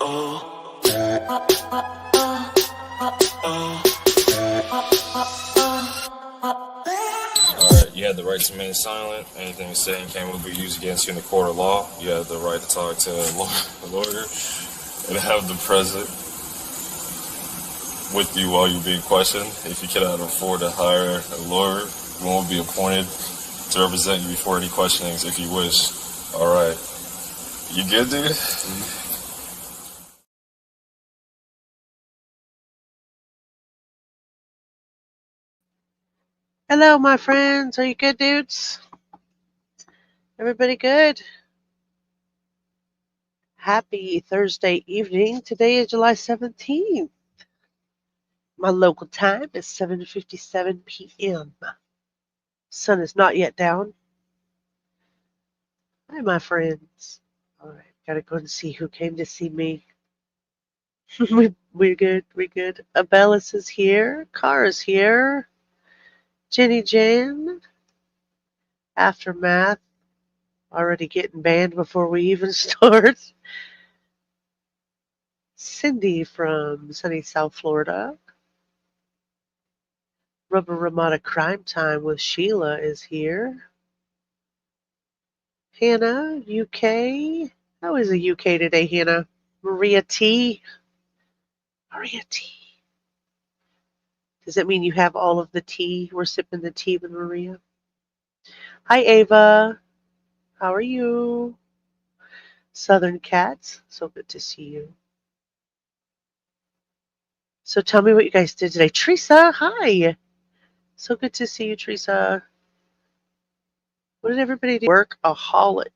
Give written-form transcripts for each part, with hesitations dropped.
Alright, you have the right to remain silent. Anything you say and can will be used against you in the court of law. You have the right to talk to a lawyer and have them present with you while you're being questioned. If you cannot afford to hire a lawyer, one will be appointed to represent you before any questionings if you wish. Alright. You good, dude? Hello, my friends. Are you good, dudes? Everybody good? Happy Thursday evening. Today is July 17th. My local time is 7:57 p.m. Sun is not yet down. Hi, my friends. All right, gotta go and see who came to see me. We're good. We're good. Abellis is here. Cara's here. Jenny Jan. Aftermath. Already getting banned before we even start. Cindy from sunny South Florida. Rubber Ramada Crime Time with Sheila is here. Hannah, UK. How is the UK today, Hannah? Maria T. Maria T. Does that mean you have all of the tea? We're sipping the tea with Maria. Hi, Ava. How are you? Southern Cats. So good to see you. So tell me what you guys did today. Teresa, hi. So good to see you, Teresa. What did everybody do? Workaholic.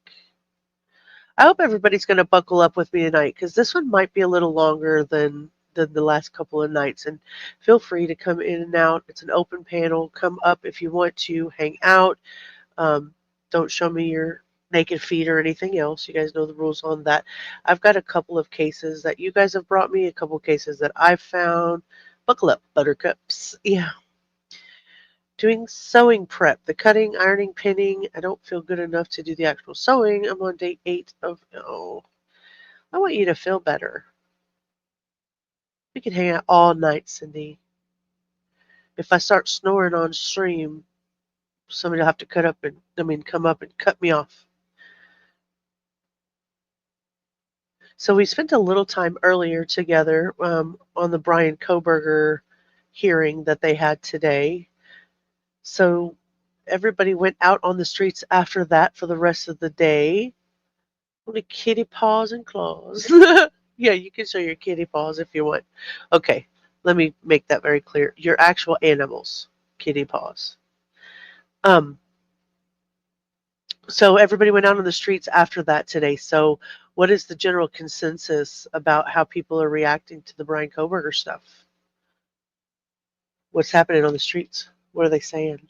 I hope everybody's going to buckle up with me tonight because this one might be a little longer than the last couple of nights. And feel free to come in and out. It's an open panel. Come up if you want to hang out. Don't show me your naked feet or anything else. You guys know the rules on that. I've got a couple of cases that you guys have brought me, a couple of cases that I've found. Buckle up, buttercups. Yeah. Doing sewing prep, the cutting, ironing, pinning. I don't feel good enough to do the actual sewing. I'm on day 8 of, oh, I want you to feel better. We can hang out all night, Cindy. If I start snoring on stream, somebody will have to come up and cut me off. So we spent a little time earlier together on the Brian Kohberger hearing that they had today. So everybody went out on the streets after that for the rest of the day. Only kitty paws and claws. Yeah, you can show your kitty paws if you want. Okay, let me make that very clear. Your actual animals, kitty paws. So everybody went out on the streets after that today. So what is the general consensus about how people are reacting to the Brian Kohberger stuff? What's happening on the streets? What are they saying?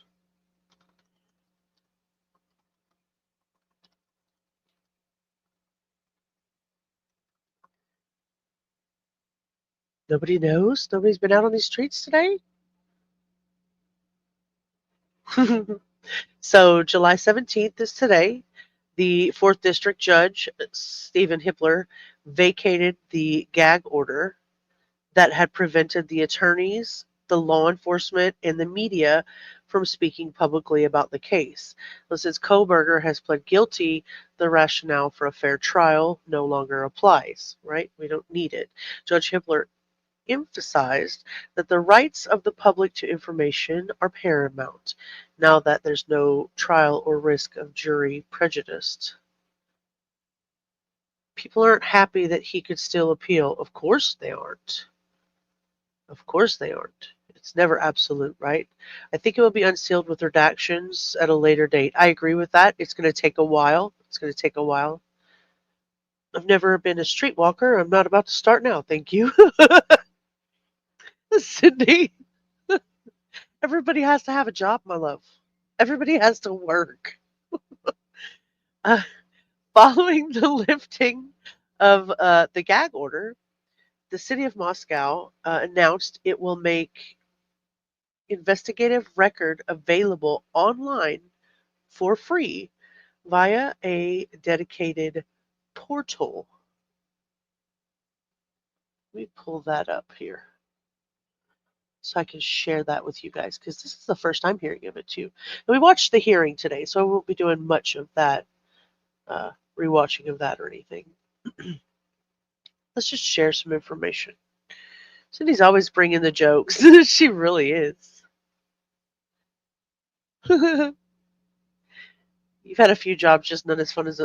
Nobody knows? Nobody's been out on these streets today? So July 17th is today. The 4th District Judge, Stephen Hippler, vacated the gag order that had prevented the attorneys, the law enforcement, and the media from speaking publicly about the case. But since Kohberger has pled guilty, the rationale for a fair trial no longer applies, right? We don't need it. Judge Hippler emphasized that the rights of the public to information are paramount, now that there's no trial or risk of jury prejudice. People aren't happy that he could still appeal. Of course they aren't. Of course they aren't. It's never absolute, right? I think it will be unsealed with redactions at a later date. I agree with that. It's going to take a while. It's going to take a while. I've never been a streetwalker. I'm not about to start now. Thank you. Cindy, everybody has to have a job, my love. Everybody has to work. Following the lifting of the gag order, the city of Moscow announced it will make investigative record available online for free via a dedicated portal. Let me pull that up here so I can share that with you guys, because this is the first I'm hearing of it too. And we watched the hearing today, so I won't be doing much of that, rewatching of that or anything. Let's just share some information. Cindy's always bringing the jokes. She really is. You've had a few jobs, just not as fun as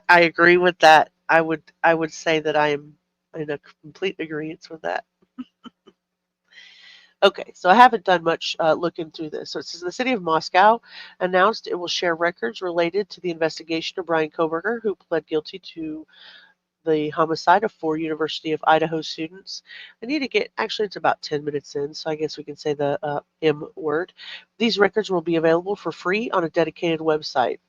I agree with that. I would say that I am in a complete agreement with that. Okay, so I haven't done much looking through this. So it says the city of Moscow announced it will share records related to the investigation of Bryan Kohberger, who pled guilty to the homicide of 4 University of Idaho students. I need to get, actually, it's about 10 minutes in, so I guess we can say the M word. These records will be available for free on a dedicated website.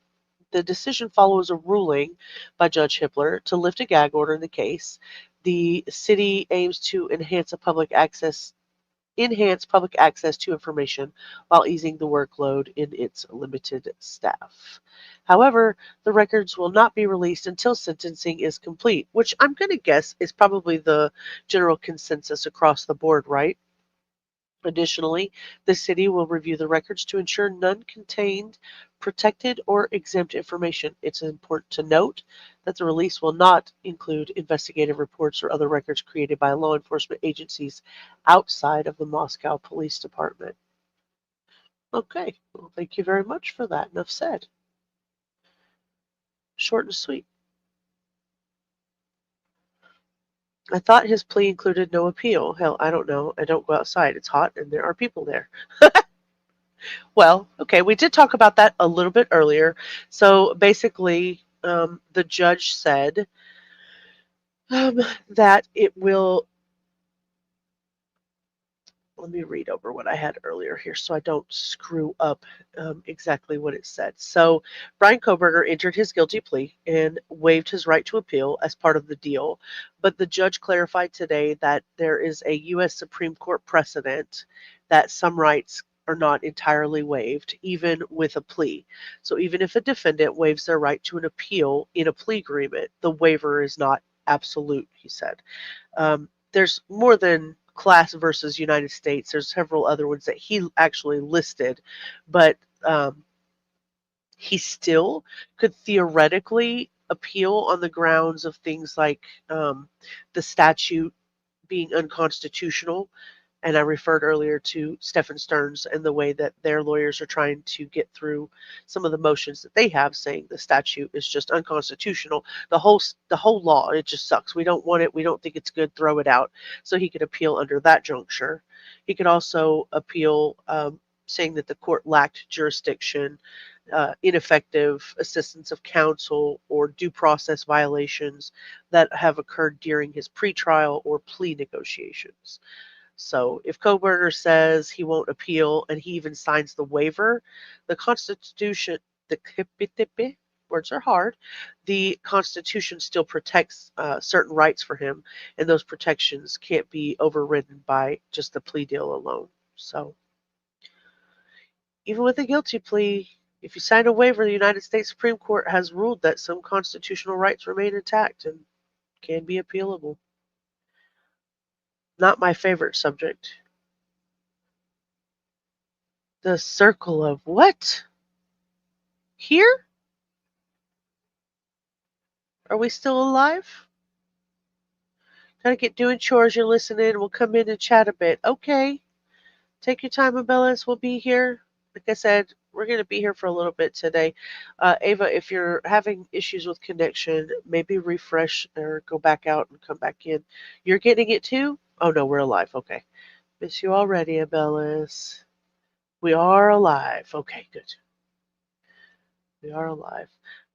The decision follows a ruling by Judge Hippler to lift a gag order in the case. The city aims to enhance public access to information while easing the workload in its limited staff. However, the records will not be released until sentencing is complete, which I'm going to guess is probably the general consensus across the board, right? Additionally, the city will review the records to ensure none contained protected or exempt information. It's important to note that the release will not include investigative reports or other records created by law enforcement agencies outside of the Moscow Police Department. Okay, well, thank you very much for that. Enough said. Short and sweet. I thought his plea included no appeal. Hell, I don't know. I don't go outside. It's hot and there are people there. Well, okay, we did talk about that a little bit earlier. So basically, the judge said that it will. Let me read over what I had earlier here so I don't screw up exactly what it said. So, Bryan Kohberger entered his guilty plea and waived his right to appeal as part of the deal. But the judge clarified today that there is a U.S. Supreme Court precedent that some rights are not entirely waived, even with a plea. So, even if a defendant waives their right to an appeal in a plea agreement, the waiver is not absolute, he said. There's more than Class versus United States. There's several other ones that he actually listed, but he still could theoretically appeal on the grounds of things like the statute being unconstitutional. And I referred earlier to Stephen Stearns and the way that their lawyers are trying to get through some of the motions that they have, saying the statute is just unconstitutional. The whole law, it just sucks. We don't want it. We don't think it's good. Throw it out. So he could appeal under that juncture. He could also appeal, saying that the court lacked jurisdiction, ineffective assistance of counsel, or due process violations that have occurred during his pretrial or plea negotiations. So if Kohberger says he won't appeal and he even signs the waiver, the Constitution, words are hard, the Constitution still protects certain rights for him, and those protections can't be overridden by just the plea deal alone. So even with a guilty plea, if you sign a waiver, the United States Supreme Court has ruled that some constitutional rights remain intact and can be appealable. Not my favorite subject. The circle of what? Here? Are we still alive? Gotta get doing chores. You're listening. We'll come in and chat a bit. Okay. Take your time, Abellis. We'll be here. Like I said, we're going to be here for a little bit today. Ava, if you're having issues with connection, maybe refresh or go back out and come back in. You're getting it too? Oh, no, we're alive. Okay. Miss you already, Abellis. We are alive. Okay, good. We are alive.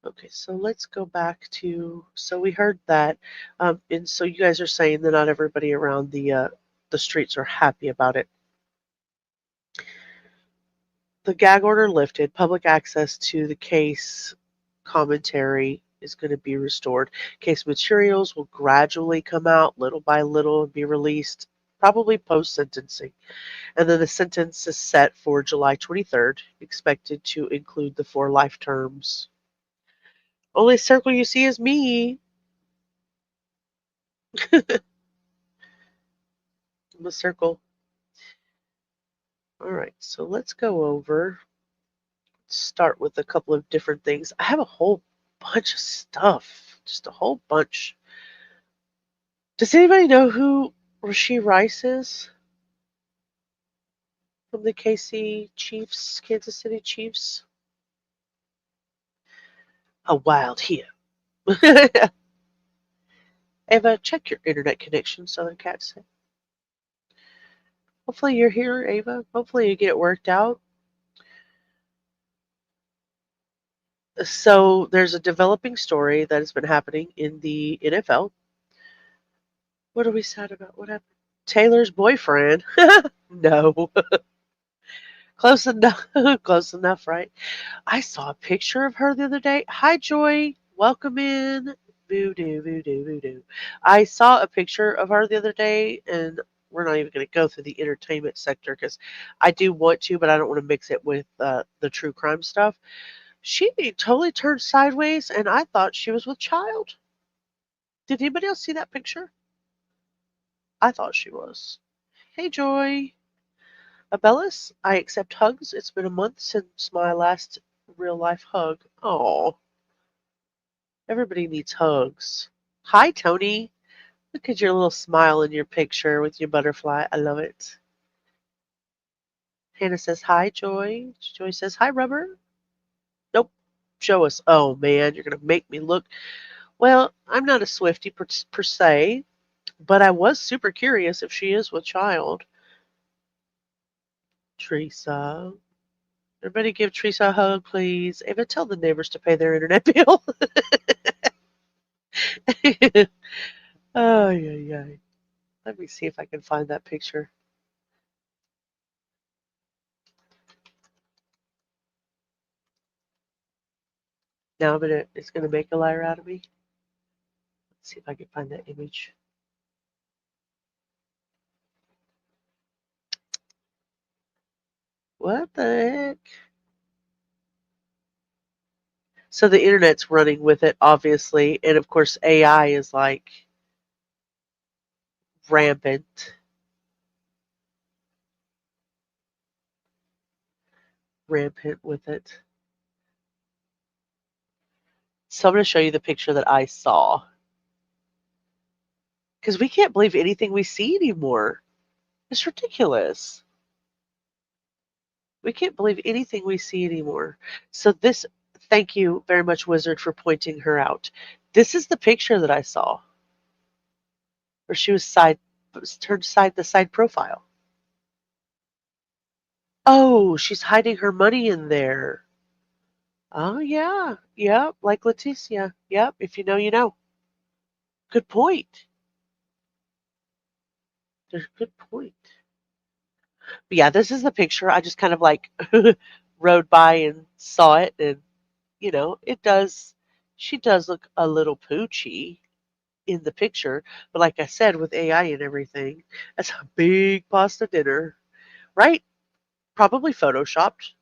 Okay, so let's go back to, so we heard that, and so you guys are saying that not everybody around the streets are happy about it. The gag order lifted, public access to the case commentary is going to be restored. Case materials will gradually come out little by little and be released, probably post-sentencing. And then the sentence is set for July 23rd, expected to include the 4 life terms. Only circle you see is me. in the circle. All right, so let's go over. Start with a couple of different things. I have a whole bunch of stuff, just a whole bunch. Does anybody know who Rashee Rice is from the KC Chiefs, Kansas City Chiefs? A wild here. Ava, check your internet connection, Southern Cat said. Hopefully you're here, Ava. Hopefully you get it worked out. So there's a developing story that has been happening in the NFL. What are we sad about? What happened? Taylor's boyfriend. No. Close enough. Close enough, right? I saw a picture of her the other day. Hi, Joy. Welcome in. Voodoo, voodoo, voodoo. I saw a picture of her the other day, and we're not even going to go through the entertainment sector because I do want to, but I don't want to mix it with the true crime stuff. She totally turned sideways, and I thought she was with child. Did anybody else see that picture? I thought she was. Hey, Joy. Abellis, I accept hugs. It's been a month since my last real life hug. Oh, everybody needs hugs. Hi, Tony. Look at your little smile in your picture with your butterfly. I love it. Hannah says, hi, Joy. Joy says, hi, Rubber. Nope. Show us. Oh, man, you're going to make me look. Well, I'm not a Swiftie per se, but I was super curious if she is with child. Teresa. Everybody give Teresa a hug, please. Ava, tell the neighbors to pay their internet bill. Oh, yeah. Let me see if I can find that picture. Now it's gonna make a liar out of me. Let's see if I can find that image. What the heck? So the internet's running with it, obviously, and of course AI is like rampant. Rampant with it. So I'm going to show you the picture that I saw. Because we can't believe anything we see anymore. It's ridiculous. We can't believe anything we see anymore. So this, thank you very much, Wizard, for pointing her out. This is the picture that I saw. Where she was turned the side profile. Oh, she's hiding her money in there. Oh, yeah. Yep, like Leticia. Yep, if you know, you know. Good point. There's a good point. But yeah, this is the picture. I just kind of like rode by and saw it. And, you know, she does look a little poochy in the picture. But like I said, with AI and everything, that's a big pasta dinner, right? Probably photoshopped.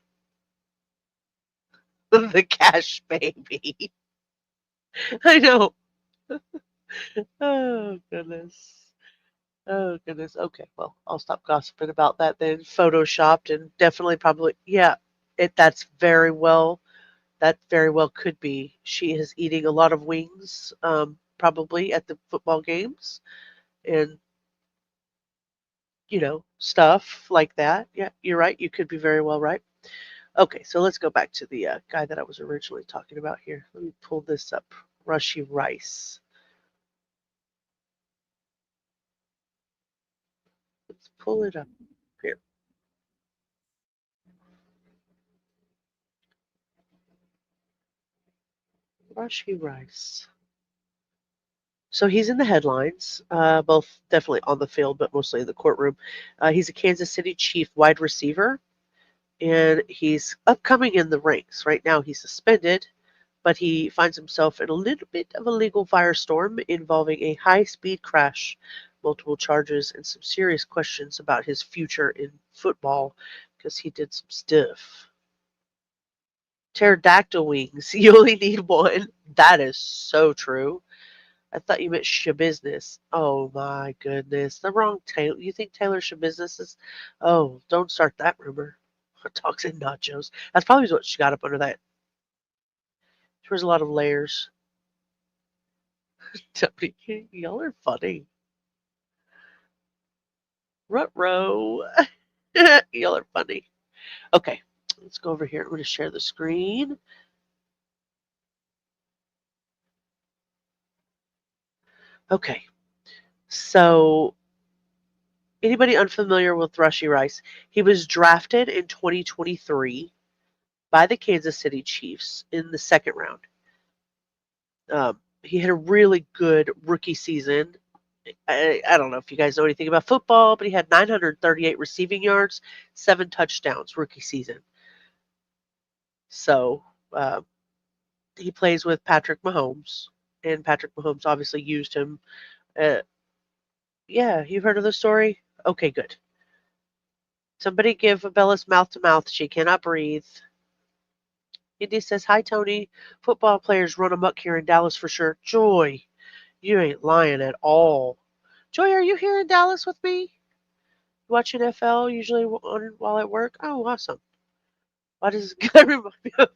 The cash baby. I know. Oh, goodness. Oh, goodness. Okay, well, I'll stop gossiping about that then. Photoshopped and definitely probably, yeah, that very well could be. She is eating a lot of wings, probably at the football games and, you know, stuff like that. Yeah, you're right. You could be very well right. Okay, so let's go back to the guy that I was originally talking about here. Let me pull this up. Rashee Rice. Let's pull it up here. Rashee Rice. So he's in the headlines, both definitely on the field, but mostly in the courtroom. He's a Kansas City Chief wide receiver, and he's upcoming in the ranks. Right now, he's suspended, but he finds himself in a little bit of a legal firestorm involving a high-speed crash, multiple charges, and some serious questions about his future in football because he did some stuff. Pterodactyl wings. You only need one. That is so true. I thought you meant shabusiness. Oh my goodness. The wrong Taylor. You think Taylor Shabusiness is? Oh, don't start that rumor. Toxic nachos. That's probably what she got up under that. There was a lot of layers. Y'all are funny. Ruh-roh. Y'all are funny. Okay, let's go over here. I'm going to share the screen. Okay, so anybody unfamiliar with Rashee Rice? He was drafted in 2023 by the Kansas City Chiefs in the second round. He had a really good rookie season. I don't know if you guys know anything about football, but he had 938 receiving yards, 7 touchdowns rookie season. So he plays with Patrick Mahomes, and Patrick Mahomes obviously used him. Yeah, you've heard of the story? Okay, good. Somebody give Bella's mouth to mouth. She cannot breathe. Indy says, hi, Tony. Football players run amok here in Dallas for sure. Joy, you ain't lying at all. Joy, are you here in Dallas with me? Watch NFL usually while at work? Oh, awesome. Why does this guy remind me of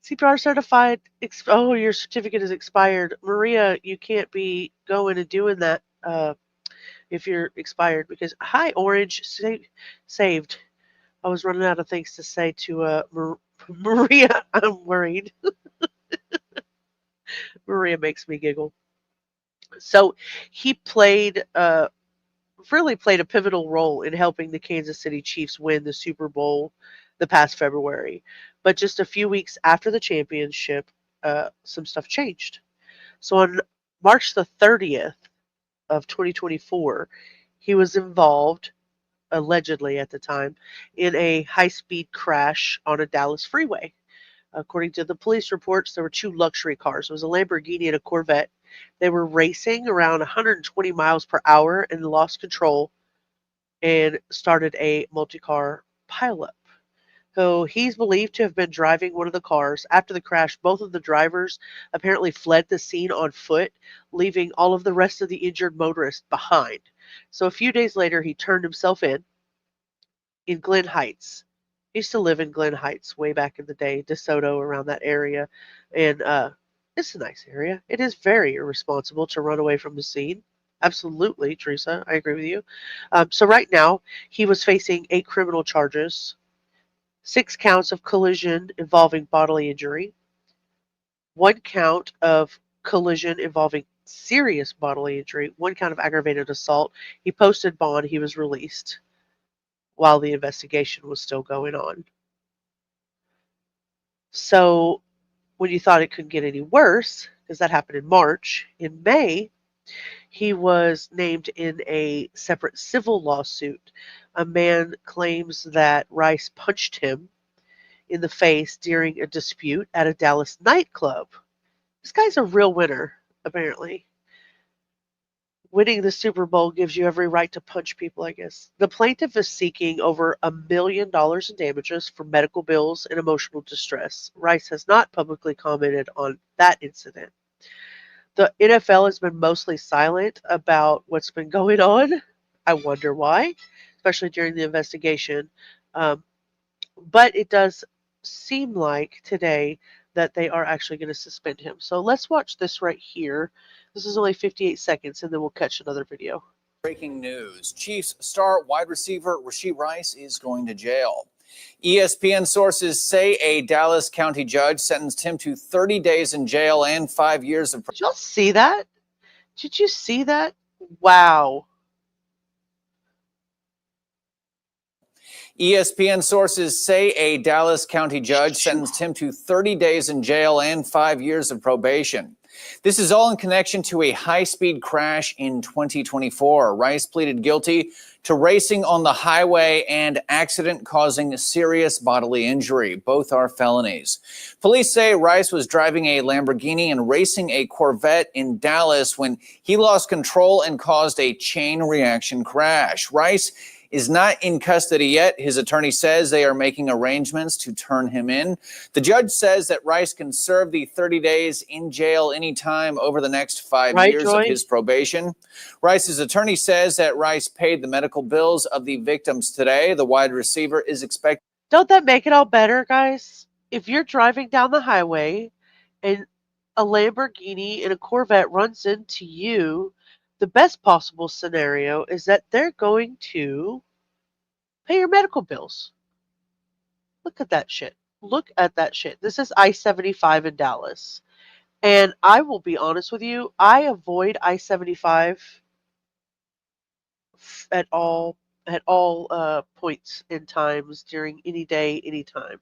CPR certified? Oh, your certificate is expired. Maria, you can't be going and doing that if you're expired. Because, hi, Orange, saved. I was running out of things to say to Maria. I'm worried. Maria makes me giggle. So he really played a pivotal role in helping the Kansas City Chiefs win the Super Bowl the past February. But just a few weeks after the championship, some stuff changed. So on March the 30th of 2024, he was involved, allegedly at the time, in a high-speed crash on a Dallas freeway. According to the police reports, there were 2 luxury cars. It was a Lamborghini and a Corvette. They were racing around 120 miles per hour and lost control and started a multi-car pileup. So he's believed to have been driving one of the cars. After the crash, both of the drivers apparently fled the scene on foot, leaving all of the rest of the injured motorists behind. So a few days later, he turned himself in Glen Heights. He used to live in Glen Heights way back in the day, DeSoto, around that area. And it's a nice area. It is very irresponsible to run away from the scene. Absolutely, Teresa. I agree with you. So right now, he was facing 8 criminal charges, 6 counts of collision involving bodily injury, 1 count of collision involving serious bodily injury, 1 count of aggravated assault. He posted bond. He was released while the investigation was still going on. So when you thought it couldn't get any worse, because that happened in March, in May, he was named in a separate civil lawsuit. A man claims that Rice punched him in the face during a dispute at a Dallas nightclub. This guy's a real winner, apparently. Winning the Super Bowl gives you every right to punch people, I guess. The plaintiff is seeking over $1 million in damages for medical bills and emotional distress. Rice has not publicly commented on that incident. The NFL has been mostly silent about what's been going on. I wonder why, especially during the investigation. But it does seem like today that they are actually going to suspend him. So let's watch this right here. This is only 58 seconds, and then we'll catch another video. Breaking news. Chiefs star wide receiver Rashee Rice is going to jail. ESPN sources say a Dallas County judge sentenced him to 30 days in jail and 5 years of... Did y'all see that? Did you see that? Wow. ESPN sources say a Dallas County judge sentenced him to 30 days in jail and 5 years of probation. This is all in connection to a high-speed crash in 2024. Rice pleaded guilty to racing on the highway and accident causing serious bodily injury. Both are felonies. Police say Rice was driving a Lamborghini and racing a Corvette in Dallas when he lost control and caused a chain reaction crash. Rice is not in custody yet. His attorney says they are making arrangements to turn him in. The judge says that Rice can serve the 30 days in jail anytime over the next 5 years of his probation. Rice's attorney says that Rice paid the medical bills of the victims today. The wide receiver is expected. Don't that make it all better, guys? If you're driving down the highway and a Lamborghini and a Corvette runs into you, the best possible scenario is that they're going to pay your medical bills. Look at that shit. Look at that shit. This is I-75 in Dallas. And I will be honest with you, I avoid I-75 at all points in times during any day, any time.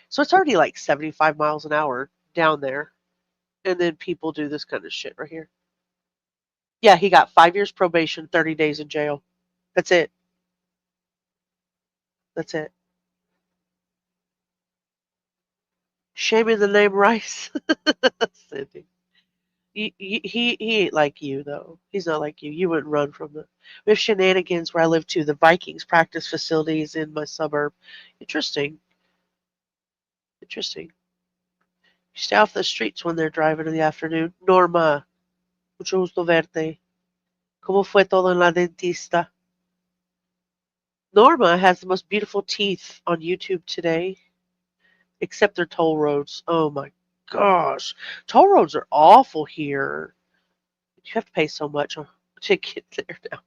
So it's already like 75 miles an hour down there. And then people do this kind of shit right here. Yeah, he got 5 years probation, 30 days in jail. That's it. That's it. Shame in the name Rice. Cindy. He ain't like you, though. He's not like you. You wouldn't run from them. We have shenanigans where I live, too. The Vikings practice facilities in my suburb. Interesting. Interesting. You stay off the streets when they're driving in the afternoon. Norma, mucho gusto verte. ¿Cómo fue todo en la dentista? Norma has the most beautiful teeth on YouTube today. Except their toll roads. Oh my gosh. Toll roads are awful here. You have to pay so much to get there now.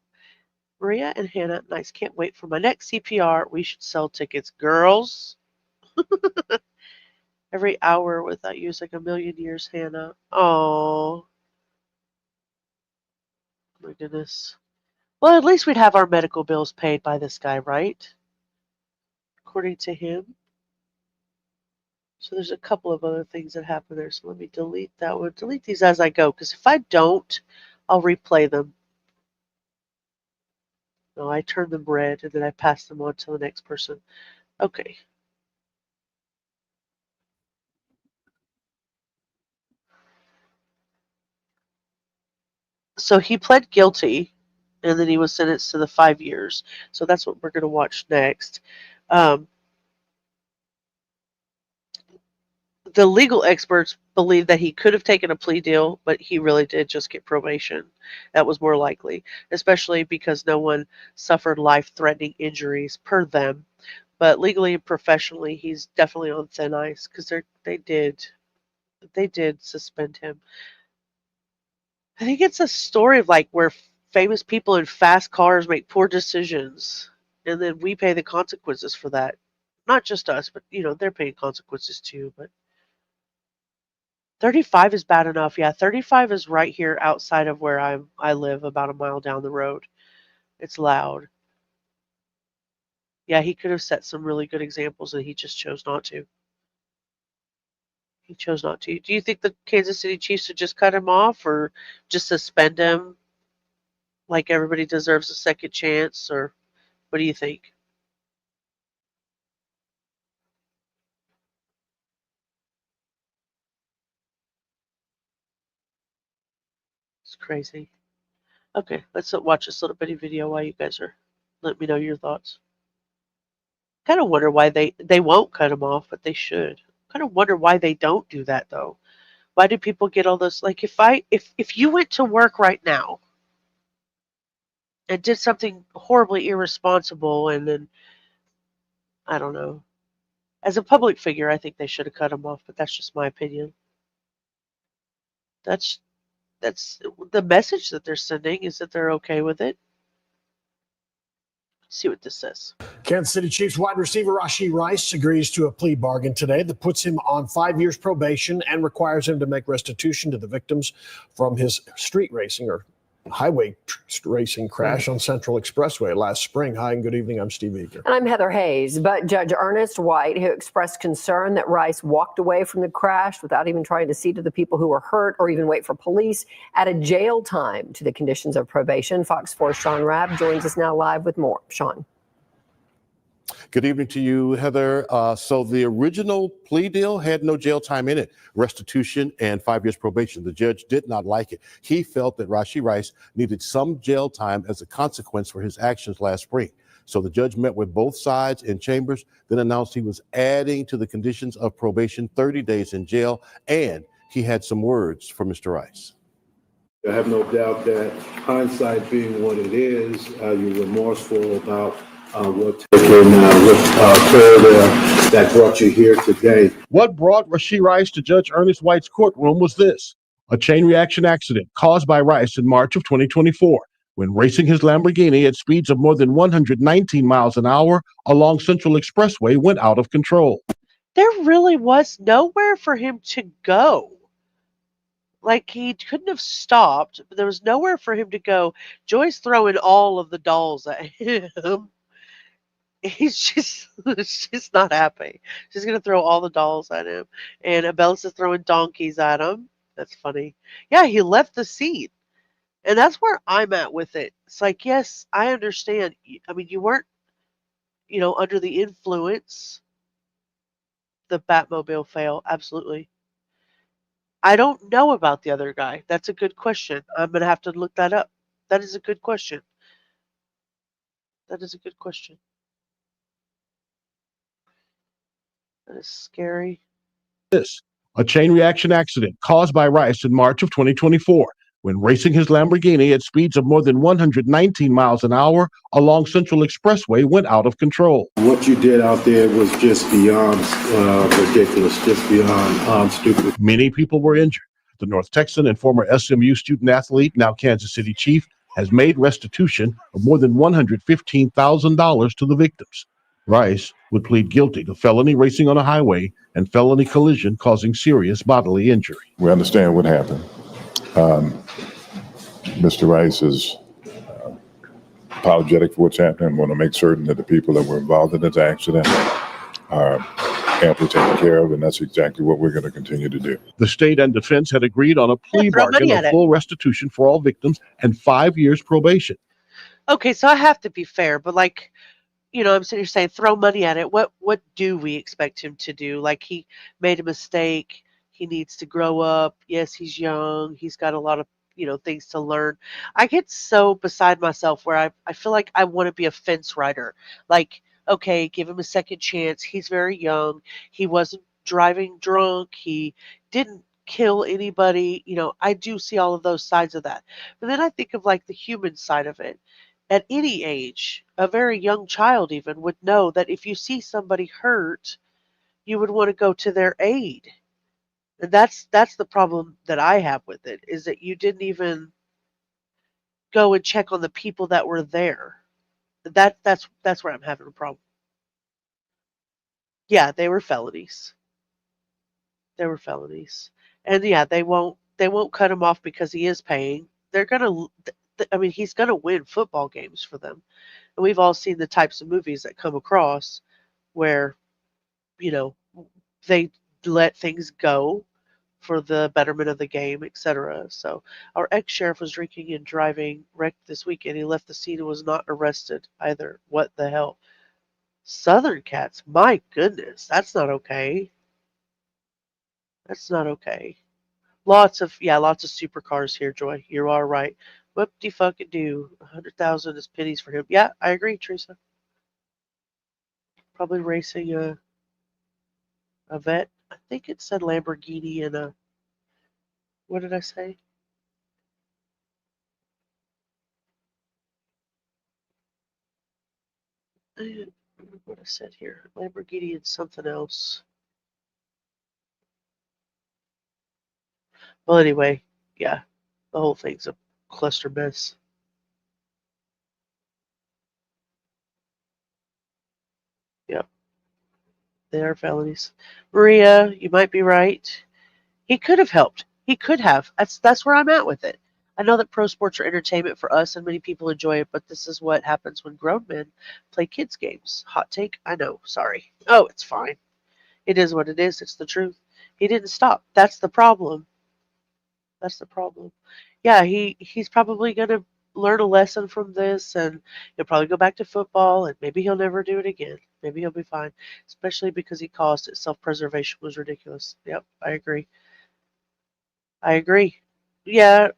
Maria and Hannah, nice. Can't wait for my next CPR. We should sell tickets. Girls. Every hour without you is like a million years, Hannah. Oh. My goodness. Well, at least we'd have our medical bills paid by this guy, right? According to him. So there's a couple of other things that happen there. So let me delete that one. Delete these as I go, because if I don't, I'll replay them. No, I turn them red and then I pass them on to the next person. Okay. So he pled guilty and then he was sentenced to the 5 years. So that's what we're going to watch next. The legal experts believe that he could have taken a plea deal, but he really did just get probation. That was more likely, especially because no one suffered life-threatening injuries per them. But legally and professionally, he's definitely on thin ice because they did suspend him. I think it's a story of like where famous people in fast cars make poor decisions, and then we pay the consequences for that. Not just us, but they're paying consequences too. But 35 is bad enough. Yeah, 35 is right here outside of where I live, about a mile down the road. It's loud. Yeah, he could have set some really good examples, and he just chose not to. He chose not to. Do you think the Kansas City Chiefs should just cut him off or just suspend him? Like everybody deserves a second chance, or what do you think? It's crazy. Okay, let's watch this little bitty video while you guys are let me know your thoughts. Kind of wonder why they won't cut him off, but they should. Kind of wonder why they don't do that though. Why do people get all this? Like if you went to work right now and did something horribly irresponsible, and then I don't know, as a public figure, I think they should have cut him off, but that's just my opinion. That's the message that they're sending, is that they're okay with it. Let's see what this says. Kansas City Chiefs wide receiver Rashee Rice agrees to a plea bargain today that puts him on 5 years probation and requires him to make restitution to the victims from his street racing or highway racing crash on Central Expressway last spring. Hi, and good evening. I'm Steve Eager. And I'm Heather Hayes. But Judge Ernest White, who expressed concern that Rice walked away from the crash without even trying to see to the people who were hurt or even wait for police, added jail time to the conditions of probation. Fox 4's Sean Rabb joins us now live with more. Sean. Good evening to you, Heather. So the original plea deal had no jail time in it, restitution and 5 years probation. The judge did not like it. He felt that Rashee Rice needed some jail time as a consequence for his actions last spring. So the judge met with both sides in chambers, then announced he was adding to the conditions of probation 30 days in jail, and he had some words for Mr. Rice. I have no doubt that hindsight being what it is, you're remorseful about what occurred that brought you here today. What brought Rashee Rice to Judge Ernest White's courtroom was this: a chain reaction accident caused by Rice in March of 2024 when racing his Lamborghini at speeds of more than 119 miles an hour along Central Expressway went out of control. There really was nowhere for him to go. Like, he couldn't have stopped, but there was nowhere for him to go. Joy's throwing all of the dolls at him. He's just not happy. She's gonna throw all the dolls at him, and Abel's is throwing donkeys at him. That's funny. Yeah, he left the seat, and that's where I'm at with it. It's like, yes, I understand. I mean, you weren't, under the influence. The Batmobile fail, absolutely. I don't know about the other guy. That's a good question. I'm gonna have to look that up. That is a good question. That is a good question. That is scary. This: a chain reaction accident caused by Rice in March of 2024 when racing his Lamborghini at speeds of more than 119 miles an hour along Central Expressway went out of control. What you did out there was just beyond ridiculous, just beyond stupid. Many people were injured. The North Texan and former SMU student athlete, now Kansas City Chief, has made restitution of more than $115,000 to the victims. Rice would plead guilty to felony racing on a highway and felony collision causing serious bodily injury. We understand what happened. Mr. Rice is apologetic for what's happening. I want to make certain that the people that were involved in this accident are amply taken care of, and that's exactly what we're going to continue to do. The state and defense had agreed on a plea throw bargain money of at it. full restitution for all victims and 5 years probation. Okay, so I have to be fair, but I'm sitting here saying throw money at it. What do we expect him to do? Like, he made a mistake. He needs to grow up. Yes, he's young. He's got a lot of things to learn. I get so beside myself where I feel like I want to be a fence rider. Like, okay, give him a second chance. He's very young. He wasn't driving drunk. He didn't kill anybody. I do see all of those sides of that. But then I think of like the human side of it. At any age, a very young child even would know that if you see somebody hurt, you would want to go to their aid. And that's the problem that I have with it, is that you didn't even go and check on the people that were there. That's where I'm having a problem. Yeah, they were felonies. They were felonies. And yeah, they won't cut him off because he is paying. They're gonna he's gonna win football games for them. And we've all seen the types of movies that come across where, they let things go for the betterment of the game, etc. So our ex-sheriff was drinking and driving, wrecked this weekend. He left the scene and was not arrested either. What the hell? Southern cats, my goodness, that's not okay. That's not okay. Lots of supercars here, Joy. You are right. What do you fucking do? 100,000 is pennies for him. Yeah, I agree, Teresa. Probably racing a vet. I think it said Lamborghini and a. What did I say? I didn't remember what I said here. Lamborghini and something else. Well, anyway, yeah, the whole thing's a cluster mess. Yep, they are felonies. Maria, you might be right. He could have helped. He could have. That's where I'm at with it. I know that pro sports are entertainment for us and many people enjoy it, but this is what happens when grown men play kids' games. Hot take? I know. Sorry. Oh, it's fine. It is what it is. It's the truth. He didn't stop. That's the problem. That's the problem. Yeah, he's probably gonna learn a lesson from this, and he'll probably go back to football, and maybe he'll never do it again. Maybe he'll be fine, especially because he caused it. Self-preservation was ridiculous. Yep, I agree. I agree. Yeah,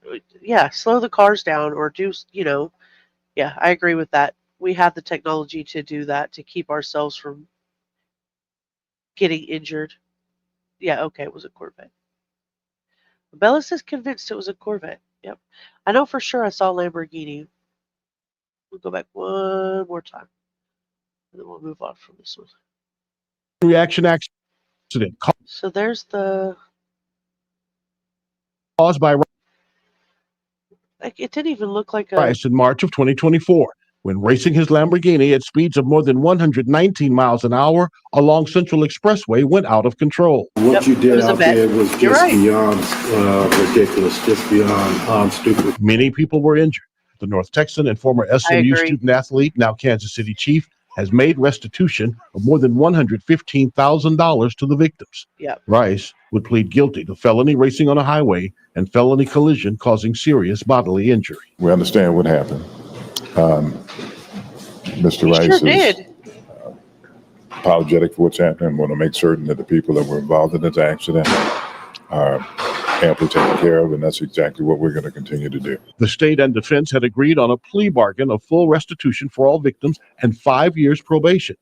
yeah, slow the cars down or do, yeah, I agree with that. We have the technology to do that, to keep ourselves from getting injured. Yeah, okay, it was a Corvette. Bellis is convinced it was a Corvette. Yep. I know for sure I saw Lamborghini. We'll go back one more time, and then we'll move on from this one. Reaction accident So there's the. caused by Like, it didn't even look like a. Rice in March of 2024 when racing his Lamborghini at speeds of more than 119 miles an hour along Central Expressway went out of control. What Yep, you it did was a out bet. there was You're just right. beyond ridiculous, just beyond stupid. Many people were injured. The North Texan and former SMU agree. student athlete, now Kansas City Chief, has made restitution of more than $115,000 to the victims. Yep. Rice would plead guilty to felony racing on a highway and felony collision causing serious bodily injury. We understand what happened. Mr. He Rice sure is did. apologetic for what's happening. Want to make certain that the people that were involved in this accident are amply taken care of, and that's exactly what we're going to continue to do. The state and defense had agreed on a plea bargain of full restitution for all victims and 5 years probation.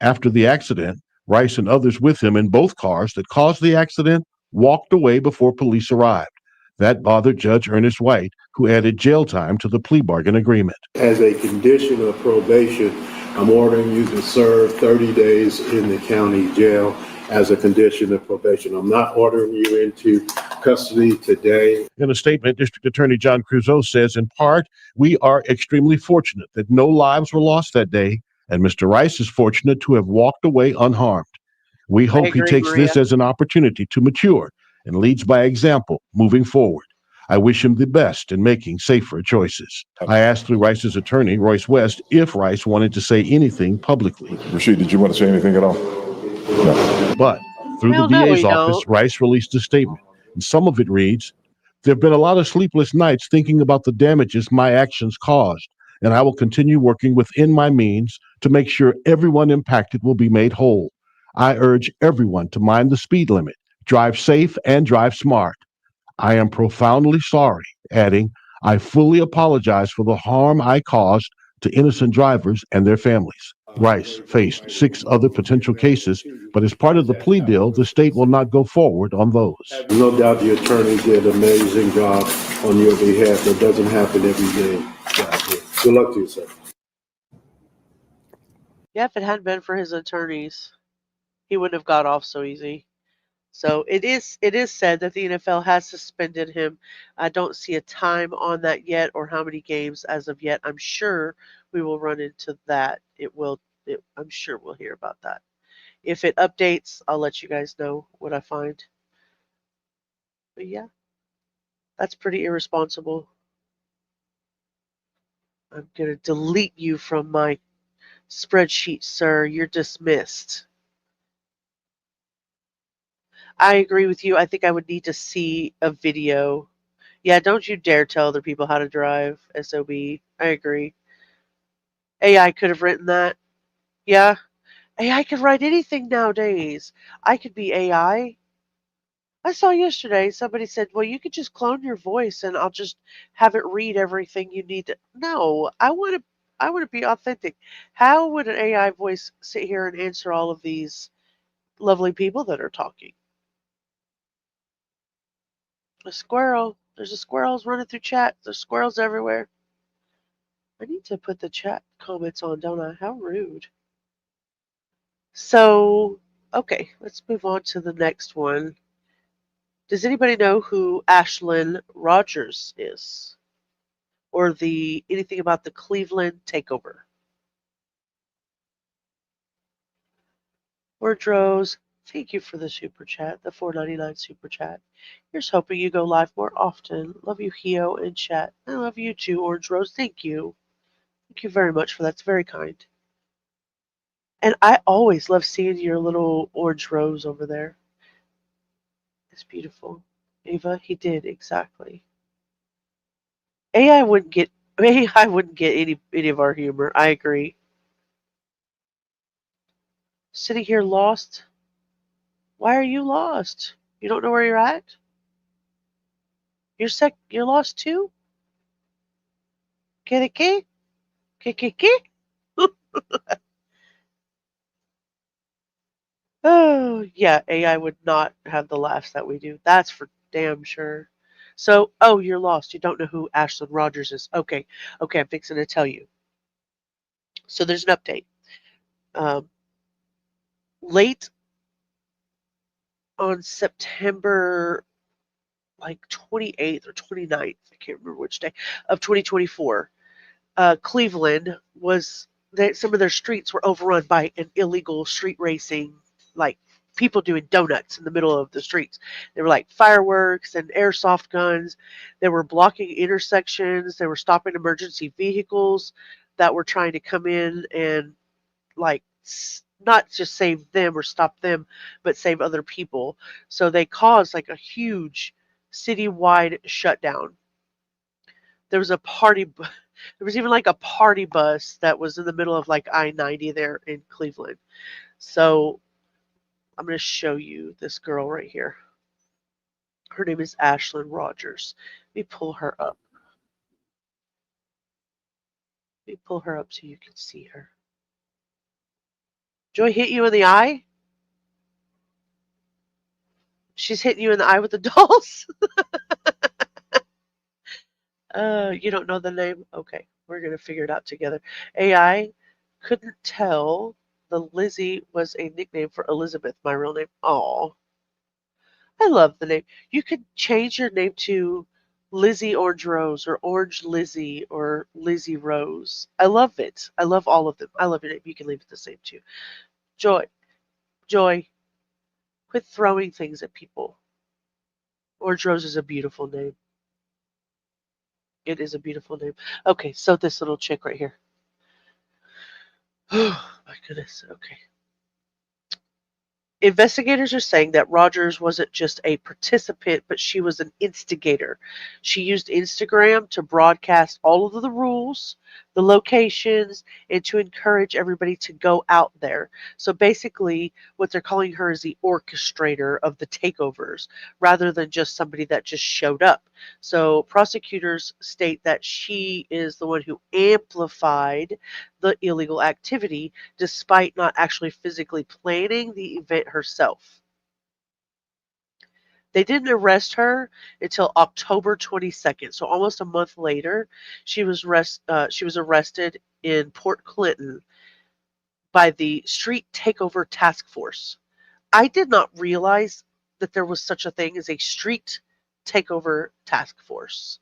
After the accident, Rice and others with him in both cars that caused the accident walked away before police arrived. That bothered Judge Ernest White, who added jail time to the plea bargain agreement. As a condition of probation, I'm ordering you to serve 30 days in the county jail as a condition of probation. I'm not ordering you into custody today. In a statement, District Attorney John Creuzot says, in part, we are extremely fortunate that no lives were lost that day, and Mr. Rice is fortunate to have walked away unharmed. We hope he agree, takes this Maria. as an opportunity to mature and leads by example moving forward. I wish him the best in making safer choices. I asked through Rice's attorney, Royce West, if Rice wanted to say anything publicly. Rashee, did you want to say anything at all? No. But through Well, the no, DA's we office, don't. Rice released a statement. And some of it reads, "There have been a lot of sleepless nights thinking about the damages my actions caused, and I will continue working within my means to make sure everyone impacted will be made whole. I urge everyone to mind the speed limit, drive safe, and drive smart. I am profoundly sorry," adding, "I fully apologize for the harm I caused to innocent drivers and their families." Rice faced 6 other potential cases, but as part of the plea deal, the state will not go forward on those. No doubt the attorney did an amazing job on your behalf. That doesn't happen every day. Good luck to you, sir. Yeah, if it hadn't been for his attorneys, he wouldn't have got off so easy. So it is said that the NFL has suspended him. I don't see a time on that yet or how many games as of yet. I'm sure we will run into that. I'm sure we'll hear about that. If it updates, I'll let you guys know what I find. But yeah, that's pretty irresponsible. I'm going to delete you from my spreadsheet, sir. You're dismissed. I agree with you. I think I would need to see a video. Yeah, don't you dare tell other people how to drive, SOB. I agree. AI could have written that. Yeah, AI could write anything nowadays. I could be AI. I saw yesterday somebody said, well, you could just clone your voice and I'll just have it read everything you need to. No, I want to be authentic. How would an AI voice sit here and answer all of these lovely people that are talking? A squirrel. There's a squirrels running through chat. There's squirrels everywhere. I need to put the chat comments on, don't I? How rude. So, okay, let's move on to the next one. Does anybody know who Ashlyn Rogers is? Or anything about the Cleveland takeover? Wardrose, thank you for the super chat, the $4.99 super chat. Here's hoping you go live more often. Love you, Hio, and chat. I love you too, Orange Rose. Thank you. Thank you very much for that. It's very kind. And I always love seeing your little orange rose over there. It's beautiful. Ava, he did, exactly. AI wouldn't get Maybe I wouldn't get any of our humor. I agree. Sitting here lost. Why are you lost? You don't know where you're at? You're lost too? ¿Qué? ¿Qué? Oh, yeah, AI would not have the laughs that we do. That's for damn sure. So, oh, you're lost. You don't know who Ashlyn Rogers is. Okay, I'm fixing to tell you. So there's an update. Late on September like 28th or 29th, I can't remember which day, of 2024, Cleveland was some of their streets were overrun by an illegal street racing, like people doing donuts in the middle of the streets. They were like fireworks and airsoft guns. They were blocking intersections. They were stopping emergency vehicles that were trying to come in and like not just save them or stop them, but save other people. So they caused like a huge citywide shutdown. There was a party. There was even like a party bus that was in the middle of like I-90 there in Cleveland. So I'm going to show you this girl right here. Her name is Ashlyn Rogers. Let me pull her up. Let me pull her up so you can see her. Joy hit you in the eye? She's hitting you in the eye with the dolls? You don't know the name? Okay, we're going to figure it out together. AI couldn't tell the Lizzie was a nickname for Elizabeth, my real name. Aw. I love the name. You could change your name to Lizzie Orange Rose or Orange Lizzie or Lizzie Rose. I love it. I love all of them. I love your name. You can leave it the same too. Joy, quit throwing things at people. Orange Rose is a beautiful name. It is a beautiful name. Okay, so this little chick right here. Oh, my goodness. Okay. Investigators are saying that Rogers wasn't just a participant, but she was an instigator. She used Instagram to broadcast all of the rules, the locations, and to encourage everybody to go out there. So basically, what they're calling her is the orchestrator of the takeovers, rather than just somebody that just showed up. So prosecutors state that she is the one who amplified the illegal activity despite not actually physically planning the event herself. They didn't arrest her until October 22nd, so almost a month later, she was arrested in Port Clinton by the Street Takeover Task Force. I did not realize that there was such a thing as a Street Takeover Task Force.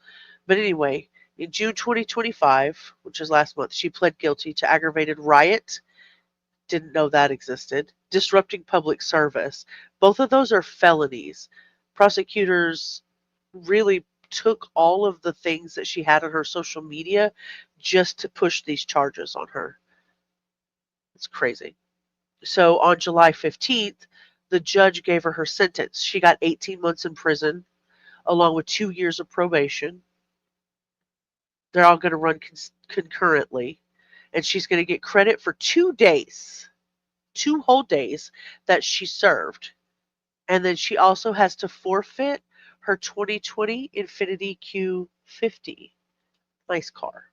But anyway, in June 2025, which is last month, she pled guilty to aggravated riot. Didn't know that existed. Disrupting public service. Both of those are felonies. Prosecutors really took all of the things that she had on her social media just to push these charges on her. It's crazy. So on July 15th, the judge gave her sentence. She got 18 months in prison, along with 2 years of probation. They're all going to run concurrently. And she's going to get credit for 2 days. 2 whole days that she served. And then she also has to forfeit her 2020 Infiniti Q50. Nice car.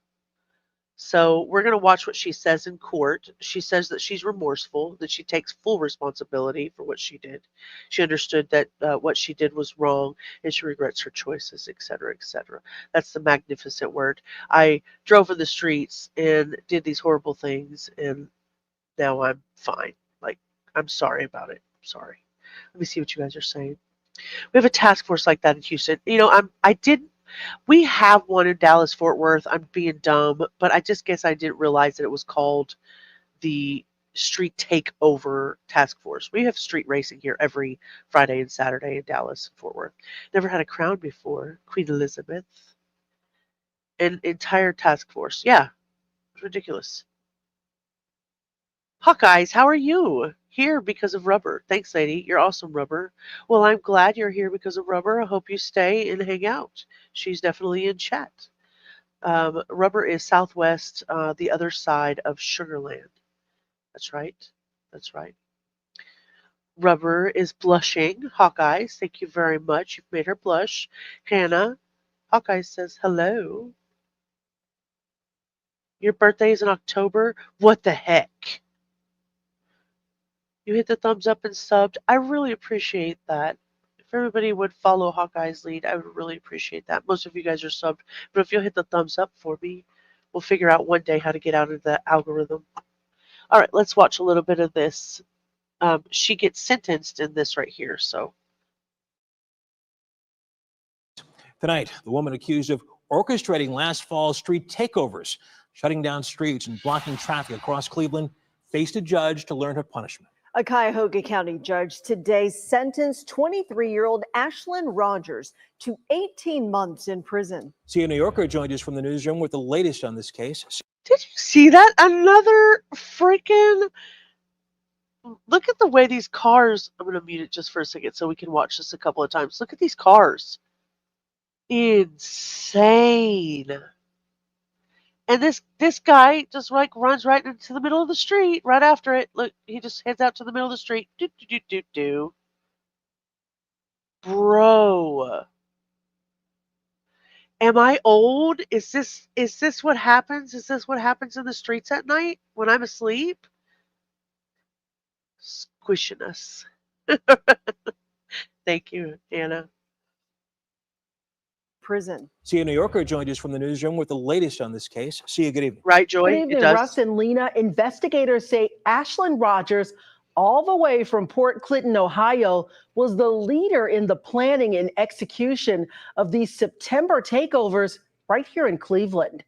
So we're going to watch what she says in court. She says that she's remorseful, that she takes full responsibility for what she did. She understood that what she did was wrong, and she regrets her choices, etc., etc. That's the magnificent word. I drove in the streets and did these horrible things, and now I'm fine. Like, I'm sorry about it. I'm sorry. Let me see what you guys are saying. We have a task force like that in Houston. You know, we have one in Dallas, Fort Worth. I'm being dumb, but I just guess I didn't realize that it was called the Street Takeover Task Force. We have street racing here every Friday and Saturday in Dallas and Fort Worth. Never had a crown before. Queen Elizabeth. An entire task force. Yeah, it's ridiculous. Hawkeyes, how are you? Here because of Rubber. Thanks, lady. You're awesome, Rubber. Well, I'm glad you're here because of Rubber. I hope you stay and hang out. She's definitely in chat. Rubber is southwest, the other side of Sugarland. That's right. That's right. Rubber is blushing. Hawkeyes, thank you very much. You've made her blush. Hannah, Hawkeye says hello. Your birthday is in October? What the heck? You hit the thumbs up and subbed. I really appreciate that. If everybody would follow Hawkeye's lead, I would really appreciate that. Most of you guys are subbed, but if you'll hit the thumbs up for me, we'll figure out one day how to get out of the algorithm. All right, let's watch a little bit of this. She gets sentenced in this right here, so. Tonight, the woman accused of orchestrating last fall's street takeovers, shutting down streets and blocking traffic across Cleveland, faced a judge to learn her punishment. A Cuyahoga County judge today sentenced 23-year-old Ashlyn Rogers to 18 months in prison. See, a New Yorker joined us from the newsroom with the latest on this case. Did you see that? Another freaking... Look at the way these cars... I'm going to mute it just for a second so we can watch this a couple of times. Look at these cars. Insane. And this guy just like runs right into the middle of the street right after it. Look, he just heads out to the middle of the street. Do do do do do. Bro, am I old? Is this what happens? Is this what happens in the streets at night when I'm asleep? Squishing us. Thank you, Anna. Prison. See, a New Yorker joined us from the newsroom with the latest on this case. See you, good evening. Right, Joy? Good evening, Russ and Lena. Investigators say Ashlyn Rogers, all the way from Port Clinton, Ohio, was the leader in the planning and execution of these September takeovers right here in Cleveland.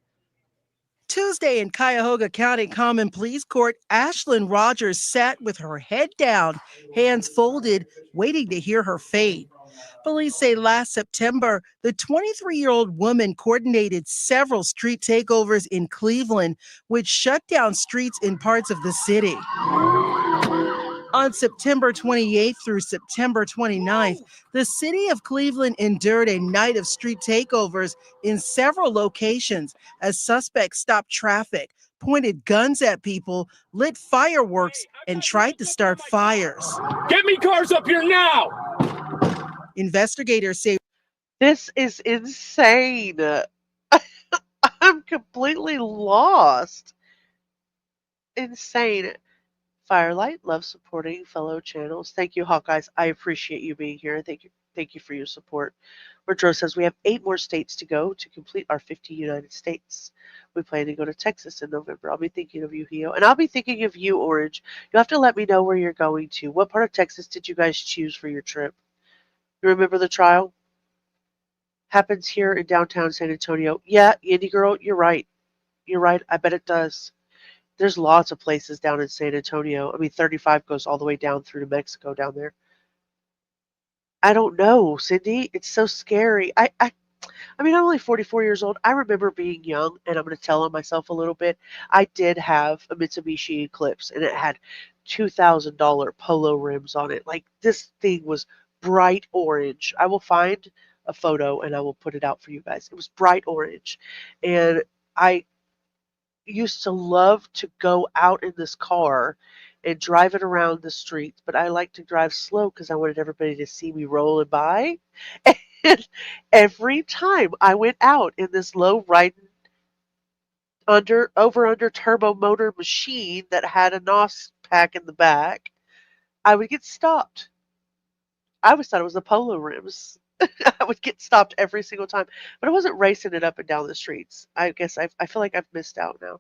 Tuesday in Cuyahoga County Common Pleas Court, Ashlyn Rogers sat with her head down, hands folded, waiting to hear her fate. Police say last September, the 23-year-old woman coordinated several street takeovers in Cleveland, which shut down streets in parts of the city. On September 28th through September 29th, the city of Cleveland endured a night of street takeovers in several locations as suspects stopped traffic, pointed guns at people, lit fireworks, and tried to start fires. Get me cars up here now! Investigators say this is insane. I'm completely lost. Insane. Firelight, love supporting fellow channels. Thank you, Hawkeyes. I appreciate you being here. Thank you for your support. Rodro says we have 8 more states to go to complete our 50 United States. We plan to go to Texas in November. I'll be thinking of you, Hio. And I'll be thinking of you, Orange. You'll have to let me know where you're going to. What part of Texas did you guys choose for your trip? You remember the trial? Happens here in downtown San Antonio. Yeah, Indie Girl, you're right. You're right. I bet it does. There's lots of places down in San Antonio. I mean, 35 goes all the way down through to Mexico down there. I don't know, Cindy. It's so scary. I mean, I'm only 44 years old. I remember being young, and I'm going to tell on myself a little bit. I did have a Mitsubishi Eclipse, and it had $2,000 polo rims on it. Like, this thing was bright orange. I will find a photo, and I will put it out for you guys. It was bright orange. And I used to love to go out in this car and drive it around the streets, but I like to drive slow because I wanted everybody to see me rolling by. And every time I went out in this low riding under turbo motor machine that had a NOS pack in the back, I would get stopped. I always thought it was the polo rims. I would get stopped every single time, but I wasn't racing it up and down the streets. I guess I feel like I've missed out now.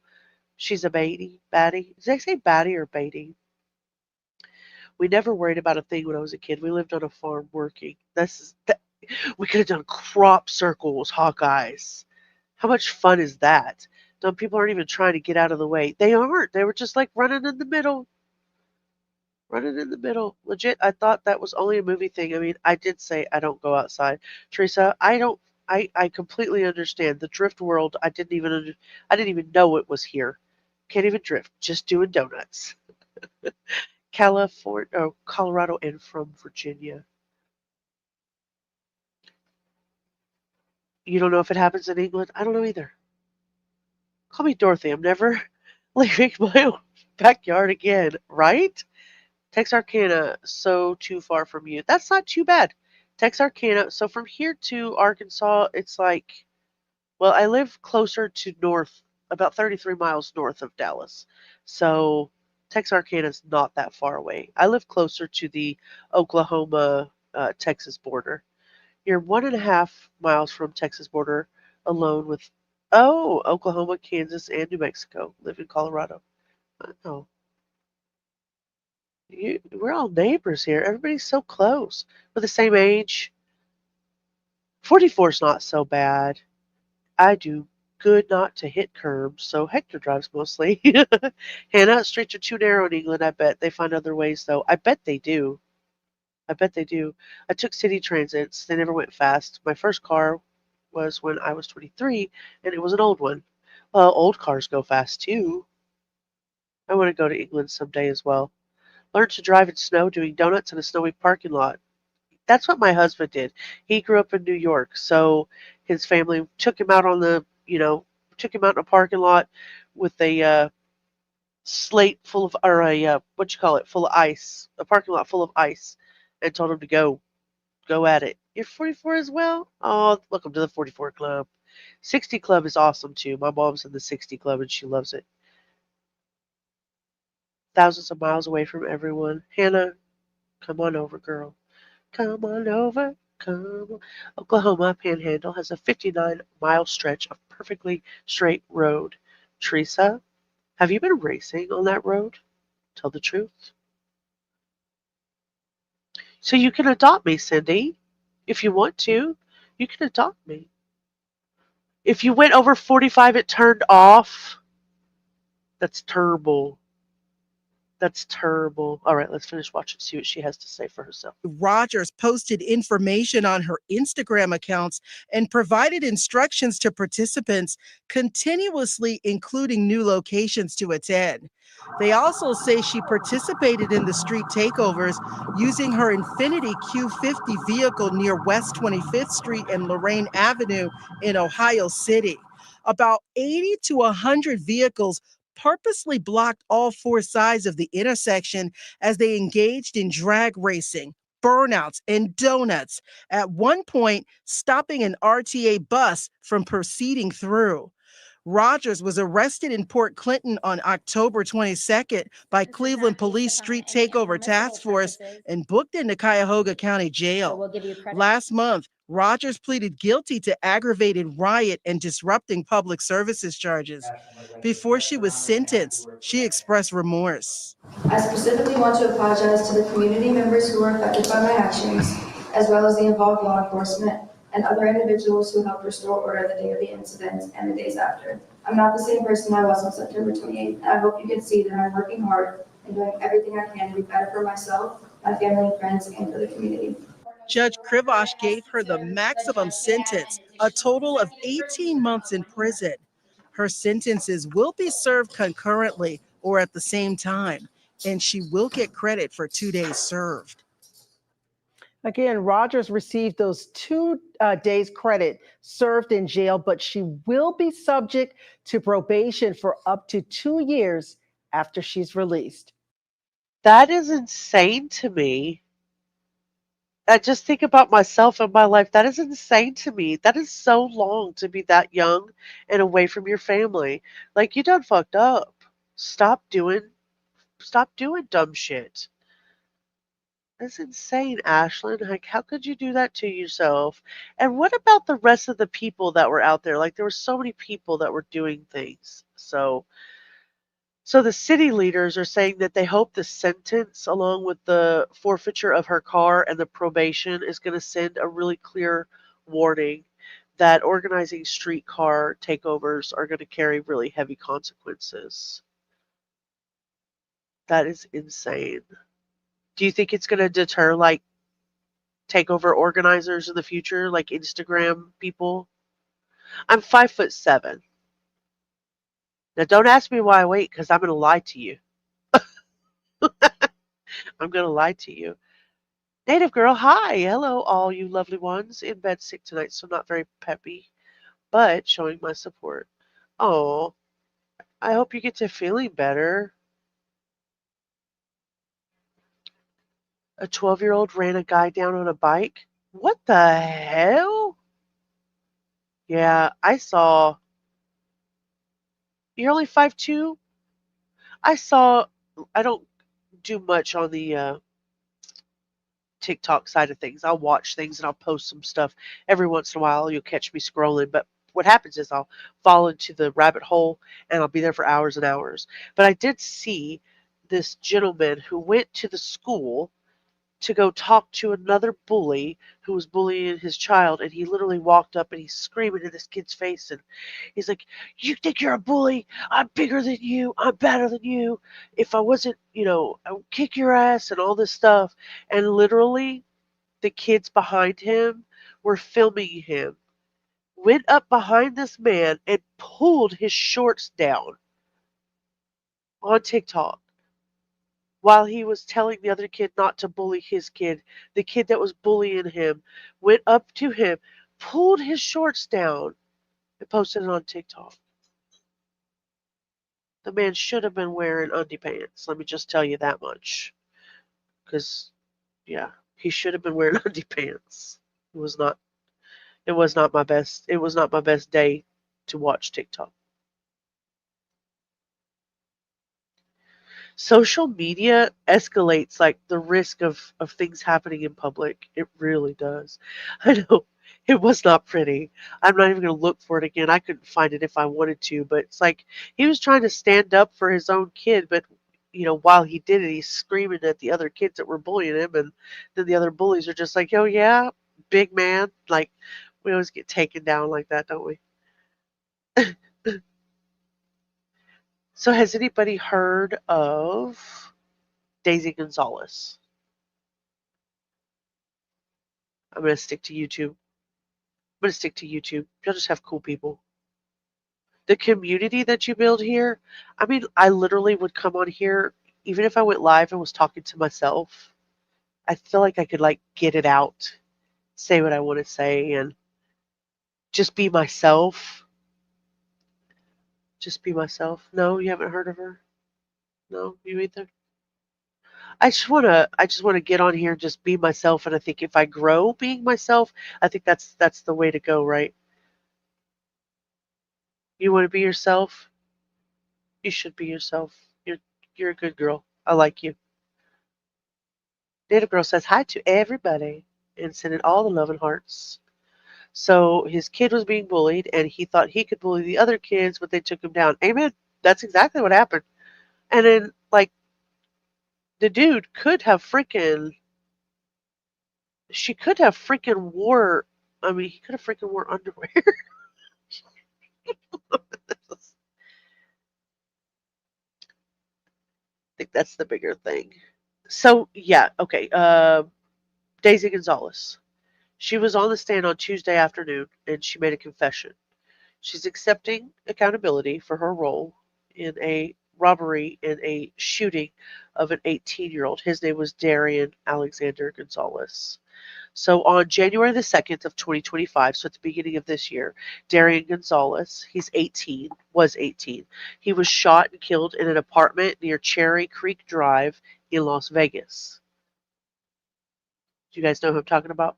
She's a baddie. Did I say baddie or baity? We never worried about a thing when I was a kid. We lived on a farm working. We could have done crop circles, Hawkeyes. How much fun is that? Some people aren't even trying to get out of the way. They aren't. They were just like running in the middle. Running in the middle. Legit, I thought that was only a movie thing. I mean, I did say I don't go outside. Teresa, I completely understand. The drift world, I didn't even know it was here. Can't even drift. Just doing donuts. Colorado and from Virginia. You don't know if it happens in England? I don't know either. Call me Dorothy. I'm never leaving my own backyard again, right? Texarkana, so too far from you. That's not too bad. Texarkana, so from here to Arkansas, it's like, well, I live closer to north, about 33 miles north of Dallas. So Texarkana is not that far away. I live closer to the Oklahoma Texas border. You're 1.5 miles from Texas border alone with, oh, Oklahoma, Kansas, and New Mexico. Live in Colorado. Oh, we're all neighbors here. Everybody's so close. We're the same age. 44 is not so bad. I do good not to hit curbs, so Hector drives mostly. Hannah, streets are too narrow in England, I bet. They find other ways, though. I bet they do. I bet they do. I took city transits. They never went fast. My first car was when I was 23, and it was an old one. Well, old cars go fast, too. I want to go to England someday as well. Learned to drive in snow doing donuts in a snowy parking lot. That's what my husband did. He grew up in New York, so his family took him out on the, took him out in a parking lot with a slate full of, or a, what you call it, full of ice, a parking lot full of ice, and told him to go at it. You're 44 as well? Oh, welcome to the 44 Club. 60 Club is awesome too. My mom's in the 60 Club and she loves it. Thousands of miles away from everyone. Hannah, come on over, girl. Come on over. Come on. Oklahoma Panhandle has a 59-mile stretch of perfectly straight road. Teresa, have you been racing on that road? Tell the truth. So you can adopt me, Cindy. If you want to, you can adopt me. If you went over 45, it turned off. That's terrible. That's terrible. All right, let's finish watching, see what she has to say for herself. Rogers posted information on her Instagram accounts and provided instructions to participants, continuously including new locations to attend. They also say she participated in the street takeovers using her Infiniti Q50 vehicle near West 25th Street and Lorraine Avenue in Ohio City. About 80 to 100 vehicles purposely blocked all four sides of the intersection as they engaged in drag racing, burnouts, and donuts, at one point stopping an RTA bus from proceeding through. Rogers was arrested in Port Clinton on October 22nd by Cleveland Police Street Takeover Task Force and booked into Cuyahoga County Jail. Last month, Rogers pleaded guilty to aggravated riot and disrupting public services charges. Before she was sentenced, she expressed remorse. I specifically want to apologize to the community members who were affected by my actions, as well as the involved law enforcement and other individuals who helped restore order the day of the incident and the days after. I'm not the same person I was on September 28th, and I hope you can see that I'm working hard and doing everything I can to be better for myself, my family and friends, and for the community. Judge Krivosh gave her the maximum sentence, a total of 18 months in prison. Her sentences will be served concurrently or at the same time, and she will get credit for 2 days served. Again, Rogers received those 2 days credit served in jail, but she will be subject to probation for up to 2 years after she's released. That is insane to me. I just think about myself and my life. That is insane to me. That is so long to be that young and away from your family. Like, you done fucked up. Stop doing dumb shit. That's insane, Ashlyn. Like, how could you do that to yourself? And what about the rest of the people that were out there? Like, there were so many people that were doing things. So the city leaders are saying that they hope the sentence, along with the forfeiture of her car and the probation, is going to send a really clear warning that organizing streetcar takeovers are going to carry really heavy consequences. That is insane. Do you think it's going to deter, like, takeover organizers in the future, like Instagram people? I'm 5'7". Now, don't ask me why I wait, because I'm going to lie to you. I'm going to lie to you. Native girl, hi. Hello, all you lovely ones. In bed sick tonight, so not very peppy, but showing my support. Oh, I hope you get to feeling better. A 12-year-old ran a guy down on a bike. What the hell? Yeah, I saw. You're only 5'2"? I saw. I don't do much on the TikTok side of things. I'll watch things and I'll post some stuff every once in a while. You'll catch me scrolling, but what happens is I'll fall into the rabbit hole and I'll be there for hours and hours. But I did see this gentleman who went to the school to go talk to another bully who was bullying his child, and he literally walked up and he's screaming in this kid's face, and he's like, "You think you're a bully? I'm bigger than you. I'm better than you. If I wasn't, I would kick your ass," and all this stuff. And literally, the kids behind him were filming him, went up behind this man and pulled his shorts down on TikTok while he was telling the other kid not to bully his kid. The kid that was bullying him went up to him, pulled his shorts down, and posted it on TikTok. The man should have been wearing underpants. Let me just tell you that much. Because, yeah, he should have been wearing underpants. It was not. It was not my best. It was not my best day to watch TikTok. Social media escalates like the risk of things happening in public. It really does. I know it was not pretty. I'm not even going to look for it again. I couldn't find it if I wanted to, but it's like he was trying to stand up for his own kid, but while he did it, he's screaming at the other kids that were bullying him, and then the other bullies are just like, "Oh yeah, big man." Like we always get taken down like that, don't we? So has anybody heard of Daisy Gonzalez? I'm going to stick to YouTube. You'll just have cool people. The community that you build here, I mean, I literally would come on here, even if I went live and was talking to myself, I feel like I could like get it out, say what I want to say, and just be myself. Just be myself. No, you haven't heard of her? No, you either? I just wanna get on here and just be myself, and I think if I grow being myself, I think that's the way to go, right? You want to be yourself? You should be yourself. You're a good girl. I like you. Little girl says hi to everybody and sending all the love and hearts. So his kid was being bullied, and he thought he could bully the other kids, but they took him down. Amen. That's exactly what happened. And then, like, the dude could have freaking. She could have freaking wore. I mean, he could have freaking wore underwear. I think that's the bigger thing. So yeah, okay. Daisy Gonzalez. She was on the stand on Tuesday afternoon, and she made a confession. She's accepting accountability for her role in a robbery and a shooting of an 18-year-old. His name was Darian Alexander Gonzalez. So on January the 2nd of 2025, so at the beginning of this year, Darian Gonzalez, he's 18, was 18. He was shot and killed in an apartment near Cherry Creek Drive in Las Vegas. Do you guys know who I'm talking about?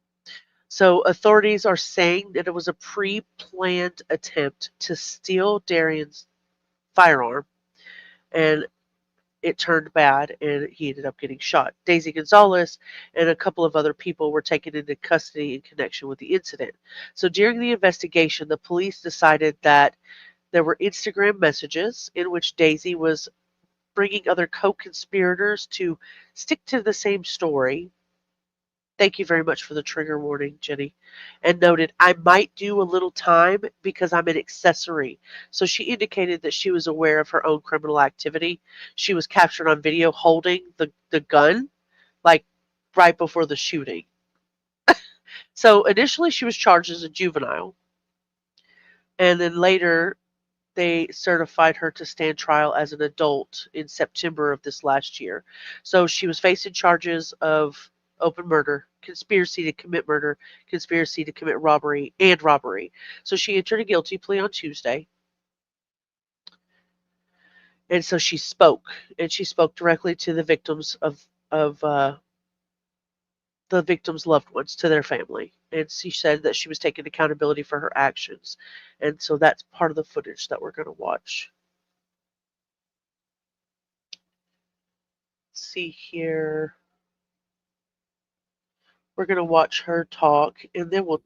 So authorities are saying that it was a pre-planned attempt to steal Darian's firearm, and it turned bad, and he ended up getting shot. Daisy Gonzalez and a couple of other people were taken into custody in connection with the incident. So during the investigation, the police decided that there were Instagram messages in which Daisy was bringing other co-conspirators to stick to the same story. Thank you very much for the trigger warning, Jenny. And noted, I might do a little time because I'm an accessory. So she indicated that she was aware of her own criminal activity. She was captured on video holding the gun, like right before the shooting. So initially she was charged as a juvenile. And then later they certified her to stand trial as an adult in September of this last year. So she was facing charges of open murder, conspiracy to commit murder, conspiracy to commit robbery, and robbery. So she entered a guilty plea on Tuesday. And so she spoke, and she spoke directly to the victims of the victims' loved ones, to their family. And she said that she was taking accountability for her actions. And so that's part of the footage that we're going to watch. Let's see here. We're going to watch her talk, and then we'll.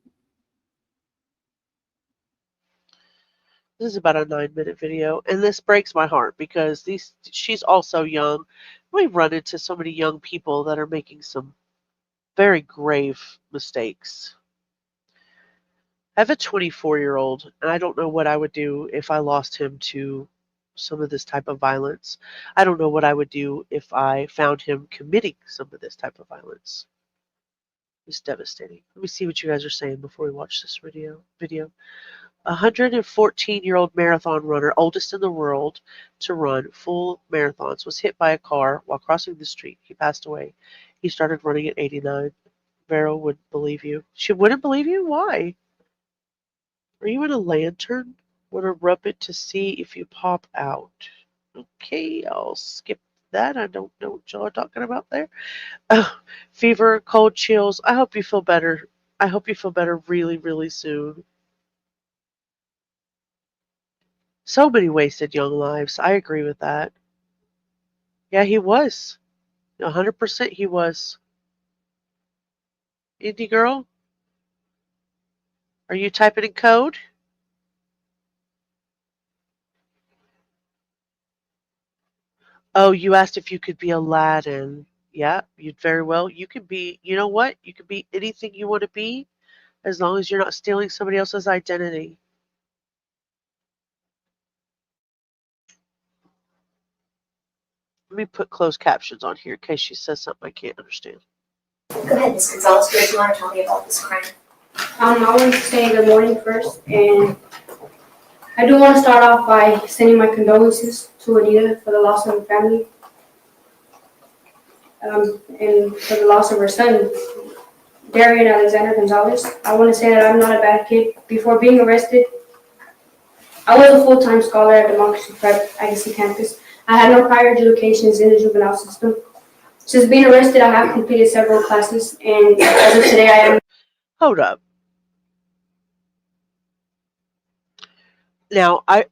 This is about a 9-minute video, and this breaks my heart because she's also young. We run into so many young people that are making some very grave mistakes. I have a 24-year-old, and I don't know what I would do if I lost him to some of this type of violence. I don't know what I would do if I found him committing some of this type of violence. It's devastating. Let me see what you guys are saying before we watch this video. A 114-year-old marathon runner, oldest in the world to run full marathons, was hit by a car while crossing the street. He passed away. He started running at 89. Vero wouldn't believe you. She wouldn't believe you? Why? Are you in a lantern? Want to rub it to see if you pop out. Okay, I'll skip that. I don't know what y'all are talking about there. Fever, cold chills. I hope you feel better. I hope you feel better really, really soon. So many wasted young lives. I agree with that. Yeah, he was. 100% he was. Indie girl? Are you typing in code? Oh, you asked if you could be Aladdin. Yeah, you'd very well. You could be, you know what? You could be anything you want to be as long as you're not stealing somebody else's identity. Let me put closed captions on here in case she says something I can't understand. Go ahead, Ms. Gonzalez. What do you want to tell me about this crime? I want to say good morning first, and I do want to start off by sending my condolences to Anita for the loss of her family, and for the loss of her son, Darian Gonzalez. I want to say that I'm not a bad kid. Before being arrested, I was a full-time scholar at Democracy Prep Agassiz campus. I had no prior educations in the juvenile system. Since being arrested, I have completed several classes, and as of today, I am. Hold up. Now, I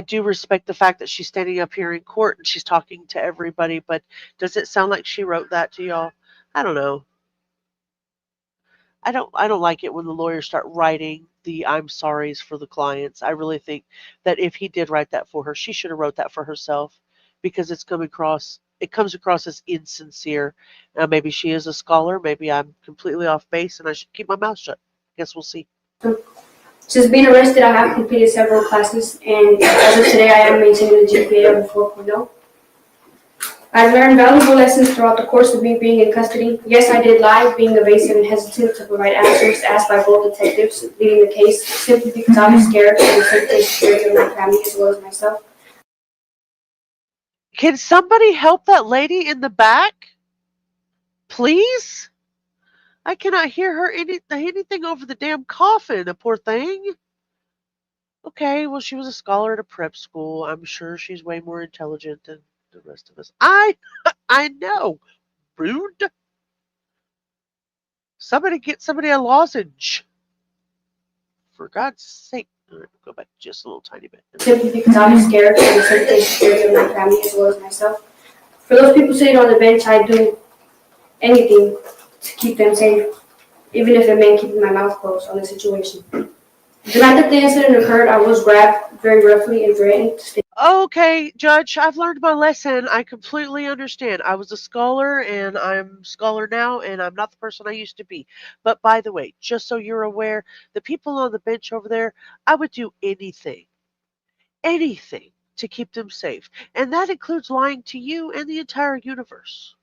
do respect the fact that she's standing up here in court and she's talking to everybody, but does it sound like she wrote that to y'all? I don't know. I don't like it when the lawyers start writing the I'm sorries for the clients. I really think that if he did write that for her, she should have wrote that for herself because it comes across as insincere. Maybe she is a scholar, maybe I'm completely off base and I should keep my mouth shut. Guess we'll see. Since being arrested, I have completed several classes, and as of today, I am maintaining a GPA of 4.0. I've learned valuable lessons throughout the course of me being in custody. Yes, I did lie, being evasive and hesitant to provide answers asked by both detectives leading the case, simply because I was scared for the safety and security of my family as well as myself. Can somebody help that lady in the back? Please? I cannot hear her anything over the damn coffin, the poor thing. Okay, well, she was a scholar at a prep school. I'm sure she's way more intelligent than the rest of us. I know. Rude. Somebody get somebody a lozenge. For God's sake. All right, go back just a little tiny bit. Simply because I was scared for the safety and security of my family as well as myself. For those people sitting on the bench, I do anything to keep them safe, even if it meant keeping my mouth closed on the situation. The night that the incident occurred, I was grabbed very roughly and threatened to stay. Okay, Judge, I've learned my lesson. I completely understand. I was a scholar, and I'm a scholar now, and I'm not the person I used to be. But by the way, just so you're aware, the people on the bench over there, I would do anything to keep them safe. And that includes lying to you and the entire universe.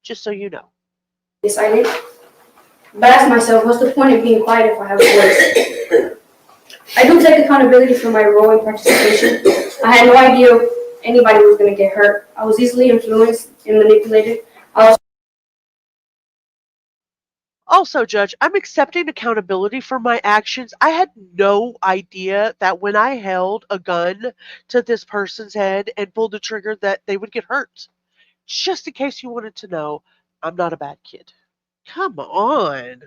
Just so you know. Silent. But ask myself, what's the point of being quiet if I have a voice? I do take accountability for my role in participation. I had no idea anybody was going to get hurt. I was easily influenced and manipulated. Also, Judge, I'm accepting accountability for my actions. I had no idea that when I held a gun to this person's head and pulled the trigger that they would get hurt. Just in case you wanted to know, I'm not a bad kid. Come on.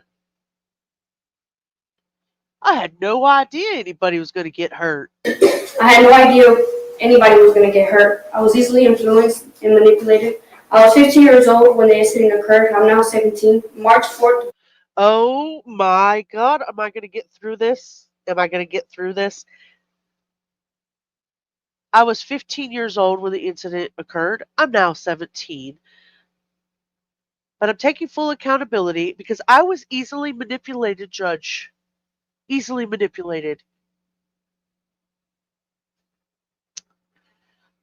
I had no idea anybody was going to get hurt. I had no idea anybody was going to get hurt. I was easily influenced and manipulated. I was 15 years old when the incident occurred. I'm now 17. March 4th. Oh my God. Am I going to get through this? Am I going to get through this? I was 15 years old when the incident occurred. I'm now 17. But I'm taking full accountability because I was easily manipulated, Judge. Easily manipulated.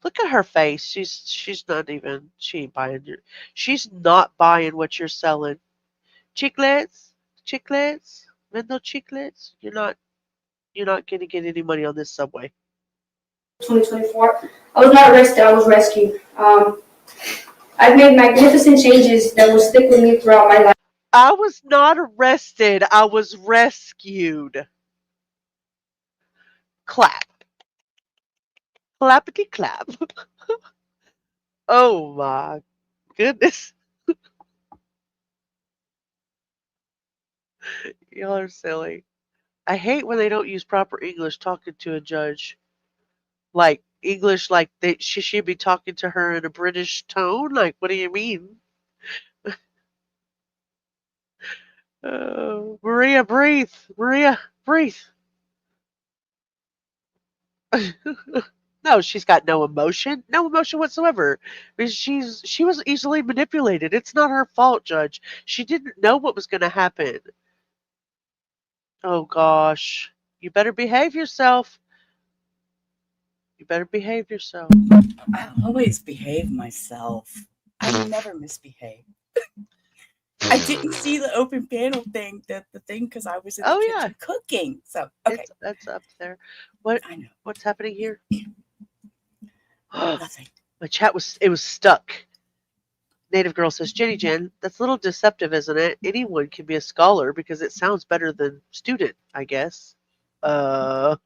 Look at her face. She's not even. She ain't buying your. She's not buying what you're selling. Chiclets, vendo chiclets. You're not gonna get any money on this subway. 2024. I was not arrested. I was rescued. I've made magnificent changes that will stick with me throughout my life. I was not arrested. I was rescued. Clap. Clappity clap. Oh my goodness. Y'all are silly. I hate when they don't use proper English talking to a judge. Like English, like she should be talking to her in a British tone. Like, what do you mean? Maria, breathe. Maria, breathe. No, she's got no emotion. No emotion whatsoever. She was easily manipulated. It's not her fault, Judge. She didn't know what was going to happen. Oh gosh. You better behave yourself. You better behave yourself. I always behave myself. I never misbehave. I didn't see the open panel thing, the thing, because I was in the kitchen cooking. So okay, that's up there. What? I know. What's happening here? Nothing. My chat was stuck. Native Girl says, Jenny Jen, that's a little deceptive, isn't it? Anyone can be a scholar because it sounds better than student, I guess. Y'all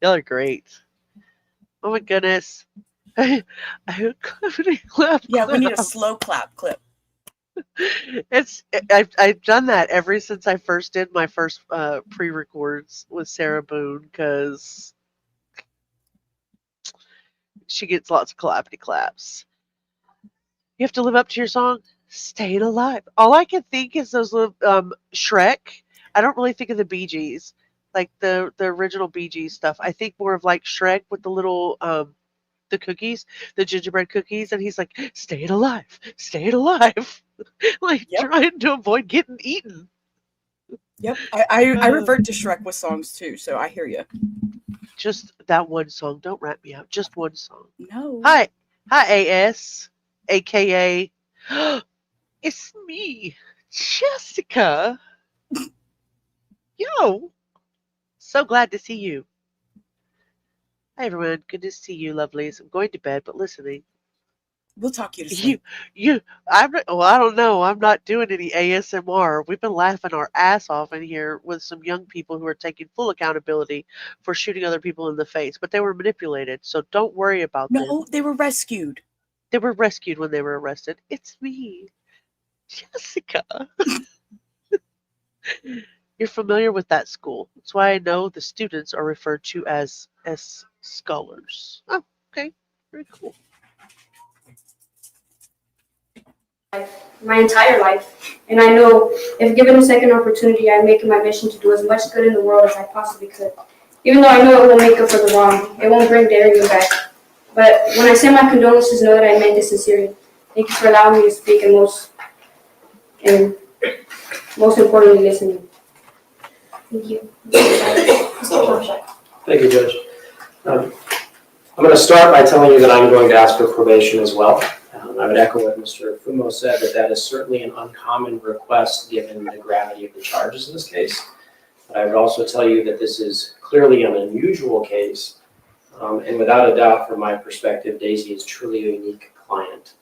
are great. Oh my goodness. I clap. Yeah, we need a slow clap clip. I've done that ever since I first did my first pre-records with Sarah Boone because she gets lots of clappity claps. You have to live up to your song, Staying Alive. All I can think is those little Shrek. I don't really think of the Bee Gees, like the original Bee Gees stuff. I think more of like Shrek with the little the cookies, the gingerbread cookies, and he's like, staying alive, like trying to avoid getting eaten. Yep, I revert to Shrek with songs too, so I hear you. Just that one song. Don't rat me out. Just one song. No. Hi, AS, aka, it's me, Jessica. Yo, so glad to see you. Hi everyone, good to see you, lovelies. I'm going to bed, but listening. We'll talk you to sleep. I'm not, well, I don't know. I'm not doing any ASMR. We've been laughing our ass off in here with some young people who are taking full accountability for shooting other people in the face, but they were manipulated. So don't worry about them. No, they were rescued. They were rescued when they were arrested. It's me, Jessica. You're familiar with that school. That's why I know the students are referred to as scholars. Oh, okay. Very cool. My entire life. And I know if given a second opportunity, I'd make it my mission to do as much good in the world as I possibly could. Even though I know it won't make up for the wrong. It won't bring Darian back. But when I send my condolences, know that I meant this sincerely. Thank you for allowing me to speak and most importantly, listening. Thank you. Thank you, Judge. I'm going to start by telling you that I'm going to ask for probation as well. I would echo what Mr. Fumo said, that is certainly an uncommon request given the gravity of the charges in this case. But I would also tell you that this is clearly an unusual case. And without a doubt, from my perspective, Daisy is truly a unique client.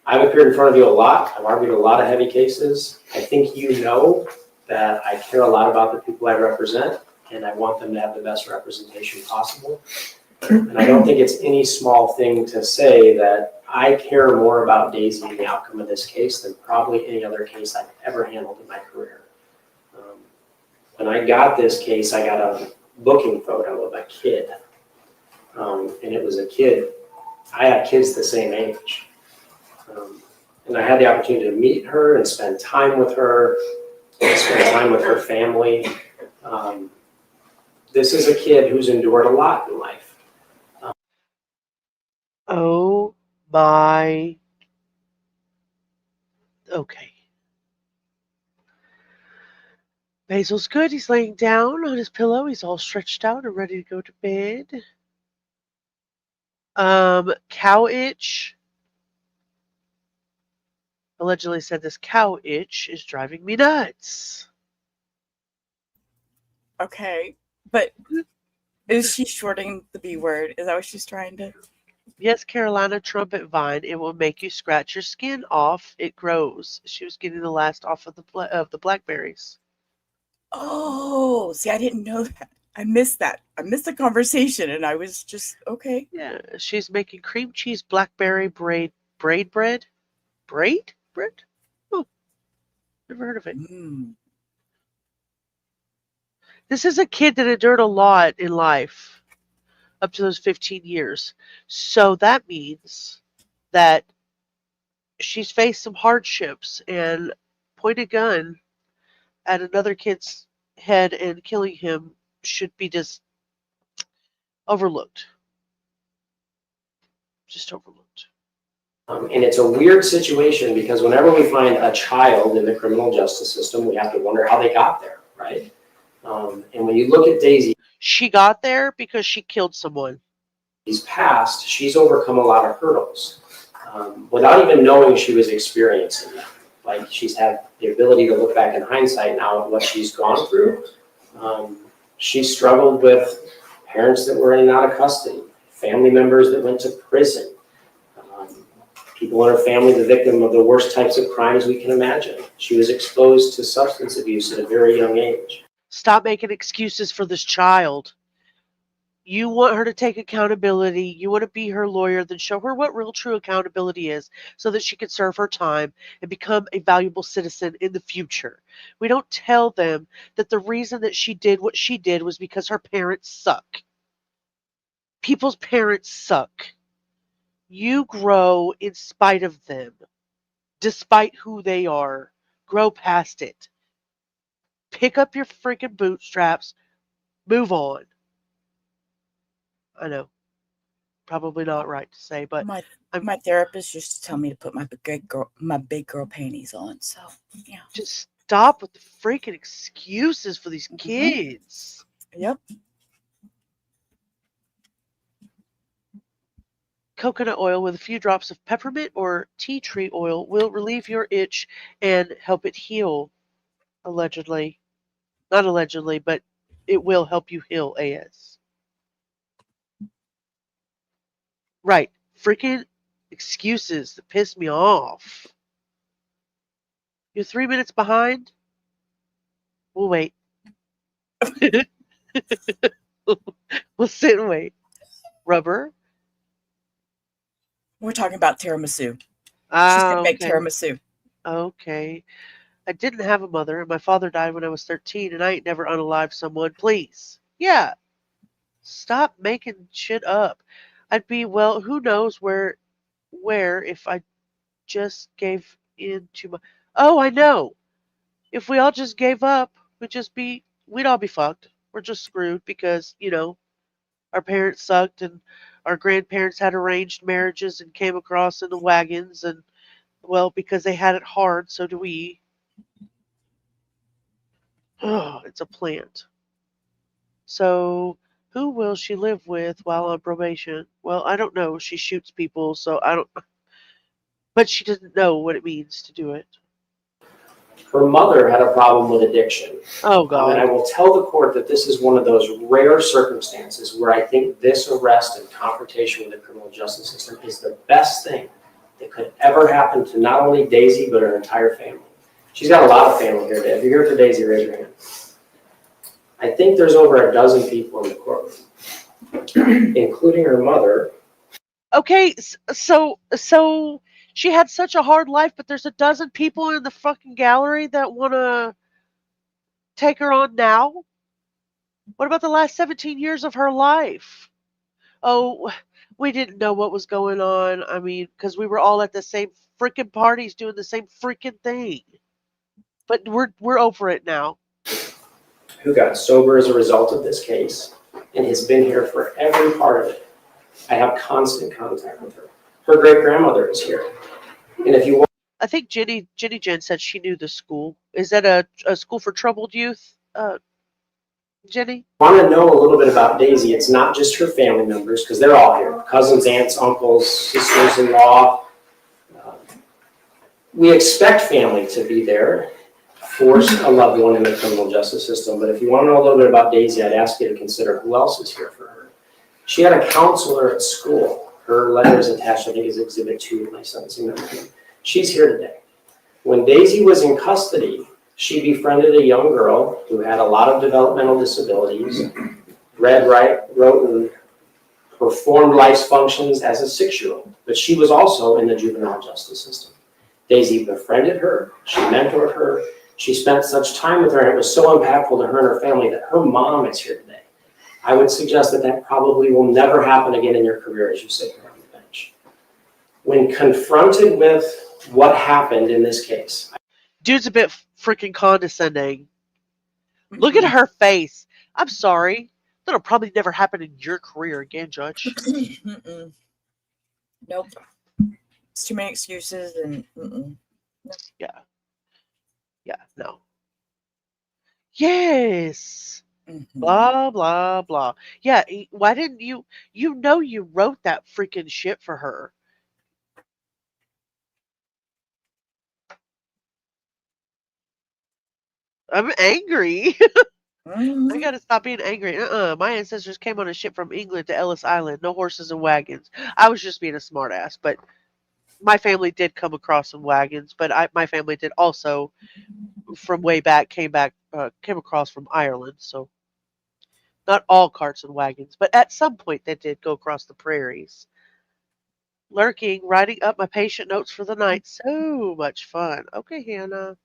I've appeared in front of you a lot. I've argued a lot of heavy cases. I think you know that I care a lot about the people I represent, and I want them to have the best representation possible. And I don't think it's any small thing to say that I care more about Daisy and the outcome of this case than probably any other case I've ever handled in my career. When I got this case, I got a booking photo of a kid. And it was a kid. I had kids the same age. And I had the opportunity to meet her and spend time with her, spend time with her family. This is a kid who's endured a lot in life. Oh my. Okay. Basil's good. He's laying down on his pillow. He's all stretched out and ready to go to bed. Cow itch. Allegedly said this cow itch is driving me nuts. Okay, but is she shorting the B word? Is that what she's trying to? Yes, Carolina trumpet vine. It will make you scratch your skin off. It grows. She was getting the last off of the blackberries. Oh, see, I didn't know that. I missed that. I missed the conversation, and I was just okay. Yeah, she's making cream cheese blackberry braid bread. Braid bread? Oh, never heard of it. This is a kid that endured a lot in life up to those 15 years. So that means that she's faced some hardships, and pointing a gun at another kid's head and killing him should be just overlooked. Just overlooked. And it's a weird situation because whenever we find a child in the criminal justice system, we have to wonder how they got there, right? And when you look at Daisy, she got there because she killed someone. She's passed, she's overcome a lot of hurdles without even knowing she was experiencing them. Like she's had the ability to look back in hindsight now at what she's gone through. She struggled with parents that were in and out of custody, family members that went to prison, people in her family the victim of the worst types of crimes we can imagine. She was exposed to substance abuse at a very young age. Stop making excuses for this child. You want her to take accountability. You want to be her lawyer. Then show her what real true accountability is so that she can serve her time and become a valuable citizen in the future. We don't tell them that the reason that she did what she did was because her parents suck. People's parents suck. You grow in spite of them, despite who they are. Grow past it. Pick up your freaking bootstraps. Move on. I know. Probably not right to say, but my therapist used to tell me to put my big girl panties on. So yeah. Just stop with the freaking excuses for these kids. Yep. Coconut oil with a few drops of peppermint or tea tree oil will relieve your itch and help it heal. Allegedly. Not allegedly, but it will help you heal AS. Right. Freaking excuses that piss me off. You're 3 minutes behind? We'll wait. We'll sit and wait. Rubber? We're talking about tiramisu. She's going to make tiramisu. Okay. I didn't have a mother, and my father died when I was 13, and I ain't never unalived someone. Please. Yeah. Stop making shit up. I'd be, well, who knows where if I just gave in to my... Oh, I know. If we all just gave up, we'd all be fucked. We're just screwed because, our parents sucked and our grandparents had arranged marriages and came across in the wagons, and, well, because they had it hard, so do we. Oh, it's a plant. So, who will she live with while on probation? Well, I don't know. She shoots people, so I don't. But she doesn't know what it means to do it. Her mother had a problem with addiction. Oh, God. And I will tell the court that this is one of those rare circumstances where I think this arrest and confrontation with the criminal justice system is the best thing that could ever happen to not only Daisy, but her entire family. She's got a lot of family here today. If you're here for Daisy, raise your hand. I think there's over a dozen people in the courtroom, including her mother. Okay, so she had such a hard life, but there's a dozen people in the fucking gallery that want to take her on now? What about the last 17 years of her life? Oh, we didn't know what was going on. I mean, because we were all at the same freaking parties doing the same freaking thing. But we're over it now. Who got sober as a result of this case and has been here for every part of it. I have constant contact with her. Her great-grandmother is here. And if you want, I think Jenny Jen said she knew the school. Is that a school for troubled youth, Jenny? Want to know a little bit about Daisy, it's not just her family members, because they're all here. Cousins, aunts, uncles, sisters-in-law. We expect family to be there for a loved one in the criminal justice system. But if you want to know a little bit about Daisy, I'd ask you to consider who else is here for her. She had a counselor at school. Her letter is attached, I think, is Exhibit 2 of my sentencing memorandum. She's here today. When Daisy was in custody, she befriended a young girl who had a lot of developmental disabilities, read, wrote, and performed life's functions as a 6-year-old. But she was also in the juvenile justice system. Daisy befriended her, she mentored her, she spent such time with her, and it was so impactful to her and her family that her mom is here today. I would suggest that that probably will never happen again in your career as you sit here on the bench. When confronted with what happened in this case. Dude's a bit freaking condescending. Look at her face. I'm sorry. That'll probably never happen in your career again, Judge. Nope. It's too many excuses and nope. Yeah. Yeah, no. Yes. Blah, blah, blah. Yeah, why didn't you you wrote that freaking shit for her. I'm angry. I gotta stop being angry. My ancestors came on a ship from England to Ellis Island. No horses and wagons. I was just being a smartass, but my family did come across some wagons. But my family did also, from way back, came across from Ireland. So not all carts and wagons, but at some point they did go across the prairies. Lurking, writing up my patient notes for the night. So much fun. Okay, Hannah.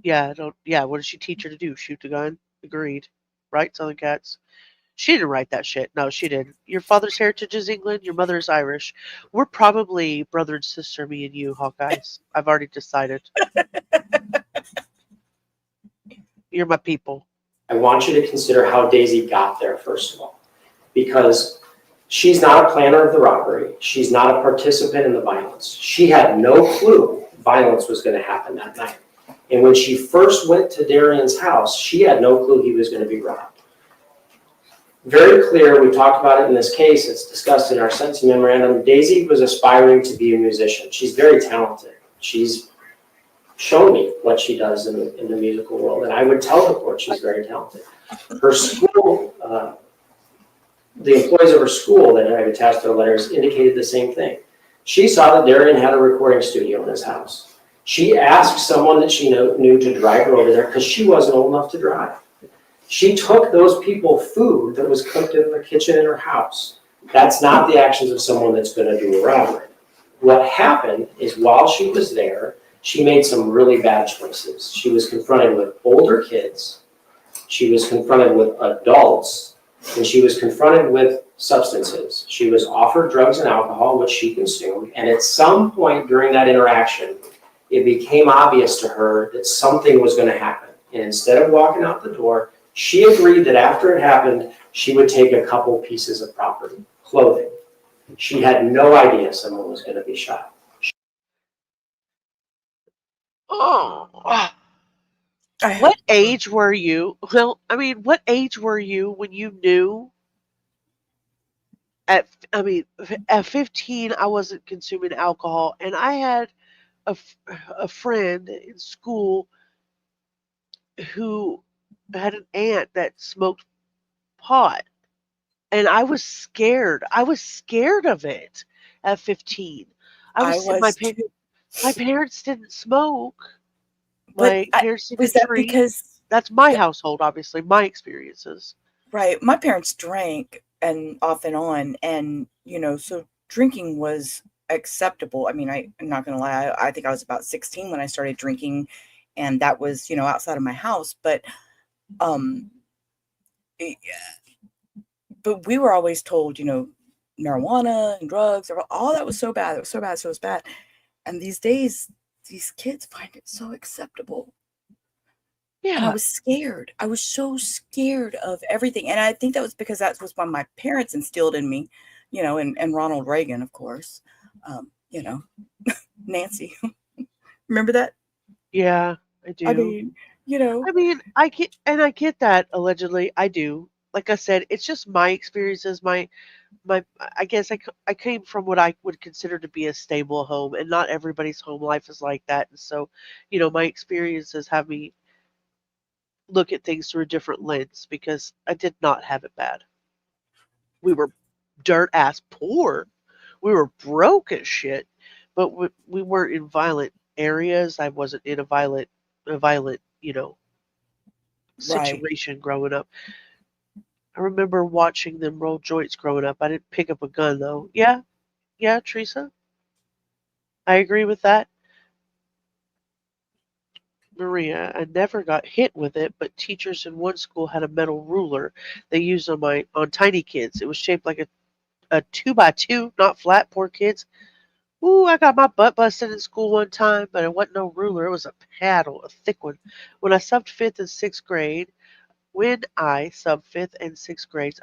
Yeah, what did she teach her to do? Shoot the gun? Agreed. Right, Southern Cats? She didn't write that shit. No, she didn't. Your father's heritage is England, your mother's Irish. We're probably brother and sister, me and you, Hawkeyes. I've already decided. You're my people. I want you to consider how Daisy got there, first of all, because she's not a planner of the robbery. She's not a participant in the violence. She had no clue violence was going to happen that night. And when she first went to Darian's house, she had no clue he was going to be robbed. Very clear, we talked about it in this case, it's discussed in our sentencing memorandum. Daisy was aspiring to be a musician. She's very talented. She's shown me what she does in the musical world, and I would tell the court she's very talented. Her school, the employees of her school that I've attached to the letters indicated the same thing. She saw that Darian had a recording studio in his house. She asked someone that she knew to drive her over there because she wasn't old enough to drive. She took those people food that was cooked in the kitchen in her house. That's not the actions of someone that's going to do a robbery. What happened is while she was there, she made some really bad choices. She was confronted with older kids. She was confronted with adults. And she was confronted with substances. She was offered drugs and alcohol, which she consumed. And at some point during that interaction, it became obvious to her that something was going to happen. And instead of walking out the door, she agreed that after it happened, she would take a couple pieces of property, clothing. She had no idea someone was going to be shot. Oh. What age were you? Well, I mean, what age were you when you knew? At 15, I wasn't consuming alcohol, and I had a friend in school who had an aunt that smoked pot, And I was scared. I was scared of it at 15. I was too. My parents didn't smoke. But My parents was didn't that drink. because That's my household, obviously, my experiences. right? My parents drank and off and on, and so drinking was acceptable. I mean, I'm not gonna lie. I think I was about 16 when I started drinking, and that was outside of my house. But eh, but we were always told, marijuana and drugs, all that was so bad. It was so bad, so it was bad. And these days, these kids find it so acceptable. And I Yeah. was scared. I was so scared of everything. And I think that was because that was what my parents instilled in me, and Ronald Reagan, of course. Nancy. Remember that? Yeah, I do. I mean, I get that allegedly. I do. Like I said, it's just my experiences. I guess I came from what I would consider to be a stable home, and not everybody's home life is like that. And so, my experiences have me look at things through a different lens because I did not have it bad. We were dirt ass poor. We were broke as shit, but we weren't in violent areas. I wasn't in a violent, right. situation growing up. I remember watching them roll joints growing up. I didn't pick up a gun though. Yeah, Teresa, I agree with that. Maria, I never got hit with it, but teachers in one school had a metal ruler they used on tiny kids. It was shaped like a 2x2, not flat. Poor kids. Ooh, I got my butt busted in school one time, but it wasn't no ruler. It was a paddle, a thick one. When I subbed fifth and sixth grade, I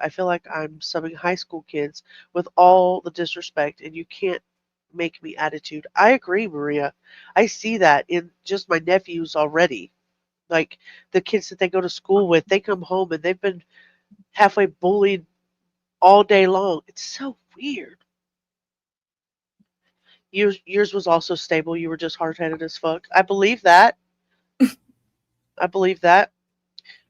feel like I'm subbing high school kids with all the disrespect, and you can't make me attitude. I agree, Maria. I see that in just my nephews already. Like the kids that they go to school with, they come home and they've been halfway bullied all day long. It's so weird. Yours was also stable. You were just hard-headed as fuck. I believe that. I believe that.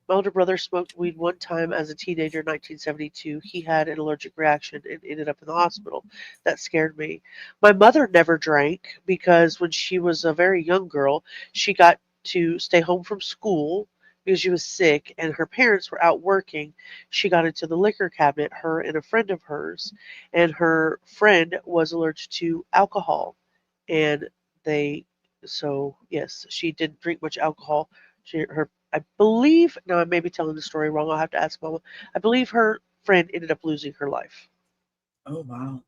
My older brother smoked weed one time as a teenager in 1972. He had an allergic reaction and ended up in the hospital. That scared me. My mother never drank because when she was a very young girl, she got to stay home from school because she was sick and her parents were out working. She got into the liquor cabinet, her and a friend of hers, and her friend was allergic to alcohol. And they, so yes, she didn't drink much alcohol. I believe, now I may be telling the story wrong. I'll have to ask Mama. I believe her friend ended up losing her life. Oh, wow.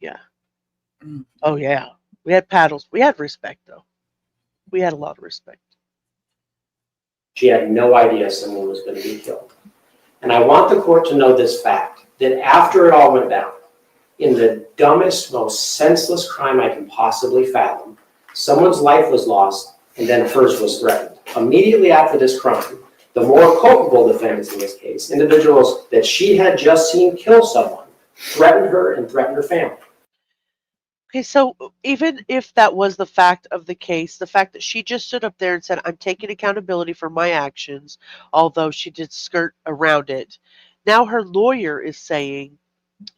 Yeah. Mm. Oh, yeah. We had paddles. We had respect, though. We had a lot of respect. She had no idea someone was going to be killed. And I want the court to know this fact, that after it all went down, in the dumbest, most senseless crime I can possibly fathom, someone's life was lost and then hers was threatened. Immediately after this crime, the more culpable defendants in this case, individuals that she had just seen kill someone, threatened her and threatened her family. Okay, so even if that was the fact of the case, the fact that she just stood up there and said, I'm taking accountability for my actions, although she did skirt around it, now her lawyer is saying,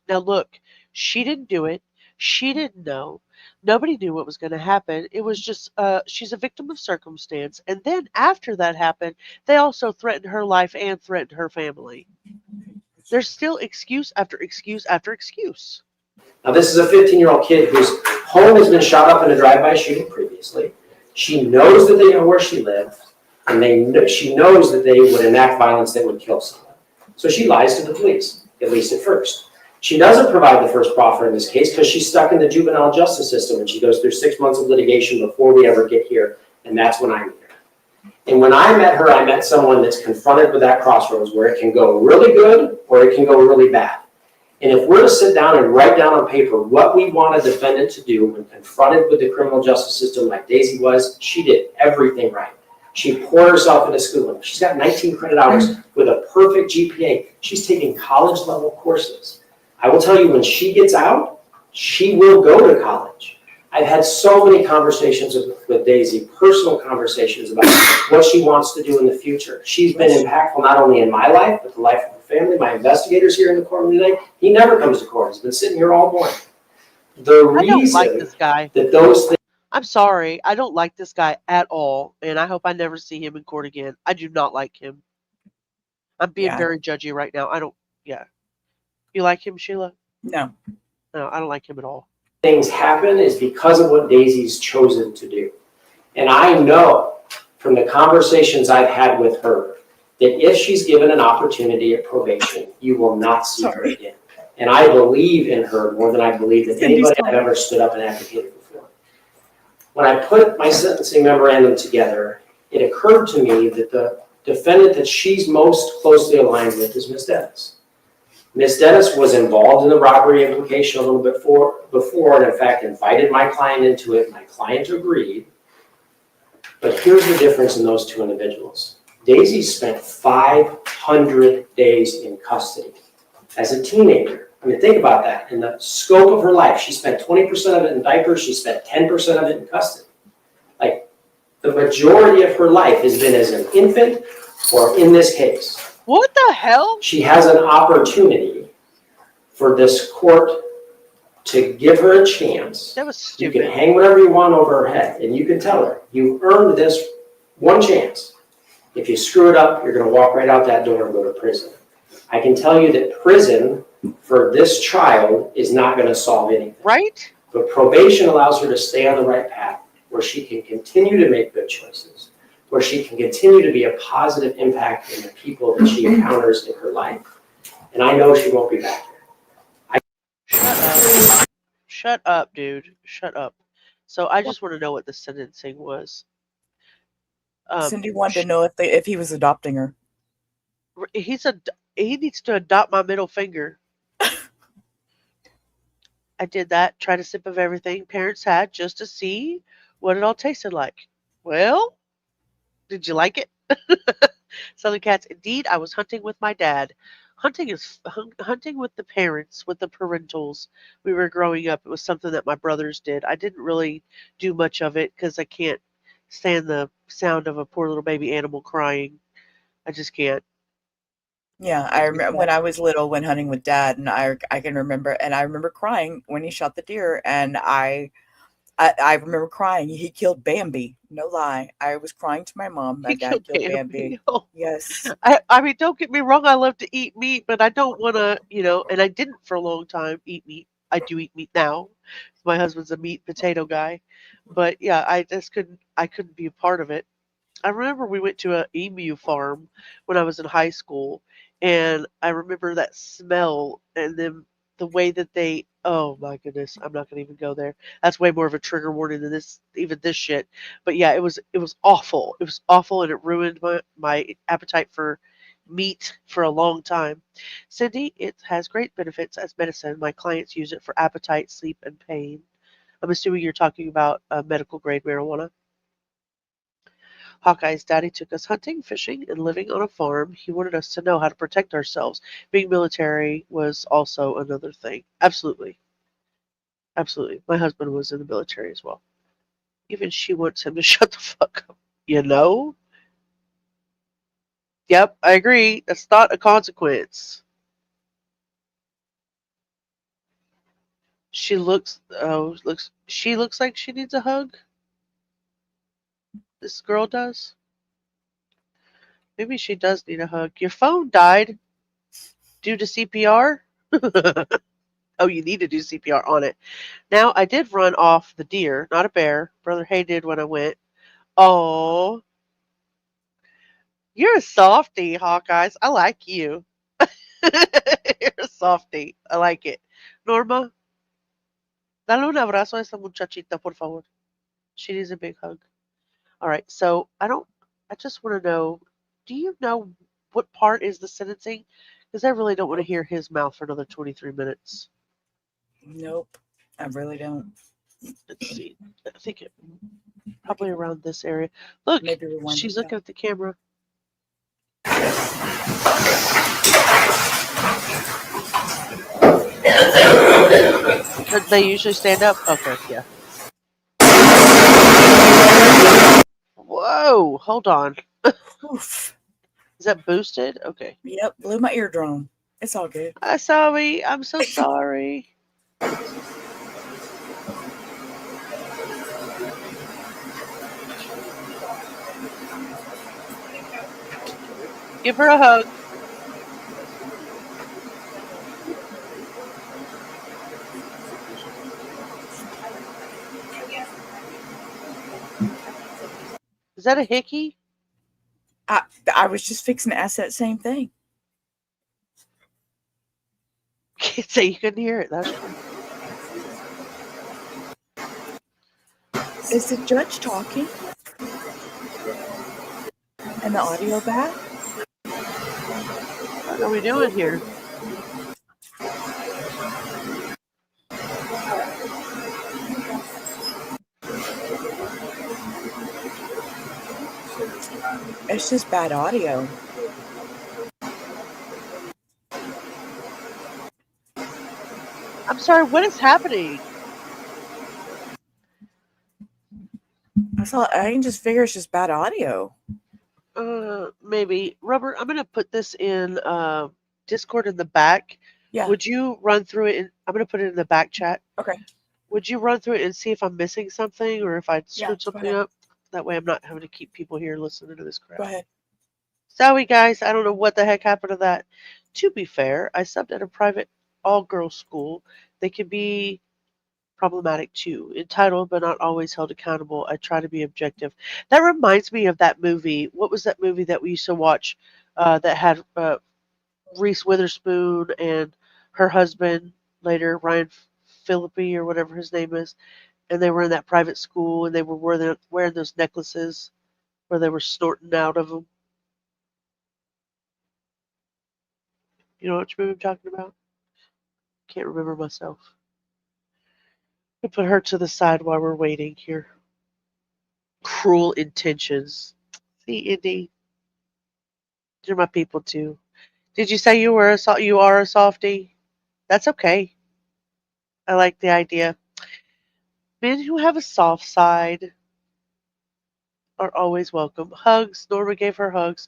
now look, she didn't do it. She didn't know. Nobody knew what was going to happen. It was just, she's a victim of circumstance. And then after that happened, they also threatened her life and threatened her family. There's still excuse after excuse after excuse. Now, this is a 15-year-old kid whose home has been shot up in a drive-by shooting previously. She knows that they know where she lived, and she knows that they would enact violence that would kill someone. So she lies to the police, at least at first. She doesn't provide the first proffer in this case because she's stuck in the juvenile justice system, and she goes through 6 months of litigation before we ever get here, and that's when I meet her. And when I met her, I met someone that's confronted with that crossroads where it can go really good or it can go really bad. And if we're to sit down and write down on paper what we want a defendant to do when confronted with the criminal justice system like Daisy was, she did everything right. She poured herself into schooling. She's got 19 credit hours with a perfect GPA. She's taking college-level courses. I will tell you, when she gets out, she will go to college. I've had so many conversations with Daisy, personal conversations about what she wants to do in the future. She's been impactful not only in my life, but the life of her family, my investigators here in the courtroom today. He never comes to court. He's been sitting here all morning. The I don't like reason this guy. that those things. I'm sorry. I don't like this guy at all, and I hope I never see him in court again. I do not like him. I'm being very judgy right now. I don't. Yeah. You like him, Sheila? No. No, I don't like him at all. Things happen is because of what Daisy's chosen to do. And I know from the conversations I've had with her that if she's given an opportunity at probation, you will not see her again. And I believe in her more than I believe that anybody I've ever stood up and advocated before. When I put my sentencing memorandum together, it occurred to me that the defendant that she's most closely aligned with is Ms. Dennis. Ms. Dennis was involved in the robbery implication a little bit before, and in fact invited my client into it. My client agreed. But here's the difference in those two individuals. Daisy spent 500 days in custody as a teenager. I mean, think about that. In the scope of her life, she spent 20% of it in diapers. She spent 10% of it in custody. Like, the majority of her life has been as an infant or in this case. What the hell? She has an opportunity for this court to give her a chance. That was stupid. You can hang whatever you want over her head, and you can tell her, you earned this one chance. If you screw it up, you're going to walk right out that door and go to prison. I can tell you that prison for this child is not going to solve anything. Right? But probation allows her to stay on the right path, where she can continue to make good choices, where she can continue to be a positive impact in the people that she encounters in her life. And I know she won't be back here. Shut up, dude. Shut up. So I just want to know what the sentencing was. Cindy wanted to know if he was adopting her. He needs to adopt my middle finger. I did that. Tried a sip of everything parents had just to see what it all tasted like. Well, did you like it? Southern Cats. Indeed, I was hunting with my dad. Hunting with the parents, with the parentals. We were growing up. It was something that my brothers did. I didn't really do much of it because I can't stand the sound of a poor little baby animal crying. I just can't. Yeah, I remember when I was little, went hunting with Dad, and I can remember, and I remember crying when he shot the deer, and I remember crying. He killed Bambi. No lie, I was crying to my mom. My dad killed Bambi. Oh. Yes. I mean, don't get me wrong. I love to eat meat, but I don't want to, and I didn't for a long time eat meat. I do eat meat now. My husband's a meat potato guy, but yeah, I couldn't be a part of it. I remember we went to an emu farm when I was in high school, and I remember that smell and then the way that they, oh my goodness, I'm not going to even go there. That's way more of a trigger warning than this shit. But yeah, it was awful. It was awful, and it ruined my appetite for meat for a long time. Cindy, it has great benefits as medicine. My clients use it for appetite, sleep, and pain. I'm assuming you're talking about medical grade marijuana. Hawkeye's daddy took us hunting, fishing, and living on a farm. He wanted us to know how to protect ourselves. Being military was also another thing. Absolutely. Absolutely. My husband was in the military as well. Even she wants him to shut the fuck up. Yep, I agree. That's not a consequence. She looks like she needs a hug. This girl does. Maybe she does need a hug. Your phone died due to CPR? Oh, you need to do CPR on it. Now, I did run off the deer, not a bear. Brother Hay did when I went. Oh. You're a softie, Hawkeyes. I like you. You're a softie. I like it. Norma, dale un abrazo a esa muchachita, por favor. She needs a big hug. All right, so I just want to know, do you know what part is the sentencing? Because I really don't want to hear his mouth for another 23 minutes. Nope, I really don't. Let's see. I think it probably around this area. Look, she's looking at the camera. They usually stand up? Okay, yeah. Whoa, hold on. Is that boosted? Okay. Yep, blew my eardrum. It's all good. Sorry. I'm so sorry. Give her a hug. Is that a hickey? I was just fixing to ask that same thing. Can't say you couldn't hear it. That's true. Is the judge talking? And the audio back? What are we doing here? It's just bad audio. I'm sorry, what is happening? I can just figure it's just bad audio. Maybe. Robert, I'm gonna put this in Discord in the back. Yeah. Would you run through it? I'm gonna put it in the back chat. Okay. Would you run through it and see if I'm missing something or if I screwed go something ahead. up? That way I'm not having to keep people here listening to this crap. Go ahead. Sorry, guys. I don't know what the heck happened to that. To be fair, I subbed at a private all-girls school. They can be problematic too. Entitled but not always held accountable. I try to be objective. That reminds me of that movie. What was that movie that we used to watch that had Reese Witherspoon and her husband later, Ryan Phillippe or whatever his name is, and they were in that private school and they were wearing those necklaces where they were snorting out of them. You know which movie I'm talking about? Can't remember myself. I put her to the side while we're waiting here. Cruel intentions. See, Indy, you're my people too. Did you say you are a softie? That's okay. I like the idea. Men who have a soft side are always welcome. Hugs. Norma gave her hugs.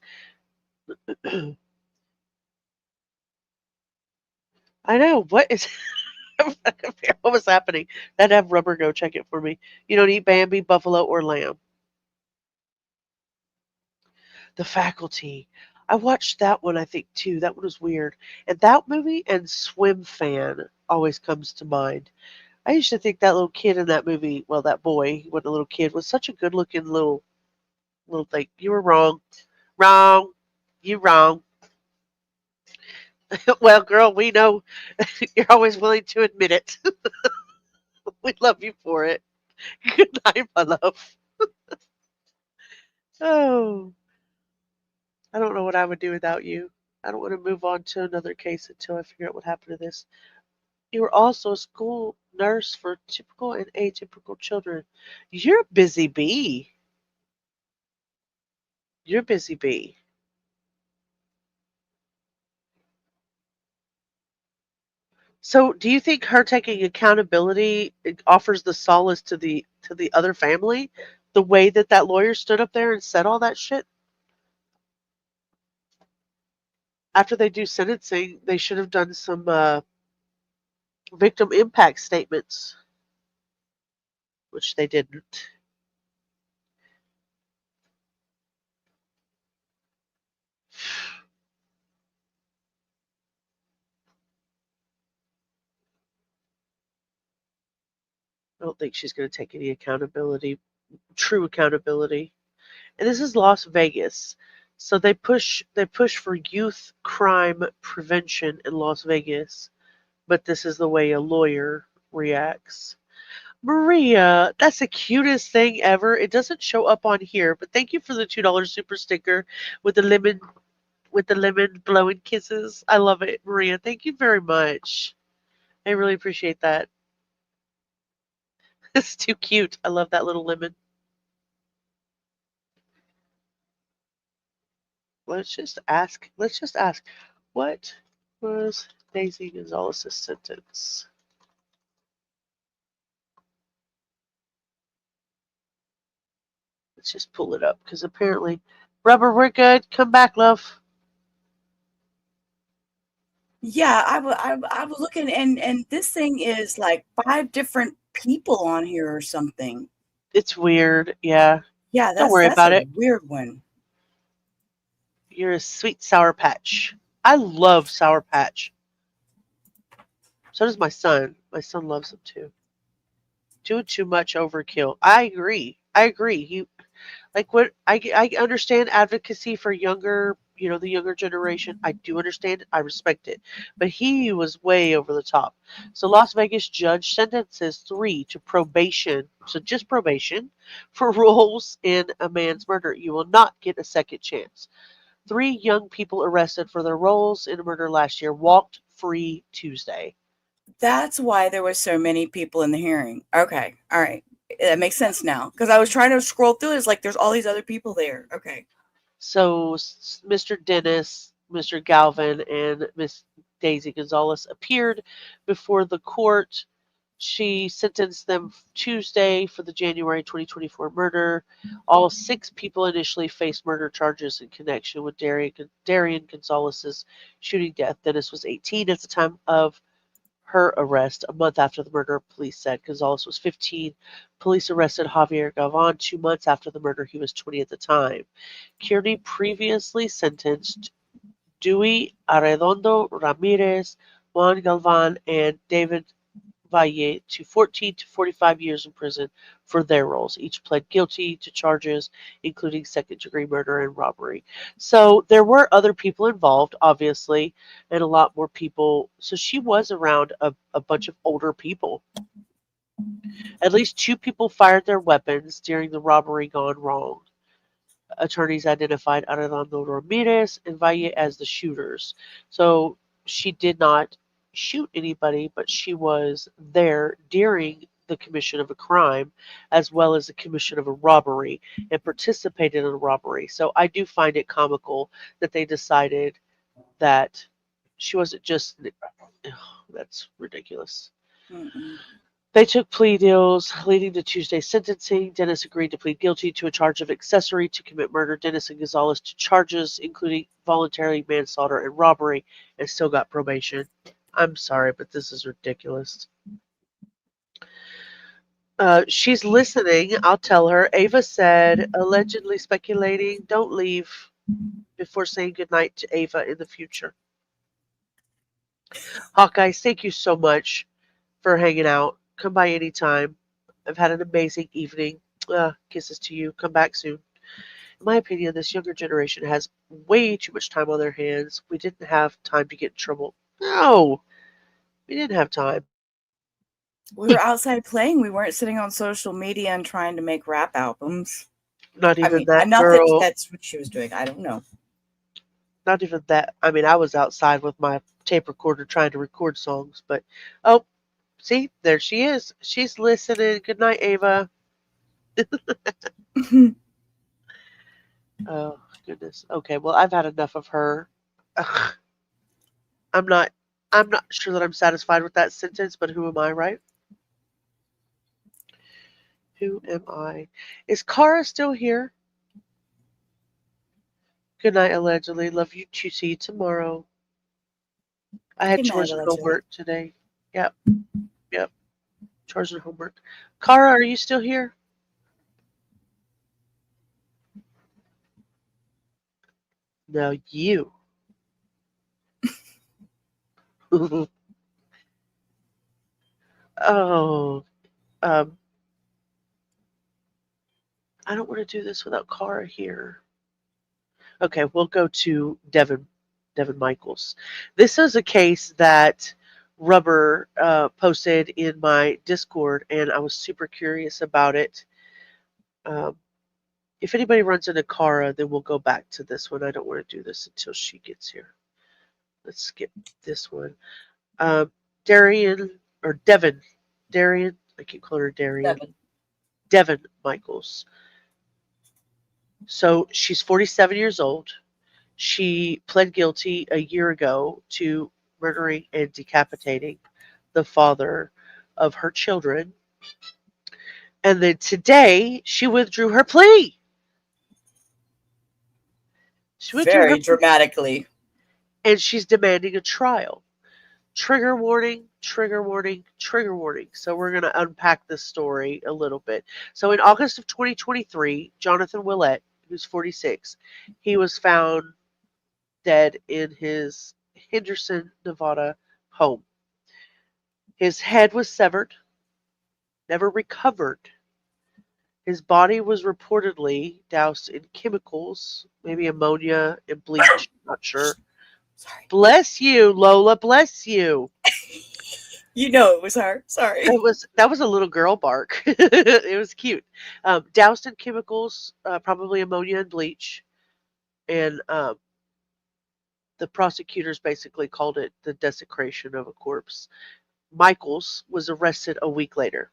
I know. What is what was happening? I'd have Rubber go check it for me. You don't eat Bambi, buffalo, or lamb. The Faculty. I watched that one, I think, too. That one was weird. And that movie and Swim Fan always comes to mind. I used to think that little kid in that movie, well, that boy, he wasn't a little kid, was such a good looking little thing. You were wrong. Wrong. You wrong. Well, girl, we know you're always willing to admit it. We love you for it. Good night, my love. Oh, I don't know what I would do without you. I don't want to move on to another case until I figure out what happened to this. You were also a school nurse for typical and atypical children. You're a busy bee. You're a busy bee. So, do you think her taking accountability offers the solace to the other family? The way that that lawyer stood up there and said all that shit? After they do sentencing, they should have done some victim impact statements, which they didn't. I don't think she's going to take any accountability, true accountability. And this is Las Vegas. So they push for youth crime prevention in Las Vegas, but this is the way a lawyer reacts. Maria, that's the cutest thing ever. It doesn't show up on here, but thank you for the $2 super sticker with the lemon blowing kisses. I love it, Maria. Thank you very much. I really appreciate that. It's too cute. I love that little lemon. Let's just ask. What was Daisy Gonzalez's sentence? Let's just pull it up because apparently, Rubber, we're good. Come back, love. Yeah, I was looking, and this thing is like 5 different people on here or something. It's weird. Yeah. Yeah, Don't worry that's about a it. weird one. You're a sweet Sour Patch. I love Sour Patch. So does my son. My son loves them too. Too much overkill. I agree. He like what I understand advocacy for younger, the younger generation. I do understand it. I respect it. But he was way over the top. So Las Vegas judge sentences 3 to probation. So just probation for roles in a man's murder. You will not get a second chance. 3 young people arrested for their roles in a murder last year walked free Tuesday. That's why there were so many people in the hearing. Okay, all right, that makes sense now. Because I was trying to scroll through, it's like there's all these other people there. Okay. So Mr. Dennis, Mr. Galvin, and Miss Daisy Gonzalez appeared before the court. She sentenced them Tuesday for the January 2024 murder. All 6 people initially faced murder charges in connection with Darian Gonzalez's shooting death. Dennis was 18 at the time of her arrest, a month after the murder, police said. Gonzalez was 15. Police arrested Javier Galvan 2 months after the murder. He was 20 at the time. Kearney previously sentenced Dewey Arredondo Ramirez, Juan Galvan, and David Valle to 14 to 45 years in prison for their roles. Each pled guilty to charges including second-degree murder and robbery. So there were other people involved, obviously, and a lot more people. So she was around a bunch of older people. At least 2 people fired their weapons during the robbery gone wrong. Attorneys identified Arredondo Ramirez and Valle as the shooters. So she did not shoot anybody, but she was there during the commission of a crime as well as the commission of a robbery and participated in a robbery. So I do find it comical that they decided that she wasn't just. That's ridiculous. Mm-mm. They took plea deals leading to Tuesday's sentencing. Dennis agreed to plead guilty to a charge of accessory to commit murder. Dennis and Gonzalez to charges including voluntary manslaughter and robbery, and still got probation. I'm sorry, but this is ridiculous. She's listening. I'll tell her. Ava said, allegedly speculating, don't leave before saying goodnight to Ava in the future. Hawkeyes, thank you so much for hanging out. Come by anytime. I've had an amazing evening. Kisses to you. Come back soon. In my opinion, this younger generation has way too much time on their hands. We didn't have time to get in trouble. No, we didn't have time. We were outside playing. We weren't sitting on social media and trying to make rap albums. Not even that, not girl. that's what she was doing. I don't know. Not even that. I mean, I was outside with my tape recorder trying to record songs, but oh, see, there she is. She's listening. Good night, Ava. Oh, goodness. Okay, well, I've had enough of her. Ugh. I'm not sure that I'm satisfied with that sentence, but who am I, right? Who am I? Is Kara still here? Good night, allegedly. Love you too. See you tomorrow. I had chores and homework today. Yep. Chores and homework. Kara, are you still here? No, you. Oh, I don't want to do this without Kara here. Okay, we'll go to Devyn Michaels. This is a case that Rubber posted in my Discord, and I was super curious about it. If anybody runs into Kara, then we'll go back to this one. I don't want to do this until she gets here. Let's skip this one. Darian, I keep calling her Darian. Devyn Michaels. So she's 47 years old. She pled guilty a year ago to murdering and decapitating the father of her children. And then today she withdrew her plea. Very dramatically. And she's demanding a trial. Trigger warning, trigger warning, trigger warning. So we're going to unpack this story a little bit. So in August of 2023, Jonathan Willett, who's 46, he was found dead in his Henderson, Nevada home. His head was severed, never recovered. His body was reportedly doused in chemicals, maybe ammonia and bleach, not sure. Sorry. Bless you, Lola, bless you. You know it was her. Sorry. That was a little girl bark. It was cute. Doused in chemicals, probably ammonia and bleach, and the prosecutors basically called it the desecration of a corpse. Michaels was arrested a week later.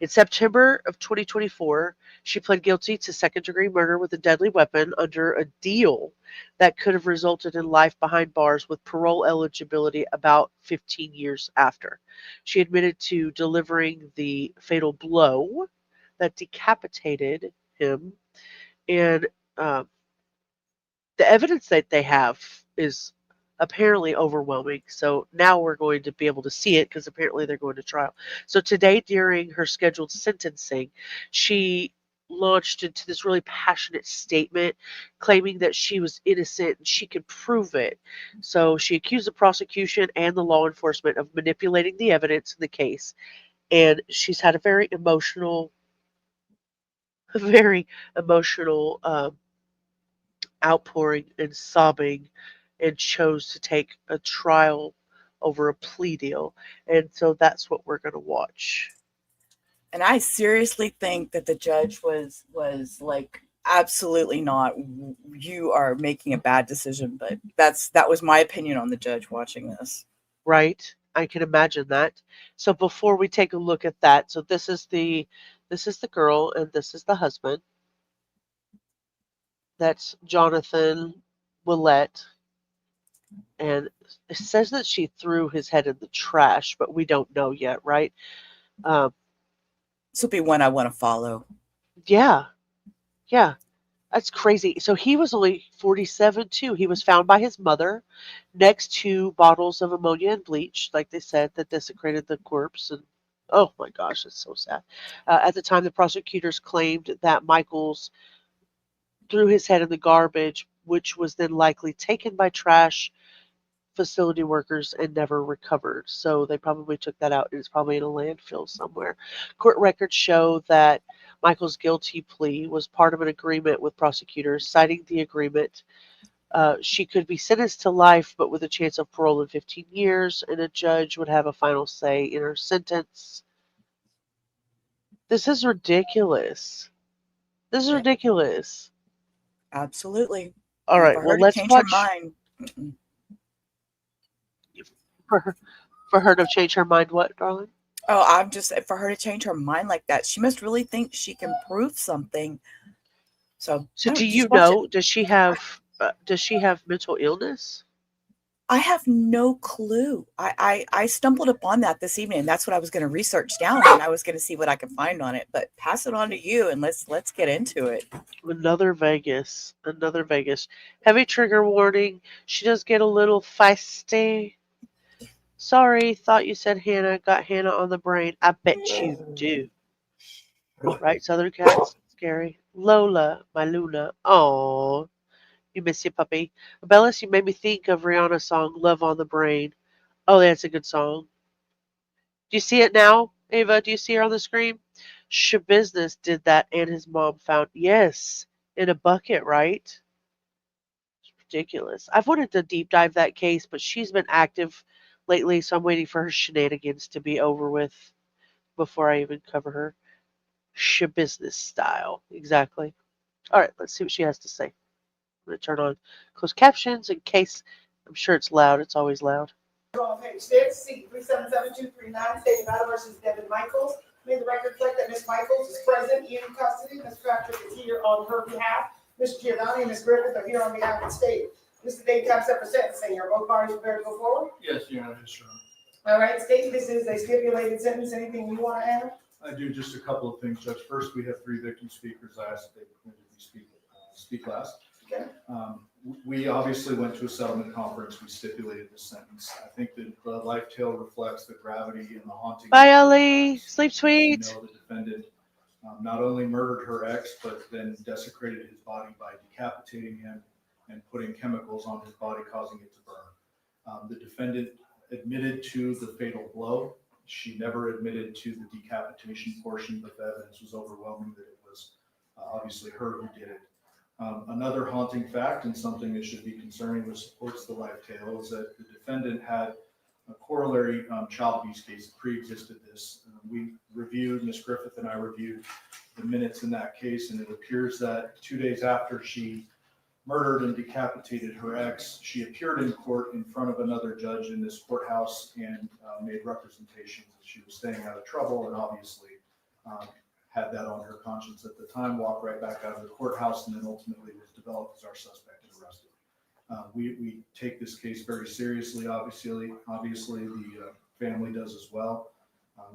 In September of 2024, she pled guilty to second-degree murder with a deadly weapon under a deal that could have resulted in life behind bars with parole eligibility about 15 years after. She admitted to delivering the fatal blow that decapitated him, and the evidence that they have is apparently overwhelming. So now we're going to be able to see it because apparently they're going to trial. So today, during her scheduled sentencing, she launched into this really passionate statement claiming that she was innocent and she could prove it. So she accused the prosecution and the law enforcement of manipulating the evidence in the case. And she's had a very emotional outpouring and sobbing, and chose to take a trial over a plea deal. And so that's what we're going to watch. And I seriously think that the judge was like, absolutely not. You are making a bad decision. But that was my opinion on the judge watching this. Right? I can imagine that. So before we take a look at that, so this is the girl and this is the husband. That's Jonathan Willett. And it says that she threw his head in the trash, but we don't know yet, right? This will be one I want to follow. Yeah. That's crazy. So he was only 47 too. He was found by his mother next to bottles of ammonia and bleach, like they said, that desecrated the corpse. And oh my gosh, it's so sad. At the time, the prosecutors claimed that Michaels threw his head in the garbage, which was then likely taken by trash facility workers and never recovered. So they probably took that out. It's probably in a landfill somewhere. Court records show that Michael's guilty plea was part of an agreement with prosecutors. Citing the agreement, she could be sentenced to life, but with a chance of parole in 15 years, and a judge would have a final say in her sentence. This is ridiculous. This is ridiculous. Absolutely. All right, For well, her to let's change watch. her mind. For her to change her mind, what, darling? Oh, I'm just, for her to change her mind like that, she must really think she can prove something. So do you know? Does she have mental illness? I have no clue. I stumbled upon that this evening. And that's what I was going to research down, and I was going to see what I could find on it. But pass it on to you, and let's get into it. Another Vegas. Heavy trigger warning. She does get a little feisty. Sorry, thought you said Hannah. Got Hannah on the brain. I bet you do. Right, Southern Cats? Scary. Lola, my Luna. Oh, you miss your puppy. Bellis, you made me think of Rihanna's song, Love on the Brain. Oh, that's a good song. Do you see it now, Ava? Do you see her on the screen? Shabusiness did that, and his mom found, yes, in a bucket, right? It's ridiculous. I've wanted to deep dive that case, but she's been active lately, so I'm waiting for her shenanigans to be over with before I even cover her. Shabusiness style. Exactly. All right, let's see what she has to say. I'm going to turn on closed captions in case, I'm sure it's loud. It's always loud. On page 6, C-377239, State Nevada versus Devyn Michaels. May the record reflect that Ms. Michaels is present in custody. Ms. Patrick is here on her behalf. Mr. Giovanni and Ms. Griffith are here on behalf of the state. Mr. Dave comes up for sentencing. Are both parties prepared to go forward? Yes, Your Honor. Sure. All right, state this is a stipulated sentence. Anything you want to add? I do just a couple of things, Judge. First, we have 3 victim speakers. I asked if they permitted me speak last. We obviously went to a settlement conference. We stipulated the sentence. I think that the life tale reflects the gravity and the haunting. Bye, Ellie. Sleep sweet. You know, the defendant not only murdered her ex, but then desecrated his body by decapitating him and putting chemicals on his body, causing it to burn. The defendant admitted to the fatal blow. She never admitted to the decapitation portion, but the evidence was overwhelming that it was obviously her who did it. Another haunting fact, and something that should be concerning, which supports the life tale, is that the defendant had a corollary child abuse case that pre-existed this. We reviewed, Ms. Griffith and I reviewed the minutes in that case, and it appears that 2 days after she murdered and decapitated her ex, she appeared in court in front of another judge in this courthouse and made representations that she was staying out of trouble, and obviously had that on her conscience at the time, walked right back out of the courthouse, and then ultimately was developed as our suspect and arrested. We take this case very seriously, obviously the family does as well.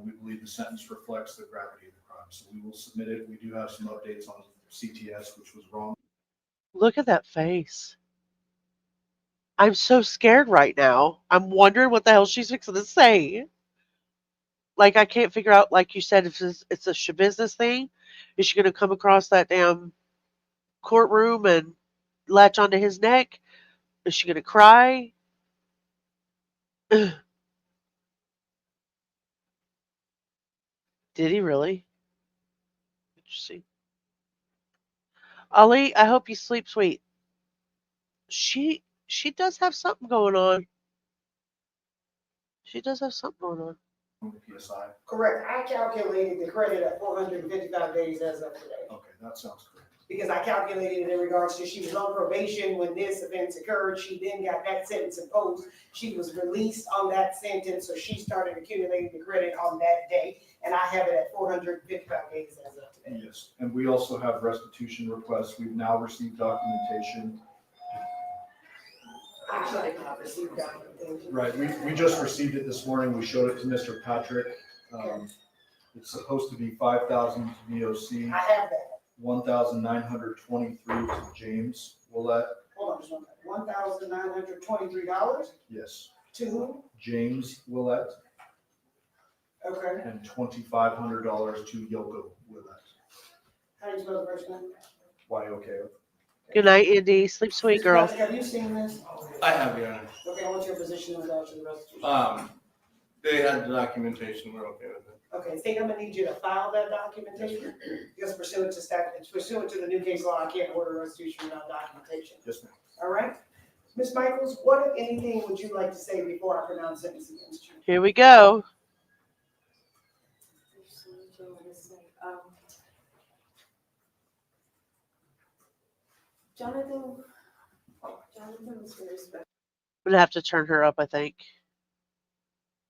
We believe the sentence reflects the gravity of the crime, so we will submit it. We do have some updates on CTS, which was wrong. Look at that face. I'm so scared right now. I'm wondering what the hell she's fixing to say. Like, I can't figure out, like you said, if it's a shabusiness thing. Is she going to come across that damn courtroom and latch onto his neck? Is she going to cry? Did he really? Interesting. Ali, I hope you sleep sweet. She does have something going on. She does have something going on. PSI. Correct. I calculated the credit at 455 days as of today. Okay, that sounds correct. Because I calculated it in regards to she was on probation when this offense occurred. She then got that sentence imposed. She was released on that sentence, so she started accumulating the credit on that day, and I have it at 455 days as of today. Yes, and we also have restitution requests. We've now received documentation. Actually, I did not receive documentation. Right, we just received it this morning. We showed it to Mr. Patrick. It's supposed to be 5,000 to VOC. I have that. 1,923 to James Willett. Hold on just one second. $1,923? Yes. To whom? James Willett. Okay. And $2,500 to Yoko Willett. How do you spell the first name? Y-O-K-O. Good night, Indy. Sleep sweet, girl. Have you seen this? I have, Your Honor. Okay, what's your position in regards to the restitution? They had the documentation, we're okay with it. Okay, State, I'm gonna need you to file that documentation. Because pursuant to the new case law, I can't order restitution without documentation. Yes, ma'am. All right? Ms. Michaels, what, if anything, would you like to say before I pronounce sentence against you? Here we go. Jonathan was very special. I'm gonna have to turn her up, I think.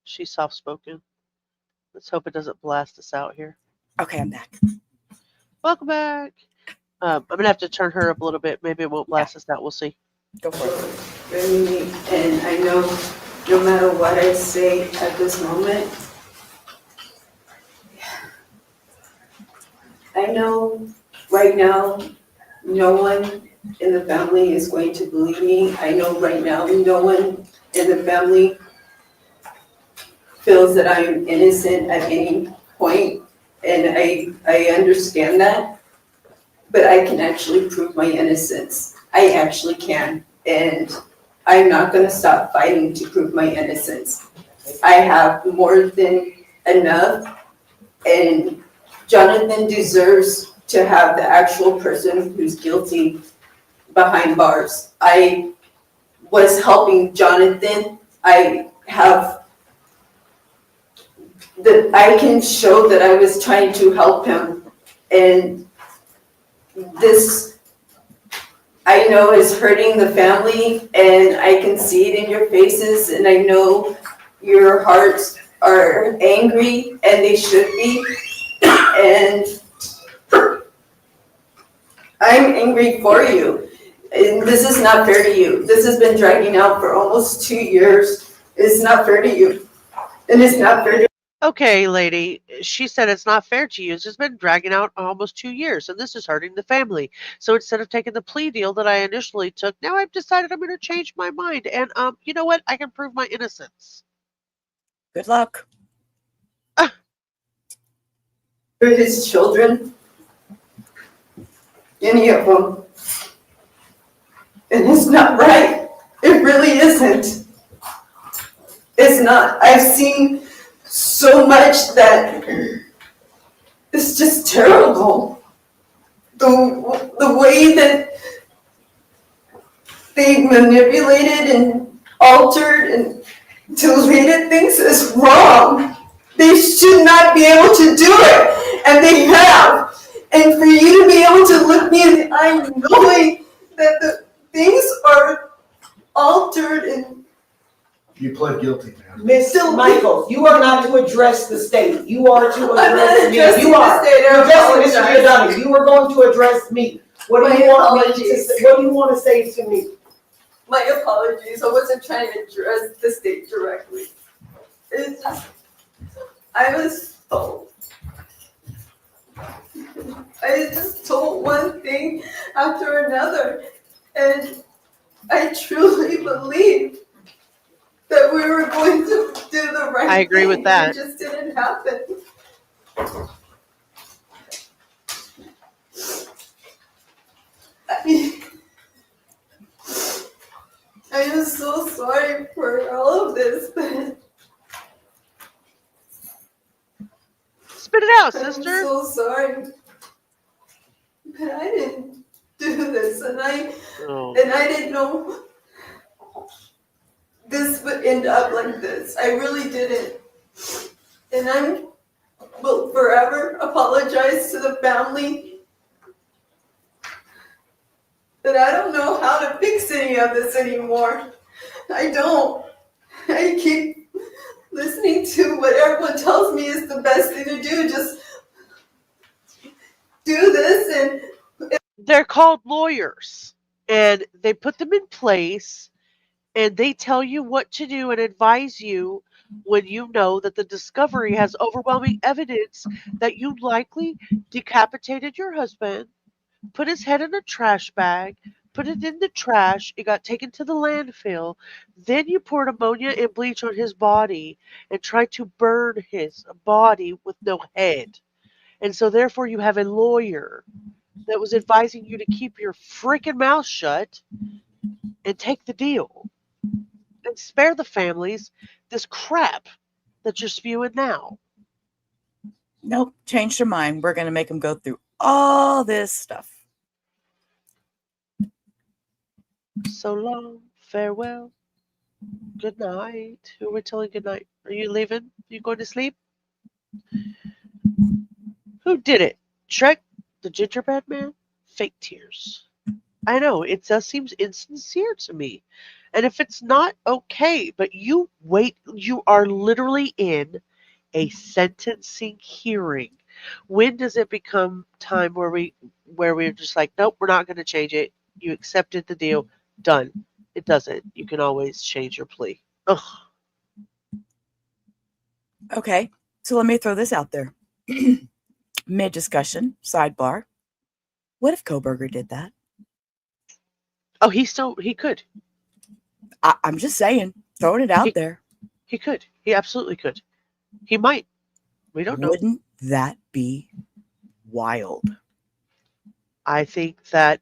She's soft-spoken. Let's hope it doesn't blast us out here. Okay, I'm back. Welcome back. I'm gonna have to turn her up a little bit. Maybe it won't blast us out. We'll see. Go for it. Very neat. And I know no matter what I say at this moment, I know right now no one in the family is going to believe me. I know right now no one in the family feels that I'm innocent at any point, and I understand that, but I can actually prove my innocence. I actually can, and I'm not gonna stop fighting to prove my innocence. I have more than enough, and Jonathan deserves to have the actual person who's guilty behind bars. I was helping Jonathan. I can show that I was trying to help him, and this I know is hurting the family, and I can see it in your faces, and I know your hearts are angry, and they should be, and I'm angry for you. And this is not fair to you. This has been dragging out for almost 2 years. It's not fair to you. And it's not fair to Okay, lady, she said it's not fair to you. It's been dragging out almost 2 years, and this is hurting the family. So instead of taking the plea deal that I initially took, now I've decided I'm going to change my mind. And you know what? I can prove my innocence. Good luck. For his children, any of them. And it's not right. It really isn't. It's not. I've seen so much that it's just terrible. The way that they manipulated and altered and deleted things is wrong. They should not be able to do it, and they have. And for you to be able to look me in the eye knowing that the things are altered and You pled guilty, man. Miss Michaels, you are not to address the state. You are to I'm not address me. addressing You are. the state. I You're addressing Mr. apologize. Giordano. You are going to address me. What do you want me to say? What do you want to say to me? My apologies. I wasn't trying to address the state directly. It's just, I was told. I just told one thing after another, and I truly believed that we were going to do the right thing. I agree with that. It just didn't happen. I am so sorry for all of this, but spit it out, I'm sister. so sorry. But I didn't do this, and I didn't know this would end up like this. I really didn't. And I will forever apologize to the family. But I don't know how to fix any of this anymore. I don't. I keep listening to what everyone tells me is the best thing to do. Just do this, and they're called lawyers, and they put them in place, and they tell you what to do and advise you when you know that the discovery has overwhelming evidence that you likely decapitated your husband, put his head in a trash bag, put it in the trash, it got taken to the landfill, then you poured ammonia and bleach on his body and tried to burn his body with no head. And so therefore you have a lawyer that was advising you to keep your freaking mouth shut and take the deal and spare the families this crap that you're spewing now. Nope, changed their mind. We're going to make them go through all this stuff. So long, farewell, good night. Who are we telling good night? Are you leaving? You going to sleep? Who did it? Shrek, the gingerbread man? Fake tears. I know, it just seems insincere to me. And if it's not, okay, but you wait, you are literally in a sentencing hearing. When does it become time where we're just like, nope, we're not going to change it. You accepted the deal, done. It doesn't. You can always change your plea. Ugh. Okay, so let me throw this out there. Mid-discussion, sidebar. What if Kohberger did that? Oh, he could. I'm just saying, throwing it out there. He could. He absolutely could. He might. We don't know. Wouldn't that be wild? I think that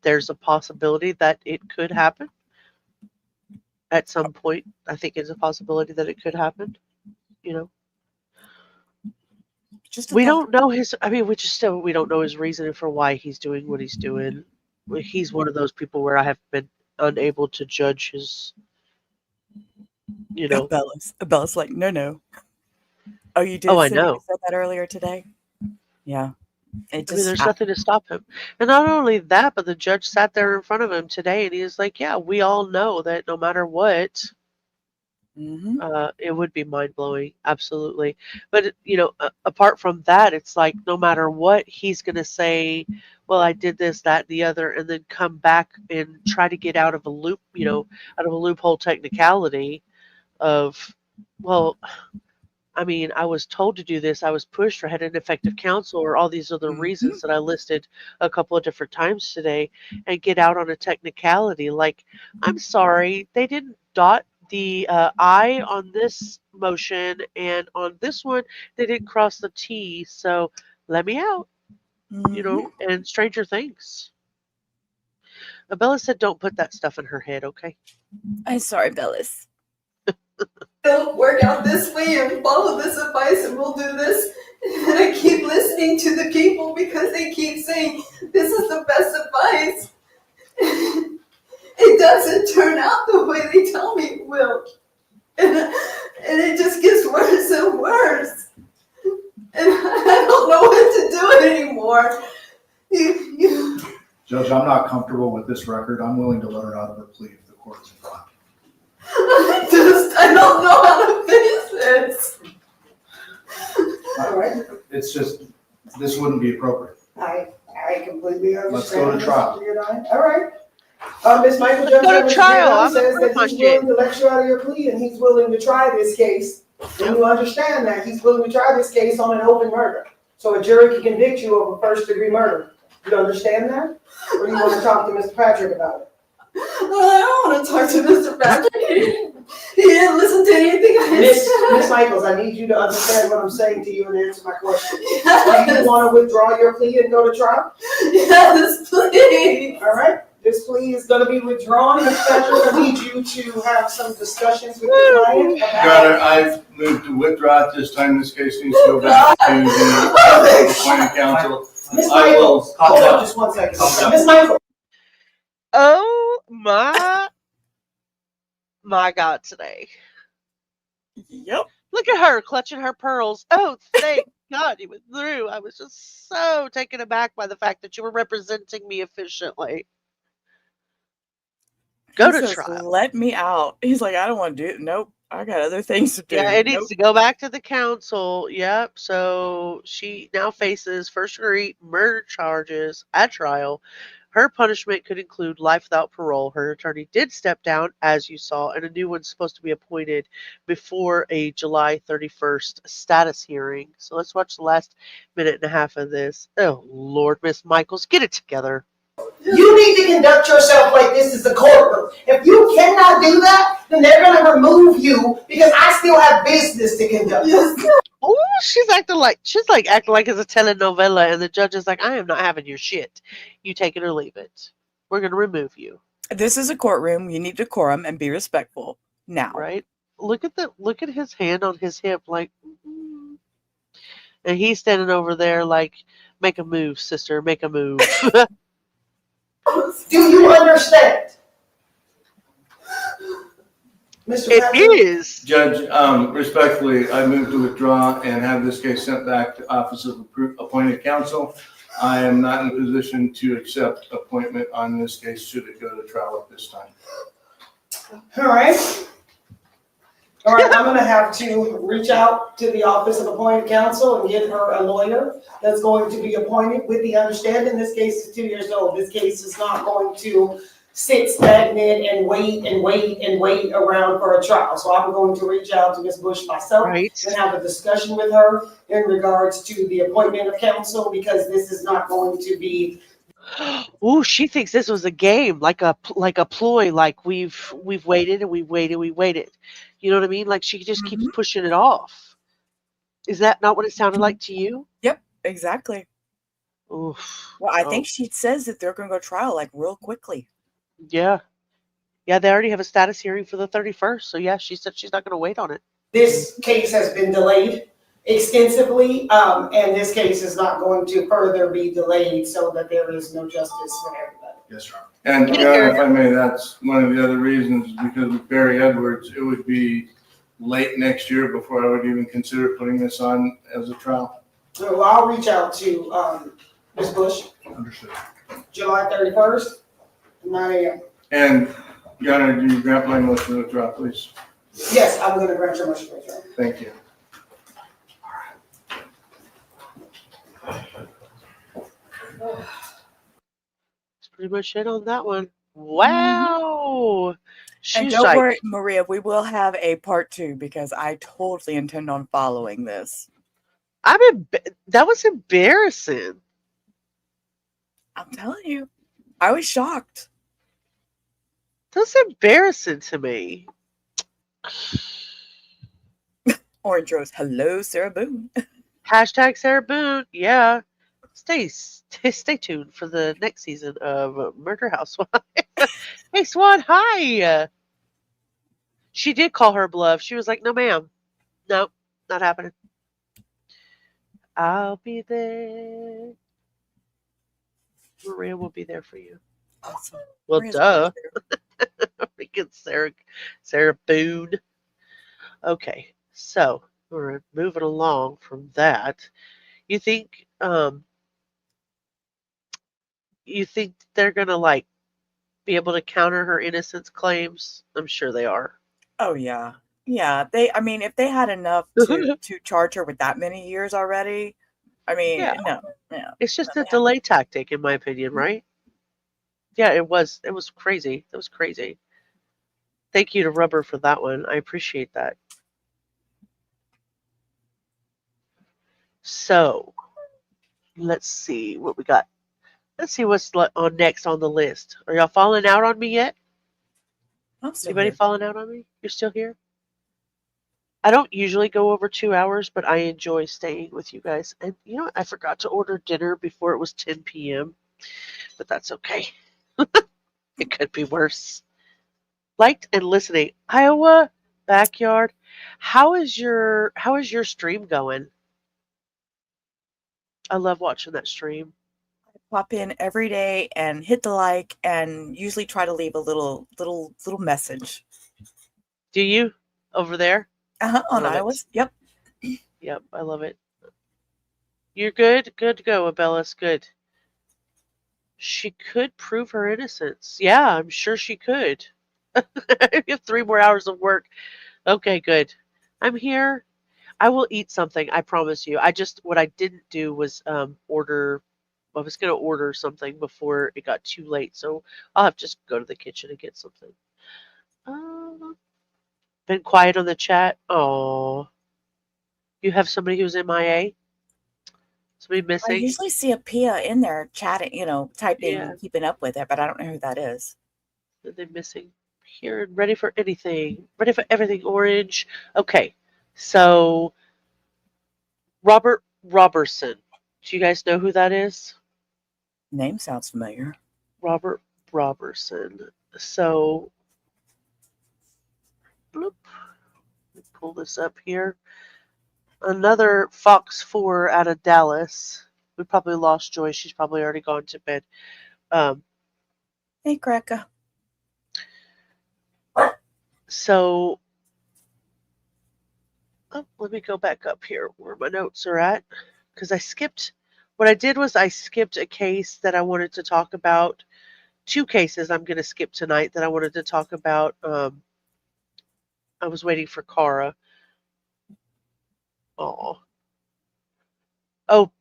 there's a possibility that it could happen at some point. I think it's a possibility that it could happen. You know, we don't know his. I mean, we don't know his reason for why he's doing what he's doing. He's one of those people where I have been unable to judge his. You know, Bella's like, no. Oh, you did. Oh, I say know. You said that earlier today. Yeah. There's nothing to stop him. And not only that, but the judge sat there in front of him today and he was like, yeah, we all know that no matter what, it would be mind-blowing. Absolutely. But, apart from that, it's like no matter what, he's going to say, well, I did this, that, and the other, and then come back and try to get out of a loop, out of a loophole technicality. of, well, I mean, I was told to do this. I was pushed or had ineffective counsel or all these other reasons that I listed a couple of different times today, and get out on a technicality. Like, I'm sorry, they didn't dot the I on this motion, and on this one, they didn't cross the T. So let me out, you know, and stranger things. Bella said, don't put that stuff in her head, okay? I'm sorry, Bellis. Don't work out this way and follow this advice and we'll do this. And I keep listening to the people because they keep saying this is the best advice. It doesn't turn out the way they tell me it will. And it just gets worse and worse. And I don't know what to do anymore. Judge, I'm not comfortable with this record. I'm willing to let her out of her plea if the court is inclined. I don't know how to face this. All right. It's just, this wouldn't be appropriate. I completely understand. Let's go to trial. All right. Ms. Michael, Let's go to Judge trial. says that he's willing to let you out of your plea and he's willing to try this case. And you understand that he's willing to try this case on an open murder. So a jury can convict you of a first-degree murder. You understand that? Or you want to talk to Mr. Patrick about it? Well, I don't want to talk to Mr. Patrick. He didn't listen to anything I said. Miss Michaels, I need you to understand what I'm saying to you and answer my question. Yes. Do you want to withdraw your plea and go to trial? Yes, please. All right. This plea is going to be withdrawn. Mr. Patrick, I need you to have some discussions with the client Your about. Honor, I've moved to withdraw at this time. This case needs to go back to the appointed counsel. Miss I will- Michaels, hold on just one second. Miss Michaels. Oh my God, today. Yep. Look at her clutching her pearls. Oh, thank God you went through. I was just so taken aback by the fact that you were representing me efficiently. Go He to says, trial. let me out. He's like, I don't want to do it. Nope. I got other things to do. Yeah, it needs Nope. to go back to the council. Yep. So she now faces first-degree murder charges at trial. Her punishment could include life without parole. Her attorney did step down, as you saw, and a new one's supposed to be appointed before a July 31st status hearing. So let's watch the last minute and a half of this. Oh, Lord, Miss Michaels, get it together. You need to conduct yourself like this is the courtroom. If you cannot do that, then they're going to remove you because I still have business to conduct. Oh, she's acting like it's a telenovela, and the judge is like, I am not having your shit. You take it or leave it. We're going to remove you. This is a courtroom. You need decorum and be respectful. Now. Right? Look at his hand on his hip, like, and he's standing over there like, make a move, sister, make a move. Do you understand? Mr. It Patrick? is. Judge, respectfully, I move to withdraw and have this case sent back to Office of Appointed Counsel. I am not in a position to accept appointment on this case should it go to trial at this time. All right. All right, I'm going to have to reach out to the Office of Appointed Counsel and get her a lawyer that's going to be appointed with the understanding this case is 2 years old. This case is not going to sit stagnant and wait around for a trial. So I'm going to reach out to Ms. Bush myself and have a discussion with her in regards to the appointment of counsel because this is not going to be. Ooh, she thinks this was a game, like a ploy, like we've waited and we waited. You know what I mean? Like she just keeps pushing it off. Is that not what it sounded like to you? Yep, exactly. Oof. Well, I think she says that they're going to go trial like real quickly. Yeah. Yeah, they already have a status hearing for the 31st. So yeah, she said she's not going to wait on it. This case has been delayed extensively, and this case is not going to further be delayed so that there is no justice for everybody. Yes, sir. And if I may, that's one of the other reasons, because with Barry Edwards, it would be late next year before I would even consider putting this on as a trial. So I'll reach out to Ms. Bush. Understood. July 31st, 9 a.m. And, Your Honor, do you grant my motion to withdraw, please? Yes, I'm going to grant your motion to withdraw. Thank you. That's pretty much it on that one. Wow. And She's don't like, worry, Maria, we will have a part 2 because I totally intend on following this. that was embarrassing. I'm telling you, I was shocked. That's embarrassing to me. Orange Rose, hello, Sarah Boone. Hashtag Sarah Boone. Yeah. Stay tuned for the next season of Murder Housewives. Hey, Swan, hi. She did call her bluff. She was like, no, ma'am. Nope, not happening. I'll be there. Maria will be there for you. Awesome. Well, Maria's duh. always Freaking Sarah Boone. Okay, so we're moving along from that. You think they're gonna like be able to counter her innocence claims? I'm sure they are. Oh yeah. Yeah. I mean, if they had enough to charge her with that many years already, I mean, Yeah. no. It's just a delay tactic, in my opinion, right? Yeah, it was crazy. It was crazy. Thank you to Rubber for that one. I appreciate that. So let's see what we got. Let's see what's on next on the list. Are y'all falling out on me yet? I'm still Anybody here. falling out on me? You're still here? I don't usually go over 2 hours, but I enjoy staying with you guys. And you know what? I forgot to order dinner before it was 10 p.m., but that's okay. It could be worse. Liked and listening. Iowa backyard. How is your stream going? I love watching that stream. Pop in every day and hit the like and usually try to leave a little message. Do you over there? On Iowa's. Yep. Yep, I love it. You're good? Good to go, Abellis. Good. She could prove her innocence. Yeah, I'm sure she could. You have 3 more hours of work. Okay, good. I'm here. I will eat something, I promise you. What I didn't do was order. I was going to order something before it got too late, so I'll have to just go to the kitchen and get something. Been quiet on the chat. Oh, you have somebody who's MIA? Somebody I missing? usually see a Pia in there chatting, typing, Yeah. keeping up with it, but I don't know who that is. Are they missing? Here and ready for anything. Ready for everything orange. Okay, so Robert Roberson. Do you guys know who that is? Name sounds familiar. Robert Roberson. So, bloop. Let me pull this up here. Another Fox 4 out of Dallas. We probably lost Joy. She's probably already gone to bed. Hey, Greca. So, let me go back up here where my notes are at. Because what I did was I skipped a case that I wanted to talk about. 2 cases I'm going to skip tonight that I wanted to talk about. I was waiting for Cara. Oh,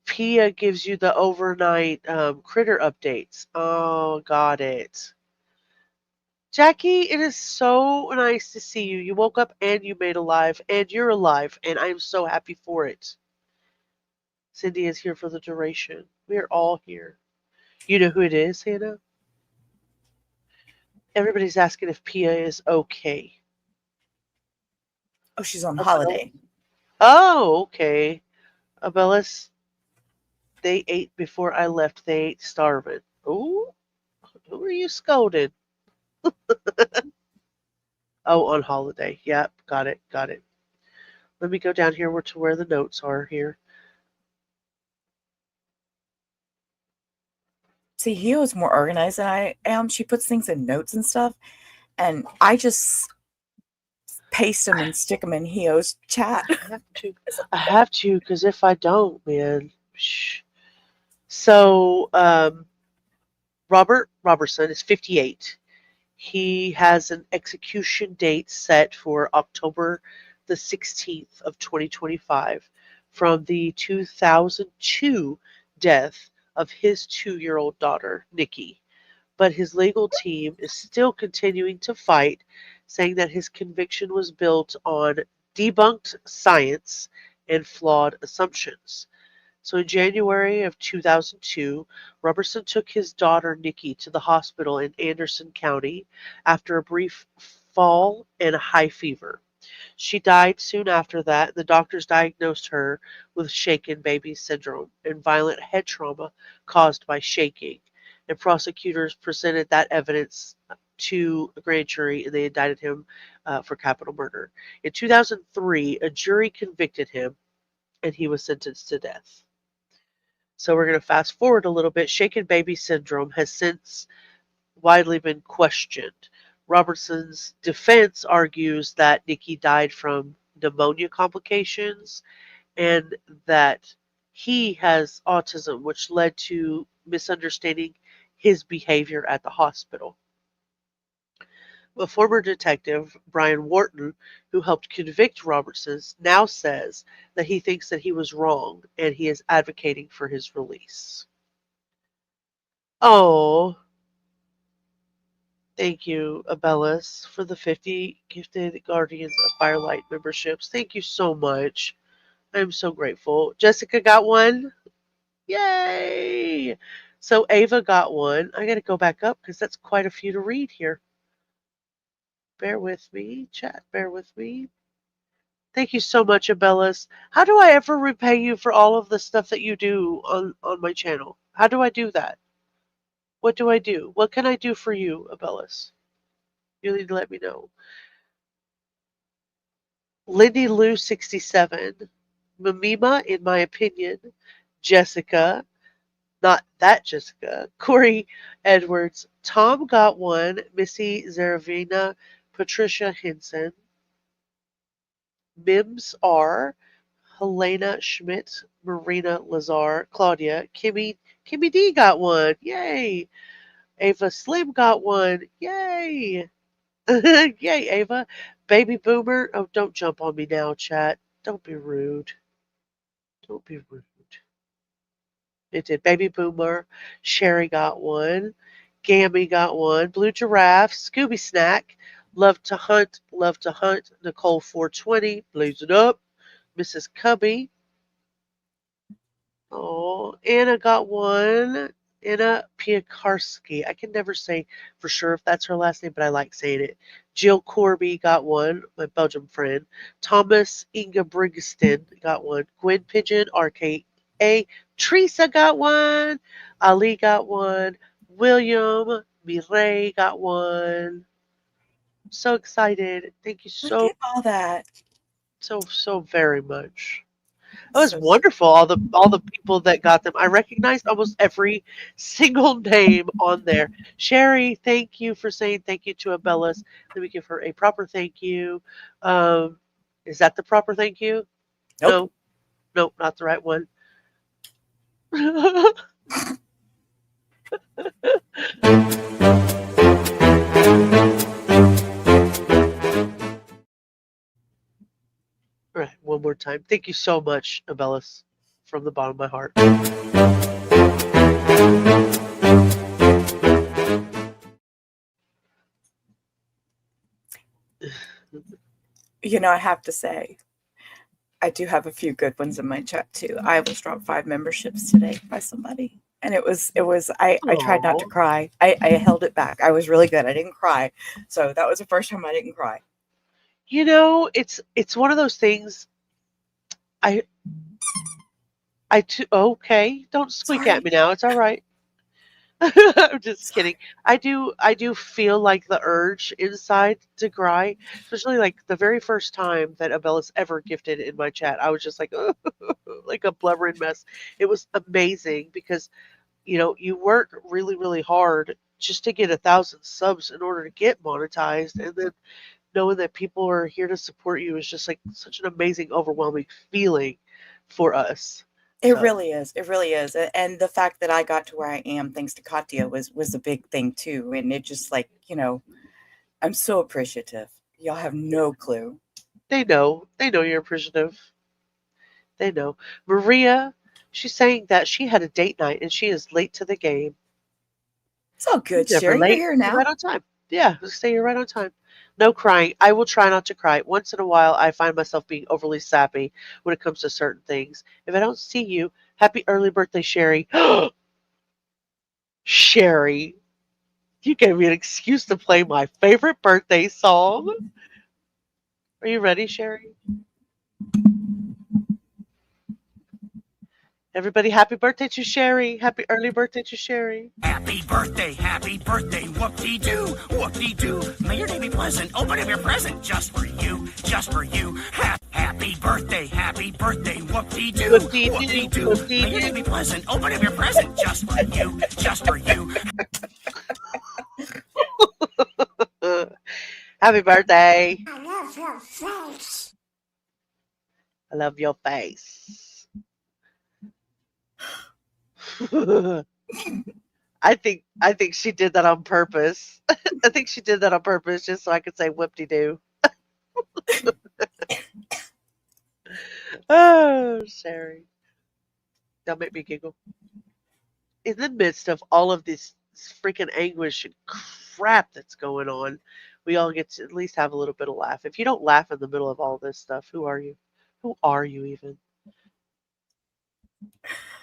Pia gives you the overnight critter updates. Oh, got it. Jackie, it is so nice to see you. You woke up and you made alive, and you're alive, and I'm so happy for it. Cindy is here for the duration. We are all here. You know who it is, Hannah? Everybody's asking if Pia is okay. Oh, she's on holiday. Oh, okay. Abellis, they ate before I left. They ate starving. Ooh, who are you scolding? Oh, on holiday. Yep, got it. Let me go down here to where the notes are here. See, Hio's more organized than I am. She puts things in notes and stuff, and I just paste them and stick them in Hio's chat. I have to, because if I don't, man. Shh. So, Robert Roberson is 58. He has an execution date set for October the 16th of 2025 from the 2002 death of his 2-year-old daughter, Nikki. but his legal team is still continuing to fight, saying that his conviction was built on debunked science and flawed assumptions. So in January of 2002, Roberson took his daughter Nikki to the hospital in Anderson County after a brief fall and a high fever. She died soon after that. The doctors diagnosed her with shaken baby syndrome and violent head trauma caused by shaking. And prosecutors presented that evidence to a grand jury and they indicted him for capital murder. In 2003, a jury convicted him and he was sentenced to death. So we're going to fast forward a little bit. Shaken baby syndrome has since widely been questioned. Robertson's defense argues that Nikki died from pneumonia complications and that he has autism, which led to misunderstanding his behavior at the hospital. A former detective, Brian Wharton, who helped convict Robertson, now says that he thinks that he was wrong and he is advocating for his release. Oh, thank you, Abellis, for the 50 gifted Guardians of Firelight memberships. Thank you so much. I'm so grateful. Jessica got one. Yay! So Ava got one. I got to go back up because that's quite a few to read here. Bear with me, chat. Bear with me. Thank you so much, Abellis. How do I ever repay you for all of the stuff that you do on my channel? How do I do that? What do I do? What can I do for you, Abellis? You need to let me know. Lindy Lou 67. Mamima, in my opinion. Jessica. Not that Jessica. Corey Edwards. Tom got one. Missy Zaravina. Patricia Henson. Mims R. Helena Schmidt. Marina Lazar. Claudia. Kimmy D got one. Yay. Ava Slim got one. Yay. Yay, Ava. Baby Boomer. Oh, don't jump on me now, chat. Don't be rude. Don't be rude. It did. Baby Boomer. Sherry got one. Gammy got one. Blue Giraffe. Scooby Snack. Love to Hunt. Love to Hunt. Nicole 420. Blaze it up. Mrs. Cubby. Oh, Anna got one. Anna Piekarski. I can never say for sure if that's her last name, but I like saying it. Jill Corby got one, my Belgium friend. Thomas Inga Briggston got one. Gwen Pigeon, RKA. Teresa got one. Ali got one. William Mireille got one. So excited. Thank you Look so at all that. so very much. It was wonderful. All the people that got them. I recognized almost every single name on there. Sherry, thank you for saying thank you to Abellis. Let me give her a proper thank you. Is that the proper thank you? Nope. No. Nope, not the right one. All right, one more time. Thank you so much, Abellis, from the bottom of my heart. You know, I have to say, I do have a few good ones in my chat too. I almost dropped 5 memberships today by somebody. And it was I tried not to cry. I held it back. I was really good. I didn't cry. So that was the first time I didn't cry. You know, it's one of those things. Okay, don't squeak at me now. It's all right. I'm just kidding. I do feel like the urge inside to cry, especially like the very first time that Abellis ever gifted in my chat. I was just like, like a blubbering mess. It was amazing because, you know, you work really, really hard just to get 1,000 subs in order to get monetized, and then knowing that people are here to support you is just like such an amazing, overwhelming feeling for us. It really is. It really is. And the fact that I got to where I am thanks to Katya was a big thing too. And it just like, you know, I'm so appreciative. Y'all have no clue. They know you're appreciative. They know. Maria, she's saying that she had a date night and she is late to the game. It's all good, Never Sherry. You're late. here You're now. right on time. Yeah, just stay here right on time. No crying. I will try not to cry. Once in a while, I find myself being overly sappy when it comes to certain things. If I don't see you, happy early birthday, Sherry. Sherry, you gave me an excuse to play my favorite birthday song. Are you ready, Sherry? Everybody, happy birthday to Sherry. Happy early birthday to Sherry. Happy birthday, whoop-de-doo, whoop-de-doo. May your day be pleasant, open up your present just for you, just for you. Happy birthday, whoop-de-doo, whoop-de-doo. May your day be pleasant, open up your present just for you, just for you. Happy birthday. I love your face. I love your face. I think she did that on purpose. I think she did that on purpose just so I could say whoop-de-doo. Oh, Sherry. Don't make me giggle. In the midst of all of this freaking anguish and crap that's going on, we all get to at least have a little bit of laugh. If you don't laugh in the middle of all this stuff, who are you? Who are you even?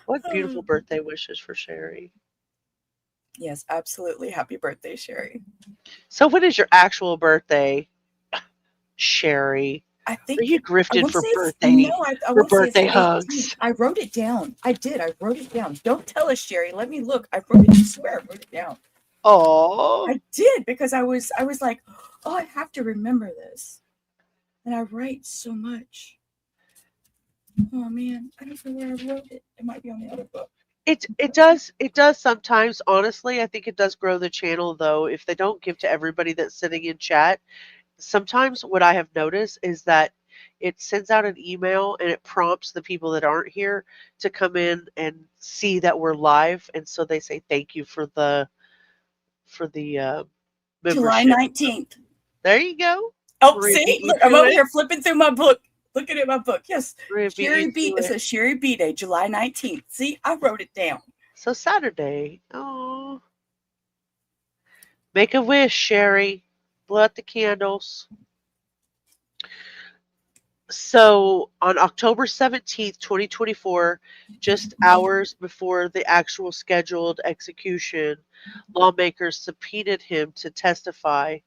What beautiful birthday wishes for Sherry. Yes, absolutely. Happy birthday, Sherry. So when is your actual birthday, Sherry? I think Are you I grifted want to for say it's birthday no. I for want to say birthday it's hugs? 18th. I wrote it down. I did. I wrote it down. Don't tell us, Sherry. Let me look. I wrote it. I swear, I wrote it down. Oh, I did because I was like, oh, I have to remember this, and I write so much. Oh man, I don't know where I wrote it. It might be on the other book. it does sometimes. Honestly, I think it does grow the channel though. If they don't give to everybody that's sitting in chat, sometimes what I have noticed is that it sends out an email and it prompts the people that aren't here to come in and see that we're live, and so they say thank you for the July membership. 19th. There you go. Oh, Maria see, beat you look, I'm to over it. here flipping through my book. Looking at my book. Yes, Maria beat Sherry you B. to It it. says Sherry B Day, July 19th. See, I wrote it down. So Saturday. Oh, make a wish, Sherry. Blow out the candles. So on October 17th, 2024, just hours before the actual scheduled execution, lawmakers subpoenaed him to testify.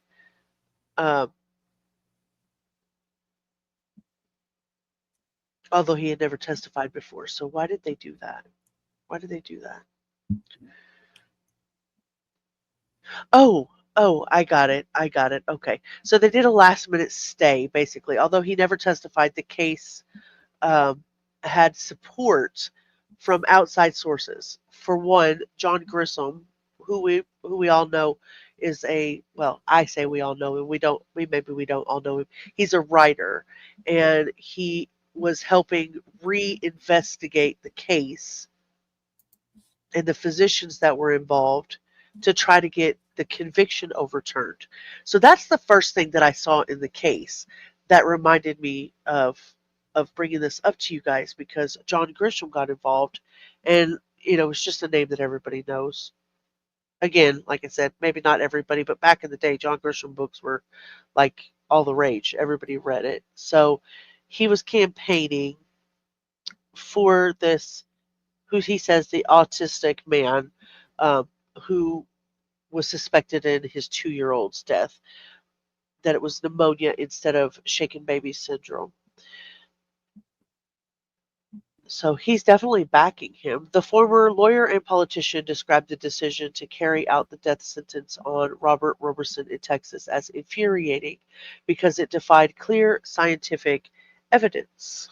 Although he had never testified before. So why did they do that? Why did they do that? Oh, I got it. Okay. So they did a last minute stay, basically. Although he never testified, the case had support from outside sources. For one, John Gruesome, who we all know is I say we all know him. We don't all know him. He's a writer, and he was helping reinvestigate the case and the physicians that were involved to try to get the conviction overturned. So that's the first thing that I saw in the case that reminded me of bringing this up to you guys, because John Grisham got involved, and it's just a name that everybody knows. Again, like I said, maybe not everybody, but back in the day, John Grisham books were like all the rage. Everybody read it. So he was campaigning for this, who he says the autistic man, who was suspected in his 2-year-old's death, that it was pneumonia instead of shaken baby syndrome. So he's definitely backing him. The former lawyer and politician described the decision to carry out the death sentence on Robert Roberson in Texas as infuriating because it defied clear scientific evidence.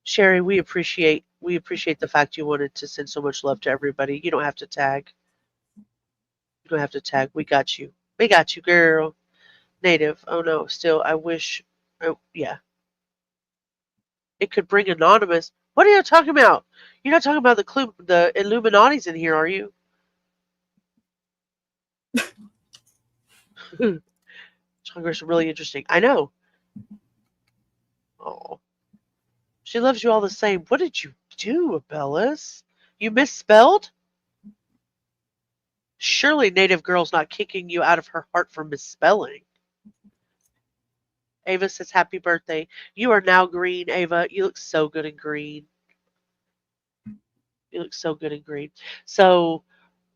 Sherry, we appreciate the fact you wanted to send so much love to everybody. You don't have to tag. You don't have to tag. We got you. We got you, girl. Native. Oh no. Still, I wish. Oh yeah. It could bring anonymous. What are you talking about? You're not talking about the Illuminati's in here, are you? Congress is really interesting. I know. Oh, she loves you all the same. What did you do, Abellis? You misspelled? Surely Native Girl's not kicking you out of her heart for misspelling. Ava says, happy birthday. You are now green, Ava. You look so good in green. You look so good in green. So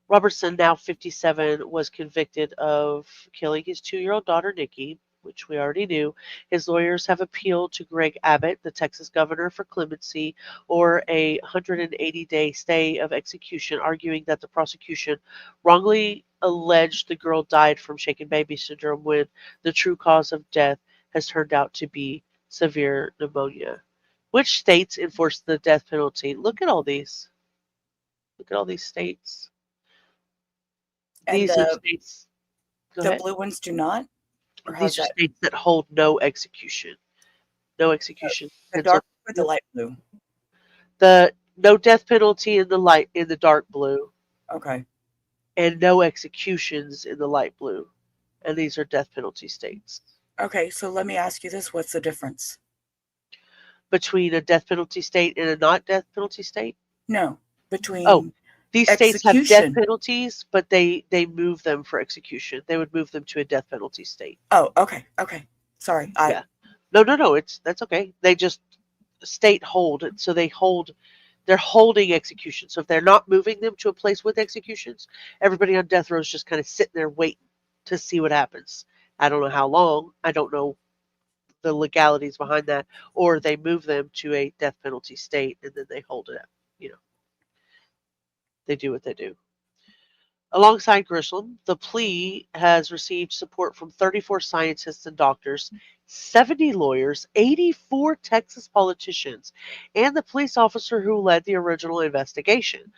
Roberson, now 57, was convicted of killing his 2-year-old daughter, Nikki, which we already knew. His lawyers have appealed to Greg Abbott, the Texas governor, for clemency or a 180-day stay of execution, arguing that the prosecution wrongly alleged the girl died from shaken baby syndrome when the true cause of death has turned out to be severe pneumonia. Which states enforce the death penalty? Look at all these. Look at all these states. And These are states. Go the ahead. blue ones do not? Or how's These are that? states that hold no execution. No execution. The dark or the light blue? The no death penalty in the dark blue. Okay. And no executions in the light blue. And these are death penalty states. Okay, so let me ask you this. What's the difference? Between a death penalty state and a not death penalty state? No. Between these states have death penalties, but they move them for execution. They would move them to a death penalty state. Oh, okay. Okay. Sorry. Yeah. No. That's okay. They just state hold it. So they're holding execution. So if they're not moving them to a place with executions, everybody on death row is just kind of sitting there waiting to see what happens. I don't know how long. I don't know the legalities behind that. Or they move them to a death penalty state and then they hold it up. They do what they do. Alongside Gruesome, the plea has received support from 34 scientists and doctors, 70 lawyers, 84 Texas politicians, and the police officer who led the original investigation.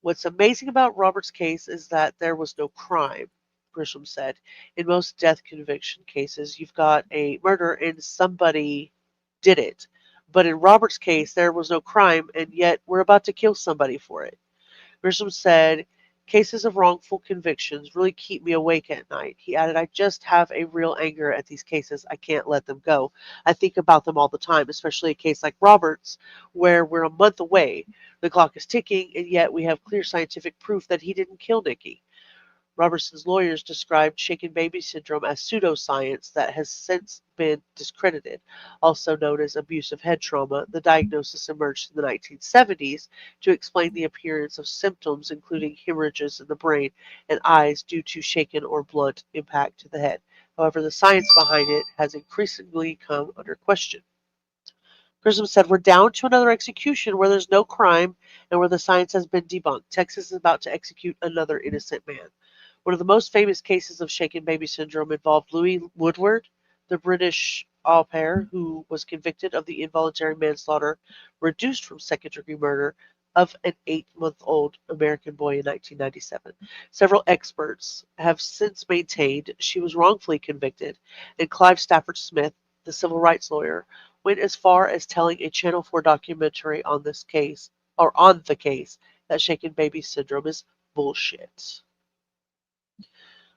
What's amazing about Robert's case is that there was no crime, Gruesome said. In most death conviction cases, you've got a murder and somebody did it. But in Robert's case, there was no crime, and yet we're about to kill somebody for it. Gruesome said, cases of wrongful convictions really keep me awake at night. He added, I just have a real anger at these cases. I can't let them go. I think about them all the time, especially a case like Robert's, where we're a month away. The clock is ticking, and yet we have clear scientific proof that he didn't kill Nikki. Roberson's lawyers described shaken baby syndrome as pseudoscience that has since been discredited. Also known as abusive head trauma, the diagnosis emerged in the 1970s to explain the appearance of symptoms including hemorrhages in the brain and eyes due to shaken or blunt impact to the head. However, the science behind it has increasingly come under question. Gruesome said, we're down to another execution where there's no crime and where the science has been debunked. Texas is about to execute another innocent man. One of the most famous cases of shaken baby syndrome involved Louis Woodward, the British au pair who was convicted of the involuntary manslaughter reduced from second-degree murder of an 8-month-old American boy in 1997. Several experts have since maintained she was wrongfully convicted, and Clive Stafford Smith, the civil rights lawyer, went as far as telling a Channel 4 documentary on this case, or on the case, that shaken baby syndrome is bullshit.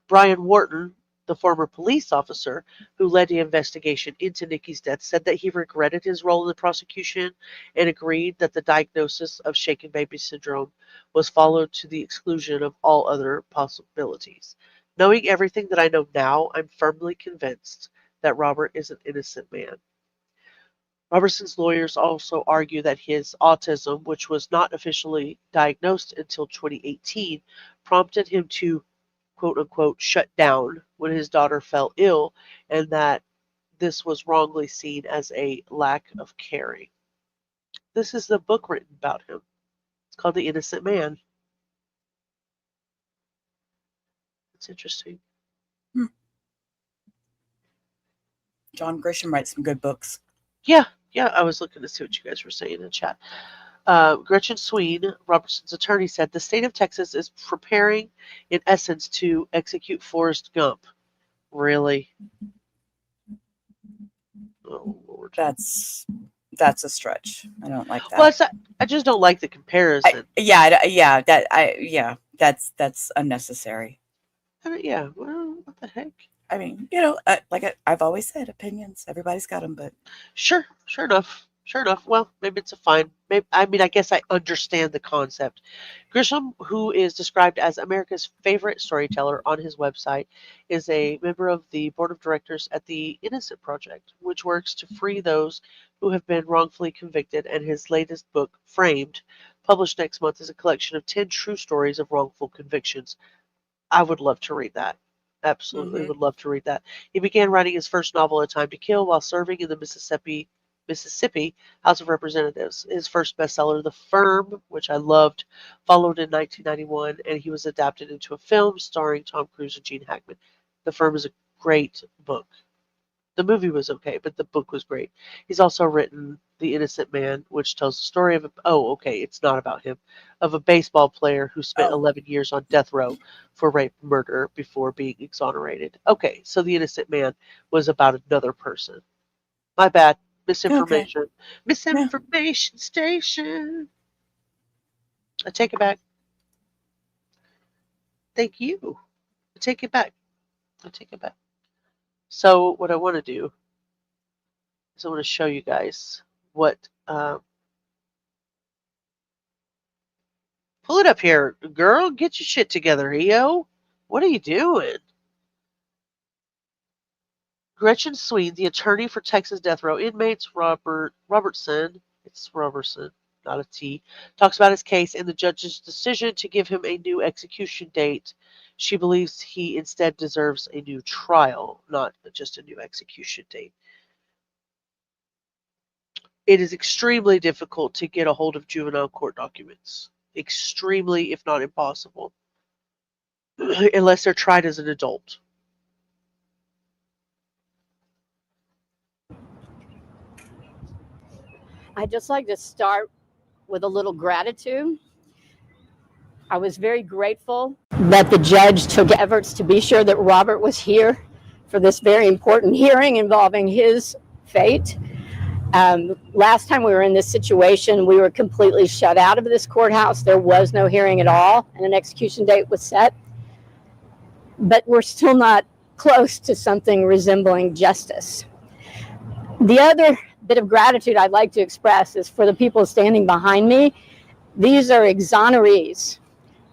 Brian Wharton, the former police officer who led the investigation into Nikki's death, said that he regretted his role in the prosecution and agreed that the diagnosis of shaken baby syndrome was followed to the exclusion of all other possibilities. Knowing everything that I know now, I'm firmly convinced that Robert is an innocent man. Roberson's lawyers also argue that his autism, which was not officially diagnosed until 2018, prompted him to quote-unquote shut down when his daughter fell ill, and that this was wrongly seen as a lack of caring. This is the book written about him. It's called The Innocent Man. It's interesting. John Grisham writes some good books. Yeah, I was looking to see what you guys were saying in the chat. Gretchen Sween, Roberson's attorney, said the state of Texas is preparing, in essence, to execute Forrest Gump. Really? Oh, Lord. That's a stretch. I don't like that. Well, I just don't like the comparison. That's unnecessary. I mean, yeah, well, what the heck? I mean, like I've always said, opinions. Everybody's got them, but sure enough. Sure enough. Well, maybe it's a fine. Maybe, I mean, I guess I understand the concept. Grisham, who is described as America's favorite storyteller on his website, is a member of the board of directors at the Innocent Project, which works to free those who have been wrongfully convicted. And his latest book, Framed, published next month, is a collection of 10 true stories of wrongful convictions. I would love to read that. Absolutely would love to read that. He began writing his first novel, A Time to Kill, while serving in the Mississippi House of Representatives. His first bestseller, The Firm, which I loved, followed in 1991, and he was adapted into a film starring Tom Cruise and Gene Hackman. The Firm is a great book. The movie was okay, but the book was great. He's also written The Innocent Man, which tells the story of it's not about him, of a baseball player who spent 11 years on death row for rape and murder before being exonerated. Okay, so The Innocent Man was about another person. My bad. Misinformation. Okay. Misinformation station. I take it back. Thank you. I take it back. I take it back. So what I want to do is I want to show you guys what. Pull it up here, girl. Get your shit together, EO. What are you doing? Gretchen Sweet, the attorney for Texas death row inmates, Roberson, it's Roberson, not a T, talks about his case and the judge's decision to give him a new execution date. She believes he instead deserves a new trial, not just a new execution date. It is extremely difficult to get a hold of juvenile court documents. Extremely, if not impossible, unless they're tried as an adult. I'd just like to start with a little gratitude. I was very grateful that the judge took efforts to be sure that Robert was here for this very important hearing involving his fate. Last time we were in this situation, we were completely shut out of this courthouse. There was no hearing at all, and an execution date was set. But we're still not close to something resembling justice. The other bit of gratitude I'd like to express is for the people standing behind me. These are exonerees,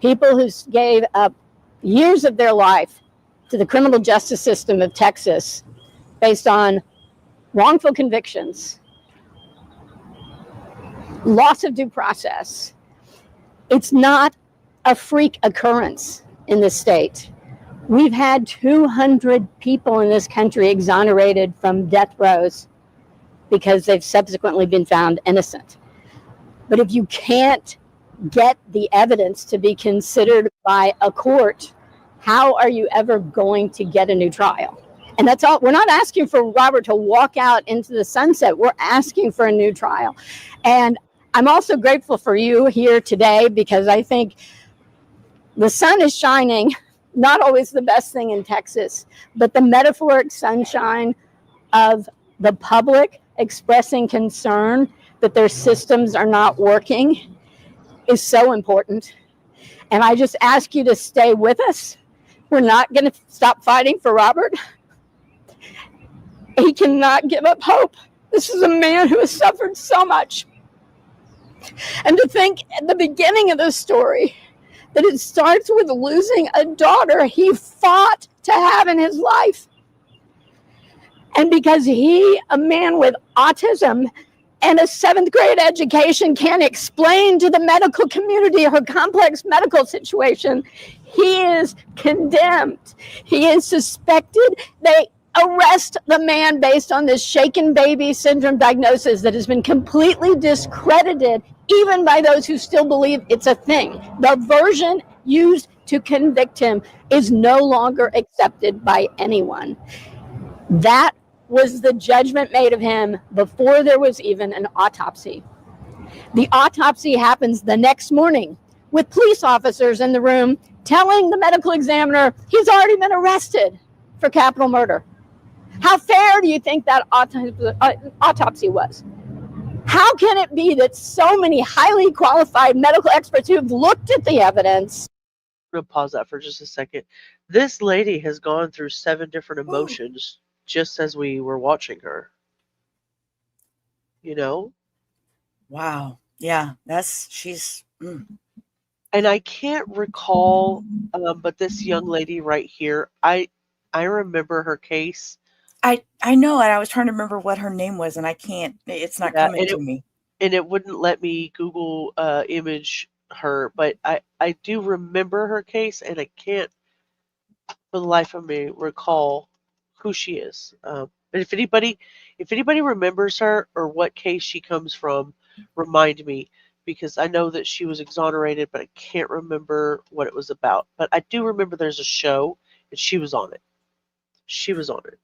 people who gave up years of their life to the criminal justice system of Texas based on wrongful convictions, loss of due process. It's not a freak occurrence in this state. We've had 200 people in this country exonerated from death rows because they've subsequently been found innocent. But if you can't get the evidence to be considered by a court, how are you ever going to get a new trial? And that's all. We're not asking for Robert to walk out into the sunset. We're asking for a new trial. And I'm also grateful for you here today, because I think the sun is shining, not always the best thing in Texas, but the metaphoric sunshine of the public expressing concern that their systems are not working is so important. And I just ask you to stay with us. We're not going to stop fighting for Robert. He cannot give up hope. This is a man who has suffered so much. And to think at the beginning of this story that it starts with losing a daughter he fought to have in his life. And because he, a man with autism and a 7th grade education, can't explain to the medical community her complex medical situation, he is condemned. He is suspected. They arrest the man based on this shaken baby syndrome diagnosis that has been completely discredited, even by those who still believe it's a thing. The version used to convict him is no longer accepted by anyone. That was the judgment made of him before there was even an autopsy. The autopsy happens the next morning with police officers in the room telling the medical examiner he's already been arrested for capital murder. How fair do you think that autopsy was? How can it be that so many highly qualified medical experts who've looked at the evidence? I'm going to pause that for just a second. This lady has gone through 7 different emotions just as we were watching her. You know, Wow. Yeah, she's. And I can't recall, but this young lady right here, I remember her case. I know, and I was trying to remember what her name was, and I can't. It's not Yeah, coming to me. and it wouldn't let me Google image her, but I do remember her case, and I can't for the life of me recall who she is. But if anybody remembers her or what case she comes from, remind me, because I know that she was exonerated, but I can't remember what it was about. But I do remember there's a show and she was on it. She was on it.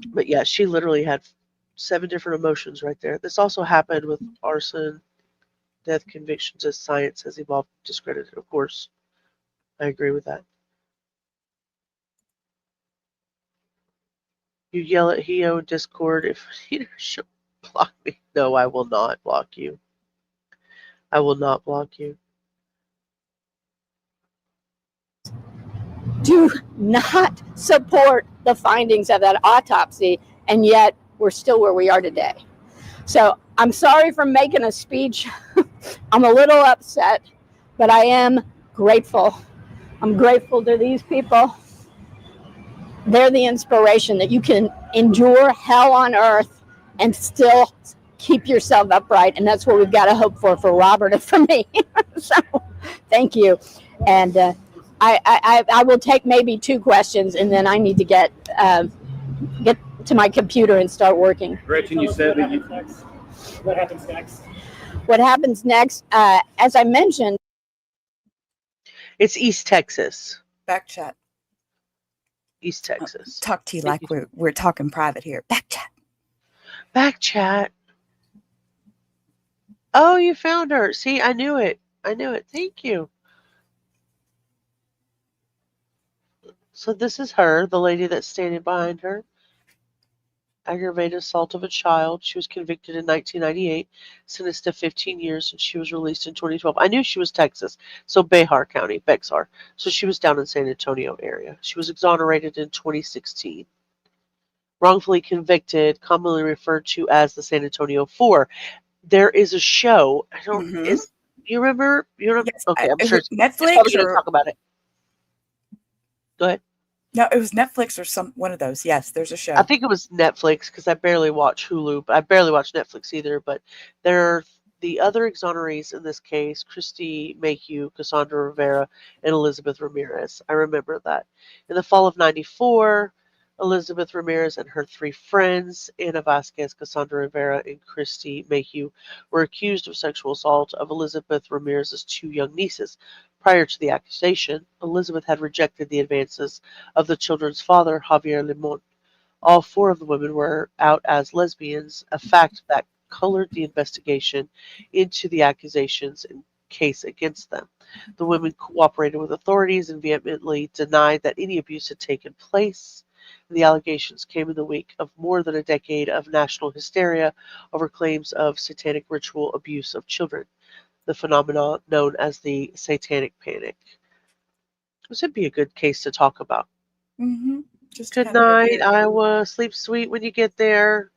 But yeah, she literally had 7 different emotions right there. This also happened with arson, death convictions as science has evolved, discredited. Of course, I agree with that. You yell at Hio in Discord if you should block me. No, I will not block you. I will not block you. Do not support the findings of that autopsy, and yet we're still where we are today. So I'm sorry for making a speech. I'm a little upset, but I am grateful. I'm grateful to these people. They're the inspiration that you can endure hell on earth and still keep yourself upright. And that's what we've got to hope for Robert and for me. So thank you. And I will take maybe 2 questions, and then I need to get to my computer and start working. Gretchen, you said that what happens next? What happens next, as I mentioned, it's East Texas. Back chat. East Texas. Talk to you like we're talking private here. Back chat. Back chat. Oh, you found her. See, I knew it. I knew it. Thank you. So this is her, the lady that's standing behind her. Aggravated assault of a child. She was convicted in 1998, sentenced to 15 years, and she was released in 2012. I knew she was Texas, so Behar County, Bexar. So she was down in San Antonio area. She was exonerated in 2016. Wrongfully convicted, commonly referred to as the San Antonio 4. There is a show. I don't. Is you remember? You remember? Yes, Okay, I'm sure. Netflix. Probably going to talk about it. Go ahead. No, it was Netflix or one of those. Yes, there's a show. I think it was Netflix because I barely watch Hulu, but I barely watch Netflix either. But there are the other exonerees in this case: Christy Mayhew, Cassandra Rivera, and Elizabeth Ramirez. I remember that. In the fall of '94, Elizabeth Ramirez and her 3 friends, Ana Vasquez, Cassandra Rivera, and Christy Mayhew, were accused of sexual assault of Elizabeth Ramirez's 2 young nieces. Prior to the accusation, Elizabeth had rejected the advances of the children's father, Javier Limon. All 4 of the women were out as lesbians, a fact that colored the investigation into the accusations and case against them. The women cooperated with authorities and vehemently denied that any abuse had taken place. The allegations came in the wake of more than a decade of national hysteria over claims of satanic ritual abuse of children, the phenomenon known as the satanic panic. This would be a good case to talk about. Mm-hmm. Just Good night, Iowa. Sleep sweet when you get there.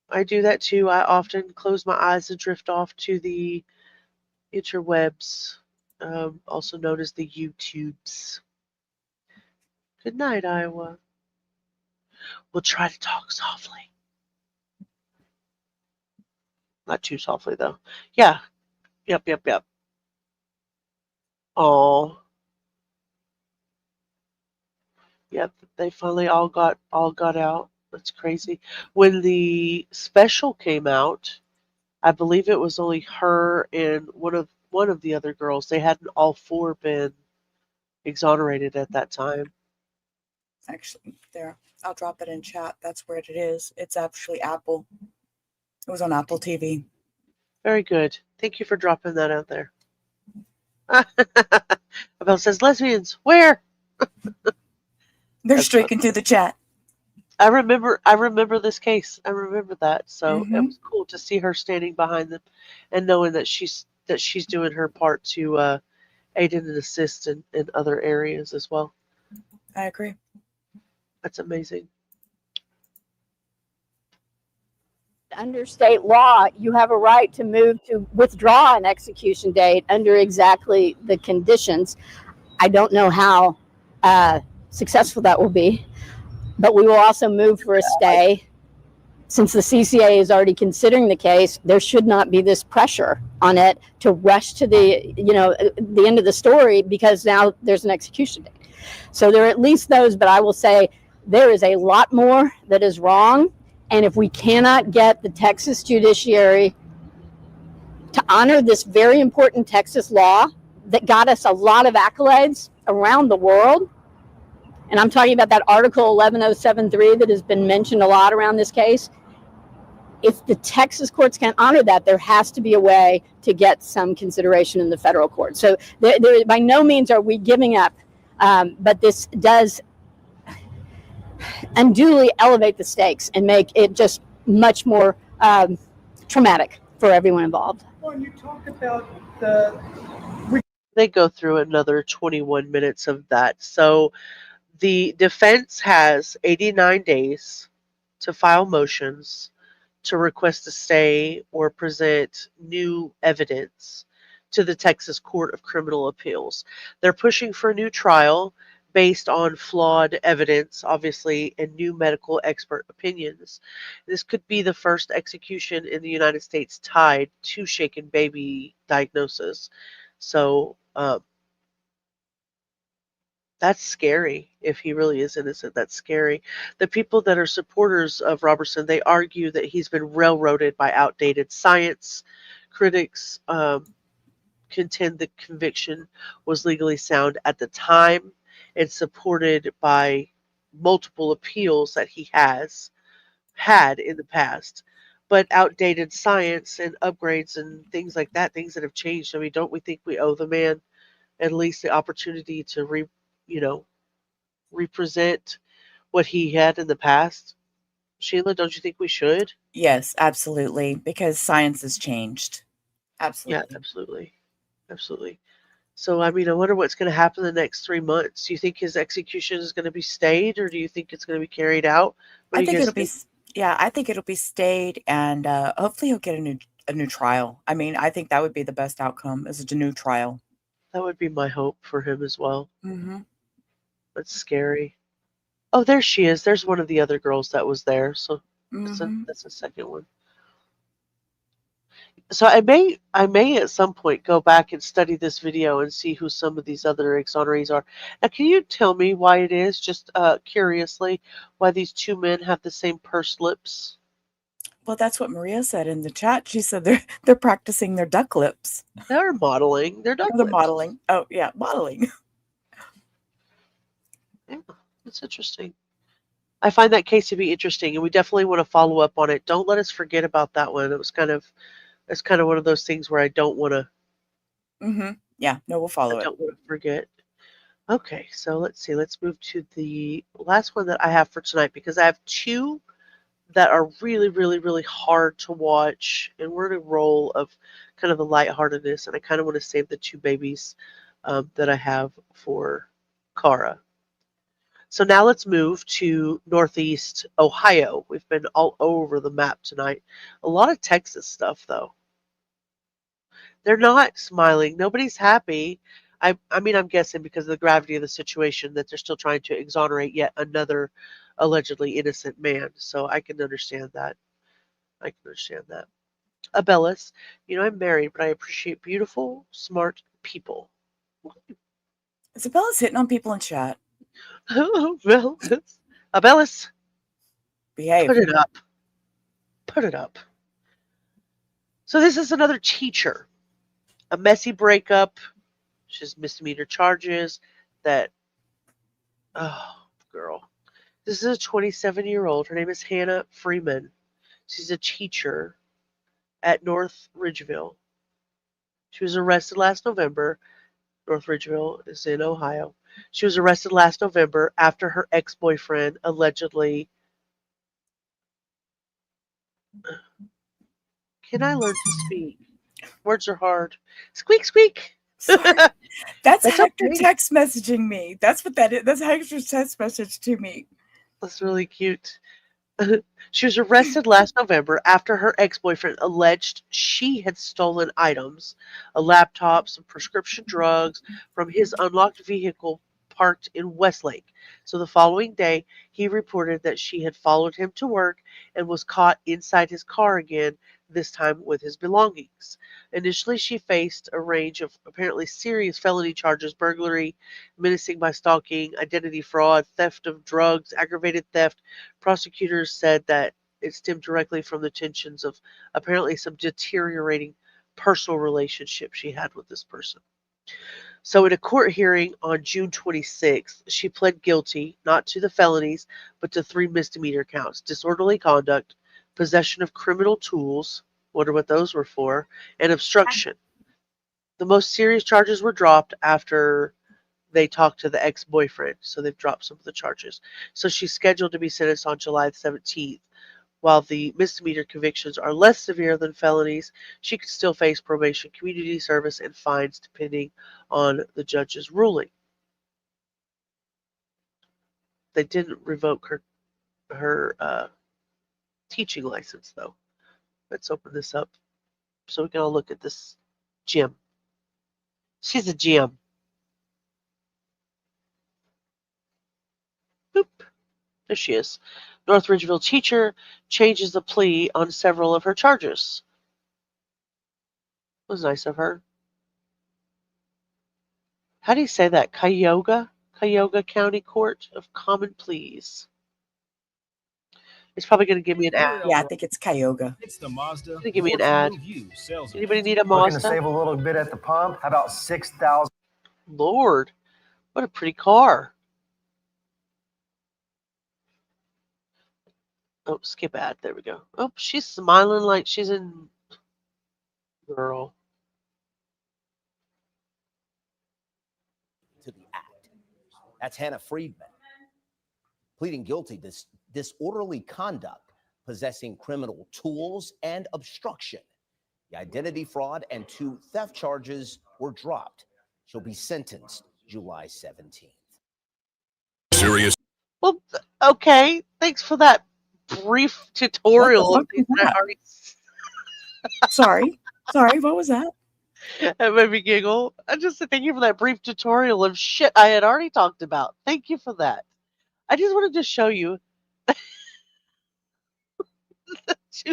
I do that too. I often close my eyes and drift off to the interwebs, also known as the YouTubes. Good night, Iowa. We'll try to talk softly. Not too softly, though. Yeah. Yep. Oh. Yep, they finally all got out. That's crazy. When the special came out, I believe it was only her and one of the other girls. They hadn't all 4 been exonerated at that time. Actually, there. I'll drop it in chat. That's where it is. It's actually Apple. It was on Apple TV. Very good. Thank you for dropping that out there. Abel says, lesbians, where? They're streaking through the chat. I remember this case. I remember that. So it was cool to see her standing behind them and knowing that she's doing her part to aid and assist in other areas as well. I agree. That's amazing. Under state law, you have a right to move to withdraw an execution date under exactly the conditions. I don't know how successful that will be, but we will also move for a stay. Since the CCA is already considering the case, there should not be this pressure on it to rush to the end of the story because now there's an execution date. So there are at least those, but I will say there is a lot more that is wrong. And if we cannot get the Texas judiciary to honor this very important Texas law that got us a lot of accolades around the world, and I'm talking about that Article 11073 that has been mentioned a lot around this case, if the Texas courts can't honor that, there has to be a way to get some consideration in the federal court. So by no means are we giving up, but this does unduly elevate the stakes and make it just much more traumatic for everyone involved. When you talk about They go through another 21 minutes of that. So the defense has 89 days to file motions to request a stay or present new evidence to the Texas Court of Criminal Appeals. They're pushing for a new trial based on flawed evidence, obviously, and new medical expert opinions. This could be the first execution in the United States tied to shaken baby diagnosis. So that's scary. If he really is innocent, that's scary. The people that are supporters of Roberson, they argue that he's been railroaded by outdated science. Critics contend the conviction was legally sound at the time and supported by multiple appeals that he has had in the past. But outdated science and upgrades and things like that, things that have changed. I mean, don't we think we owe the man at least the opportunity to represent what he had in the past? Sheila, don't you think we should? Yes, absolutely, because science has changed. Absolutely. Yeah, absolutely. Absolutely. So, I mean, I wonder what's going to happen the next 3 months. Do you think his execution is going to be stayed, or do you think it's going to be carried out? What do I you think guys it'll be, think? yeah, I think it'll be stayed, and hopefully he'll get a new trial. I mean, I think that would be the best outcome is a new trial. That would be my hope for him as well. Mm-hmm. That's scary. Oh, there she is. There's one of the other girls that was there. So that's a second one. So I may at some point go back and study this video and see who some of these other exonerees are. Now, can you tell me why it is, just curiously, why these two men have the same pursed lips? Well, that's what Maria said in the chat. She said they're practicing their duck lips. They're modeling. They're duck They're lips. modeling. Oh yeah, modeling. Yeah, that's interesting. I find that case to be interesting, and we definitely want to follow up on it. Don't let us forget about that one. It's kind of one of those things where I don't want to. Mm-hmm. Yeah, no, we'll follow I it. don't want to forget. Okay, so let's see. Let's move to the last one that I have for tonight, because I have two that are really, really, really hard to watch, and we're in a role of kind of a lightheartedness, and I kind of want to save the two babies that I have for Cara. So now let's move to Northeast Ohio. We've been all over the map tonight. A lot of Texas stuff, though. They're not smiling. Nobody's happy. I mean, I'm guessing because of the gravity of the situation that they're still trying to exonerate yet another allegedly innocent man. So I can understand that. I can understand that. Abellis, I'm married, but I appreciate beautiful, smart people. Isabella's hitting on people in chat. Abellis, behave. Put it up. Put it up. So this is another teacher. A messy breakup. She's misdemeanor charges. Oh, girl. This is a 27-year-old. Her name is Hannah Freeman. She's a teacher at North Ridgeville. She was arrested last November. North Ridgeville is in Ohio. She was arrested last November after her ex-boyfriend allegedly... Can I learn to speak? Words are hard. Squeak, squeak. That's Hector text messaging me. That's what that is. That's Hector's text message to me. That's really cute. She was arrested last November after her ex-boyfriend alleged she had stolen items, a laptop, some prescription drugs from his unlocked vehicle parked in Westlake. So the following day, he reported that she had followed him to work and was caught inside his car again, this time with his belongings. Initially, she faced a range of apparently serious felony charges: burglary, menacing by stalking, identity fraud, theft of drugs, aggravated theft. Prosecutors said that it stemmed directly from the tensions of apparently some deteriorating personal relationship she had with this person. So, in a court hearing on June 26th, she pled guilty not to the felonies, but to 3 misdemeanor counts: disorderly conduct, possession of criminal tools, wonder what those were for, and obstruction. The most serious charges were dropped after they talked to the ex-boyfriend, so they've dropped some of the charges. So she's scheduled to be sentenced on July 17th. While the misdemeanor convictions are less severe than felonies, she could still face probation, community service, and fines depending on the judge's ruling. They didn't revoke her teaching license, though. Let's open this up so we can all look at this gem. She's a gem. Boop. There she is. North Ridgeville teacher changes the plea on several of her charges. It was nice of her. How do you say that? Cuyahoga? Cuyahoga County Court of Common Pleas. It's probably going to give me an ad. Yeah, I think it's Cuyahoga. It's the Mazda. It's going to give me an ad. Anybody need a Looking to Mazda? save a little bit at the pump? How about 6,000? Lord, what a pretty car. Oh, skip ad. There we go. Oh, she's smiling like she's in. Girl. To the act. That's Hannah Freeman, pleading guilty to disorderly conduct, possessing criminal tools, and obstruction. The identity fraud and 2 theft charges were dropped. She'll be sentenced July 17th. Serious. Well, okay. Thanks for that brief tutorial of these that I already. Sorry, what was that? That made me giggle. I just said thank you for that brief tutorial of shit I had already talked about. Thank you for that. I just wanted to show you 2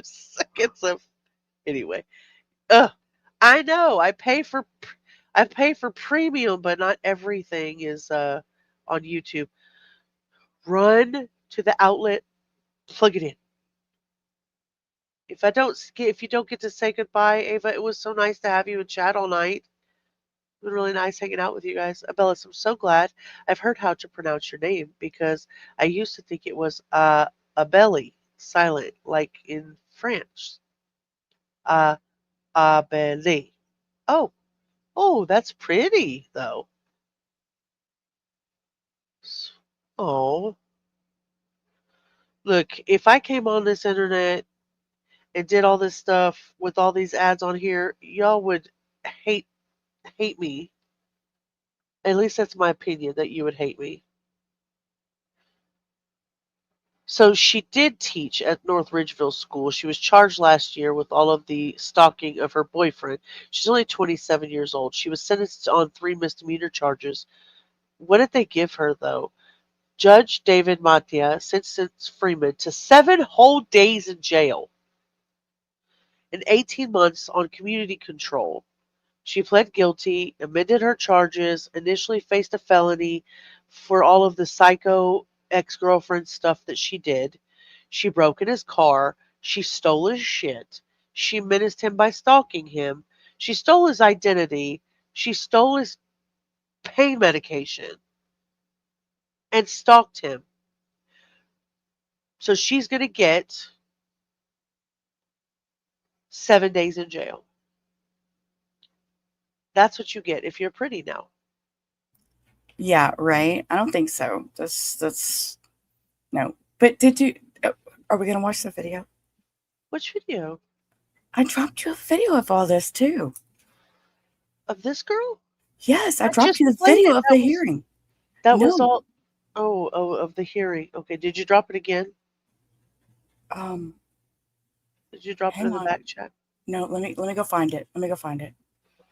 seconds of. Anyway, I know I pay for premium, but not everything is on YouTube. Run to the outlet, plug it in. If you don't get to say goodbye, Ava, it was so nice to have you in chat all night. It's been really nice hanging out with you guys. Abellis, I'm so glad I've heard how to pronounce your name, because I used to think it was Abelli, silent, like in French. Abelli. Oh, that's pretty though. Oh, look, if I came on this internet and did all this stuff with all these ads on here, y'all would hate me. At least that's my opinion, that you would hate me. So she did teach at North Ridgeville School. She was charged last year with all of the stalking of her boyfriend. She's only 27 years old. She was sentenced on 3 misdemeanor charges. What did they give her, though? Judge Devyn Michaels sentenced Freeman to 7 whole days in jail and 18 months on community control. She pled guilty, amended her charges, initially faced a felony for all of the psycho ex-girlfriend stuff that she did. She broke in his car. She stole his shit. She menaced him by stalking him. She stole his identity. She stole his pain medication and stalked him. So she's going to get 7 days in jail. That's what you get if you're pretty now. Yeah, right. I don't think so. That's no. But did you? Are we gonna watch the video? Which video? I dropped you a video of all this too. Of this girl? Yes, I I dropped just you the played video it. of the hearing. That was No. all. Oh, of the hearing. Okay, did you drop it again? Did you drop it hang in the on. back chat? No, let me go find it. Let me go find it.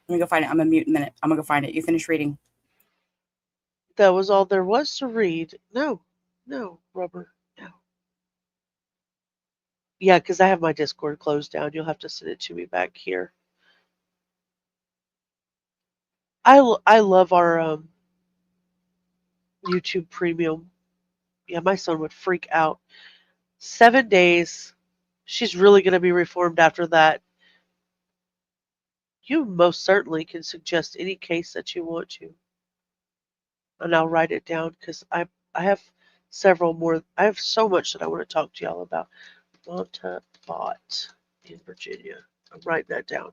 I'm gonna mute in a minute. I'm gonna go find it. You finish reading. That was all there was to read. No, Rubber, no. Yeah, because I have my Discord closed down. You'll have to send it to me back here. I love our YouTube Premium. Yeah, my son would freak out. 7 days. She's really going to be reformed after that. You most certainly can suggest any case that you want to. And I'll write it down because I have several more. I have so much that I want to talk to y'all about. Monta Bot in Virginia. I'm writing that down.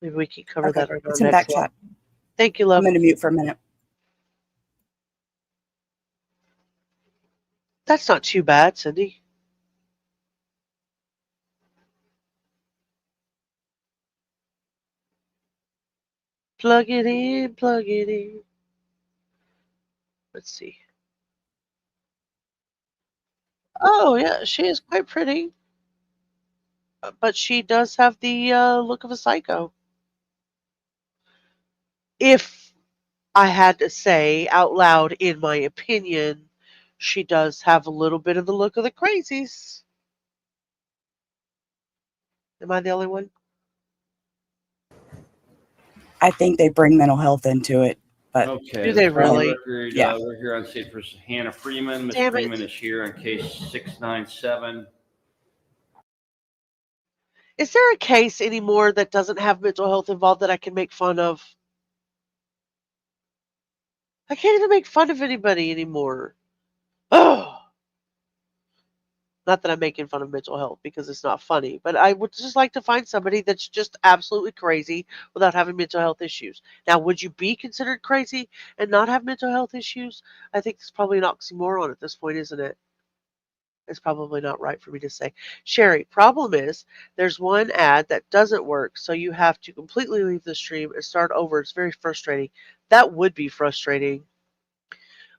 Maybe we can cover Okay, that on our it's in back next one. chat. Thank you, I'm love. gonna mute for a minute. That's not too bad, Cindy. Plug it in, plug it in. Let's see. Oh, yeah, she is quite pretty. But she does have the look of a psycho. If I had to say out loud, in my opinion, she does have a little bit of the look of the crazies. Am I the only one? I think they bring mental health into it, but Okay. Do they for the really? record, Yeah. we're here on state for Hannah Freeman. Ms. Damn it. Freeman is here on case 697. Is there a case anymore that doesn't have mental health involved that I can make fun of? I can't even make fun of anybody anymore. Oh, not that I'm making fun of mental health because it's not funny, but I would just like to find somebody that's just absolutely crazy without having mental health issues. Now, would you be considered crazy and not have mental health issues? I think it's probably an oxymoron at this point, isn't it? It's probably not right for me to say. Sherry, problem is there's one ad that doesn't work, so you have to completely leave the stream and start over. It's very frustrating. That would be frustrating.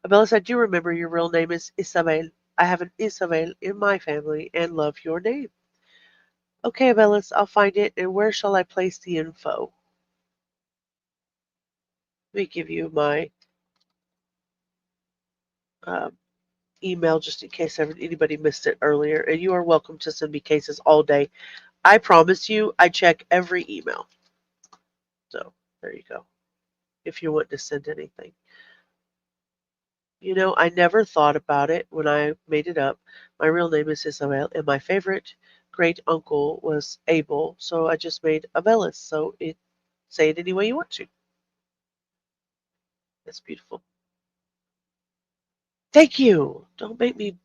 Abelis, I do remember your real name is Isabel. I have an Isabel in my family and love your name. Okay, Abelis, I'll find it. And where shall I place the info? Let me give you my email just in case anybody missed it earlier. And you are welcome to send me cases all day. I promise you, I check every email. So there you go. If you want to send anything. You know, I never thought about it when I made it up. My real name is Isabel, and my favorite great uncle was Abel, so I just made Abelis. So say it any way you want to. That's beautiful. Thank you. Don't make me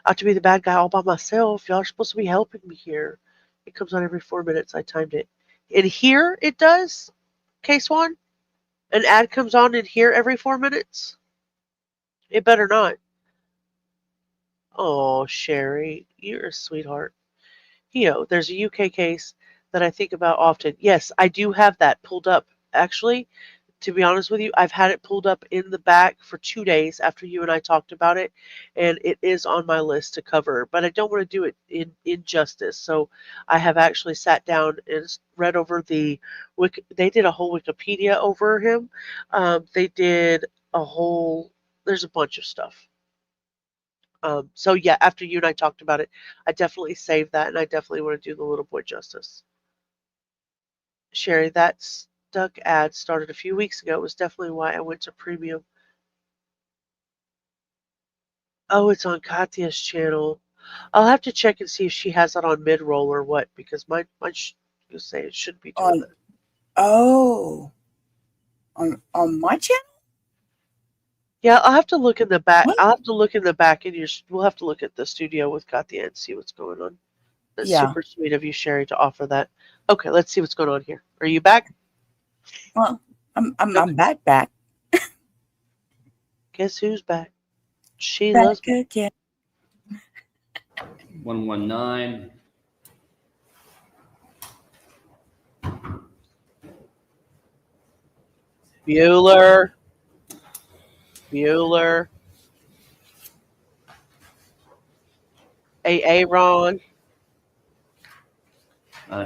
out to be the bad guy all by myself. Y'all are supposed to be helping me here. It comes on every 4 minutes. I timed it. And here it does. Case one. An ad comes on in here every 4 minutes. It better not. Oh, Sherry, you're a sweetheart. You know, there's a UK case that I think about often. Yes, I do have that pulled up. Actually, to be honest with you, I've had it pulled up in the back for 2 days after you and I talked about it, and it is on my list to cover. But I don't want to do it in injustice, so I have actually sat down and read over the. They did a whole Wikipedia over him. They did a whole. There's a bunch of stuff. So yeah, after you and I talked about it, I definitely saved that, and I definitely want to do the little boy justice. Sherry, that stuck ad started a few weeks ago. It was definitely why I went to premium. Oh, it's on Katya's channel. I'll have to check and see if she has that on mid-roll or what, because mine you say it should be doing that. Oh, on my channel? Yeah, I'll have to look in the back. I'll have to look in the back in your. We'll have to look at the studio with Katya and see what's going on. That's Yeah. super sweet of you, Sherry, to offer that. Okay, let's see what's going on here. Are you back? Well, I'm back. Guess who's back? Sheila's back again. 119. Bueller. Ron.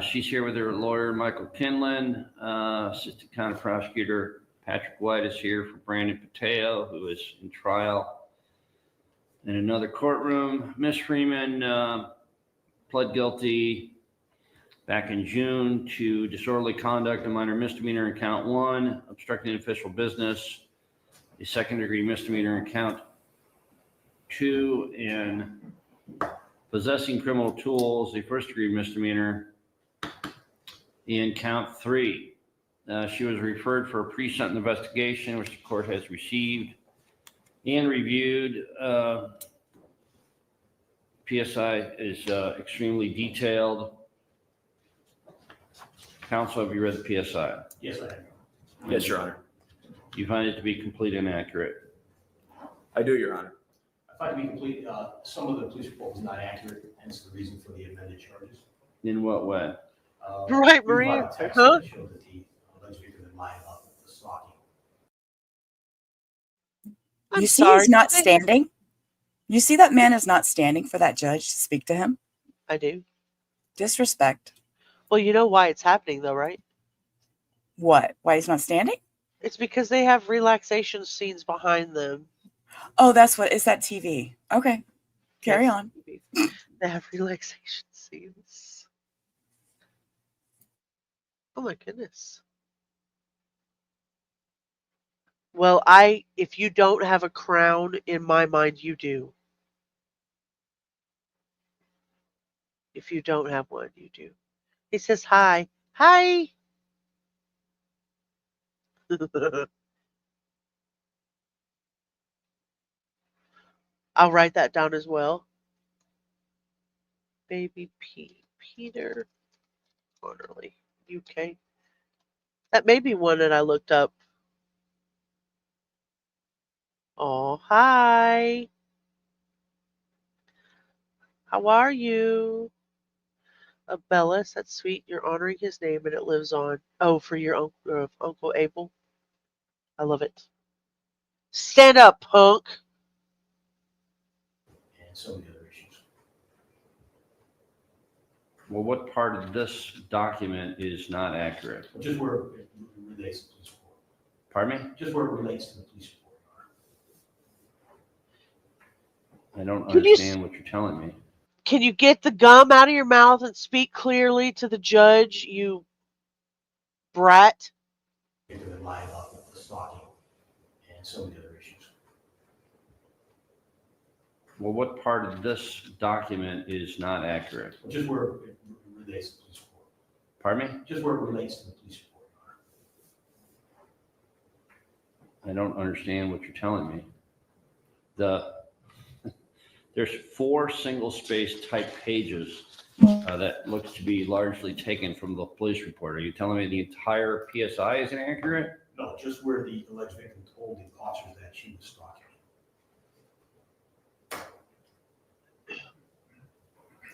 She's here with her lawyer, Michael Kinlan. Assistant County Prosecutor Patrick White is here for Brandon Pateo, who is in trial in another courtroom. Miss Freeman pled guilty back in June to disorderly conduct, a minor misdemeanor in count 1, obstructing official business, a second-degree misdemeanor in count 2, and possessing criminal tools, a first-degree misdemeanor in count 3. She was referred for a pre-sentence investigation, which the court has received and reviewed. PSI is extremely detailed. Counsel, have you read the PSI? Yes, I have. Yes, Your Honor. You find it to be complete and accurate? I do, Your Honor. I find it to be complete. Some of the police report was not accurate, hence the reason for the amended charges. In what way? Right, we Maria. brought a text Huh? that showed that the alleged victim had lied about the stalking. You see, he's not standing. You see, that man is not standing for that judge to speak to him. I do. Disrespect. Well, you know why it's happening, though, right? What? Why he's not standing? It's because they have relaxation scenes behind them. Oh, that's what is that TV? Okay, carry Yes, on. They have relaxation scenes. Oh my goodness. Well, if you don't have a crown, in my mind, you do. If you don't have one, you do. He says hi. Hi. I'll write that down as well. Baby Peter Orderly, UK. That may be one that I looked up. Oh, hi. How are you? Bellis, that's sweet. You're honoring his name and it lives on. Oh, for your Uncle Abel. I love it. Stand up, punk. And some of the other issues. Well, what part of this document is not accurate? Just where it relates to the police report. Pardon me? Just where it relates to the police report. I don't Can you understand what you're telling me. Can you get the gum out of your mouth and speak clearly to the judge, you brat? Victim had lied about the stalking and some of the other issues. Well, what part of this document is not accurate? Just where it relates to the police report. Pardon me? Just where it relates to the police report. I don't understand what you're telling me. There's 4 single-space type pages that looks to be largely taken from the police report. Are you telling me the entire PSI is inaccurate? No, just where the alleged victim told the officers that she was stalking.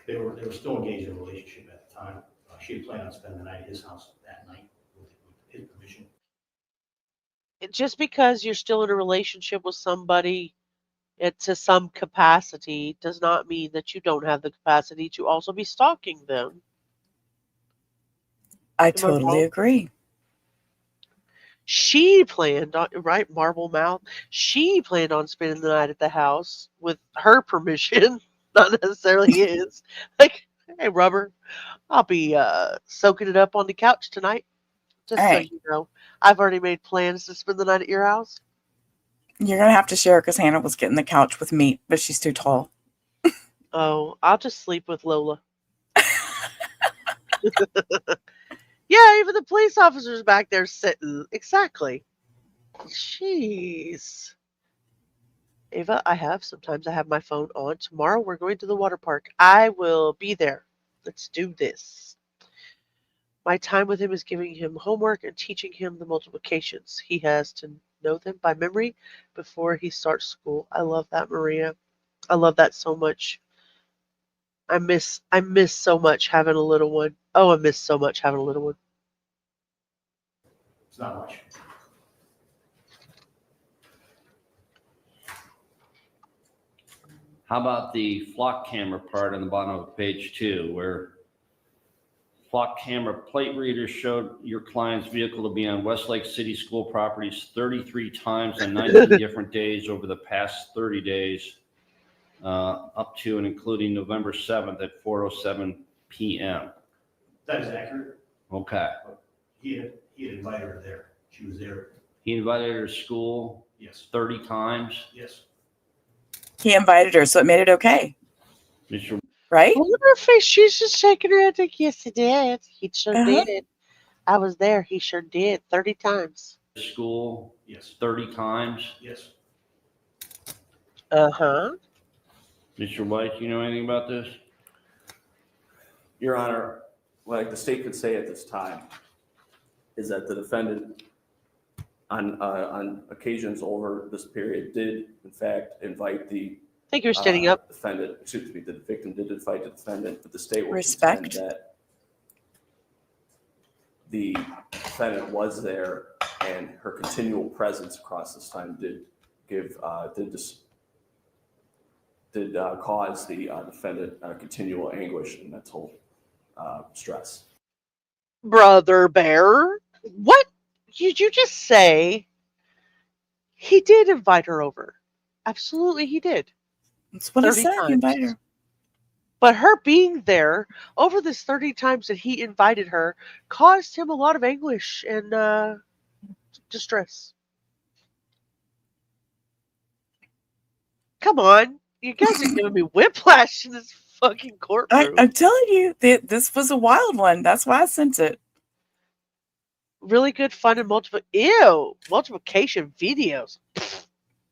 They were still engaged in a relationship at the time. She had planned on spending the night at his house that night with his permission. Just because you're still in a relationship with somebody to some capacity does not mean that you don't have the capacity to also be stalking them. I Am I totally wrong? agree. She planned on, right, Marble Mouth, she planned on spending the night at the house with her permission, not necessarily his. Like, hey, Rubber, I'll be soaking it up on the couch tonight. Just so Hey. you know, I've already made plans to spend the night at your house. You're gonna have to share because Hannah was getting the couch with me, but she's too tall. Oh, I'll just sleep with Lola. Yeah, even the police officers back there sitting. Exactly. Jeez. Ava, sometimes I have my phone on. Tomorrow we're going to the water park. I will be there. Let's do this. My time with him is giving him homework and teaching him the multiplications. He has to know them by memory before he starts school. I love that, Maria. I love that so much. I miss so much having a little one. Oh, I miss so much having a little one. It's not much. How about the flock camera part on the bottom of page 2, where flock camera plate readers showed your client's vehicle to be on Westlake City School properties 33 times on 19 different days over the past 30 days, up to and including November 7th at 4:07 p.m. That is accurate. Okay. He had invited her there. She was there. He invited her to school Yes. 30 times. Yes. He invited her, so it made it okay, Mr. right? Look at her face. She's just shaking her head like, yes, he did. He sure Uh-huh. did. I was there. He sure did. 30 times. School Yes. 30 times. Yes. Uh-huh. Mr. White, you know anything about this? Your Honor, what the state could say at this time is that the defendant on occasions over this period did in fact invite the I think you're standing up. defendant, excuse me, the victim did invite the defendant, but the state will Respect. contend that the defendant was there and her continual presence across this time did cause the defendant continual anguish and mental stress. Brother Bear. What did you just say? He did invite her over. Absolutely, he did. That's what he 30 said. times. He invited her. But her being there over this 30 times that he invited her caused him a lot of anguish and distress. Come on. You guys are giving me whiplash in this fucking courtroom. I'm telling you, this was a wild one. That's why I sent it. Really good fun and multiplication videos.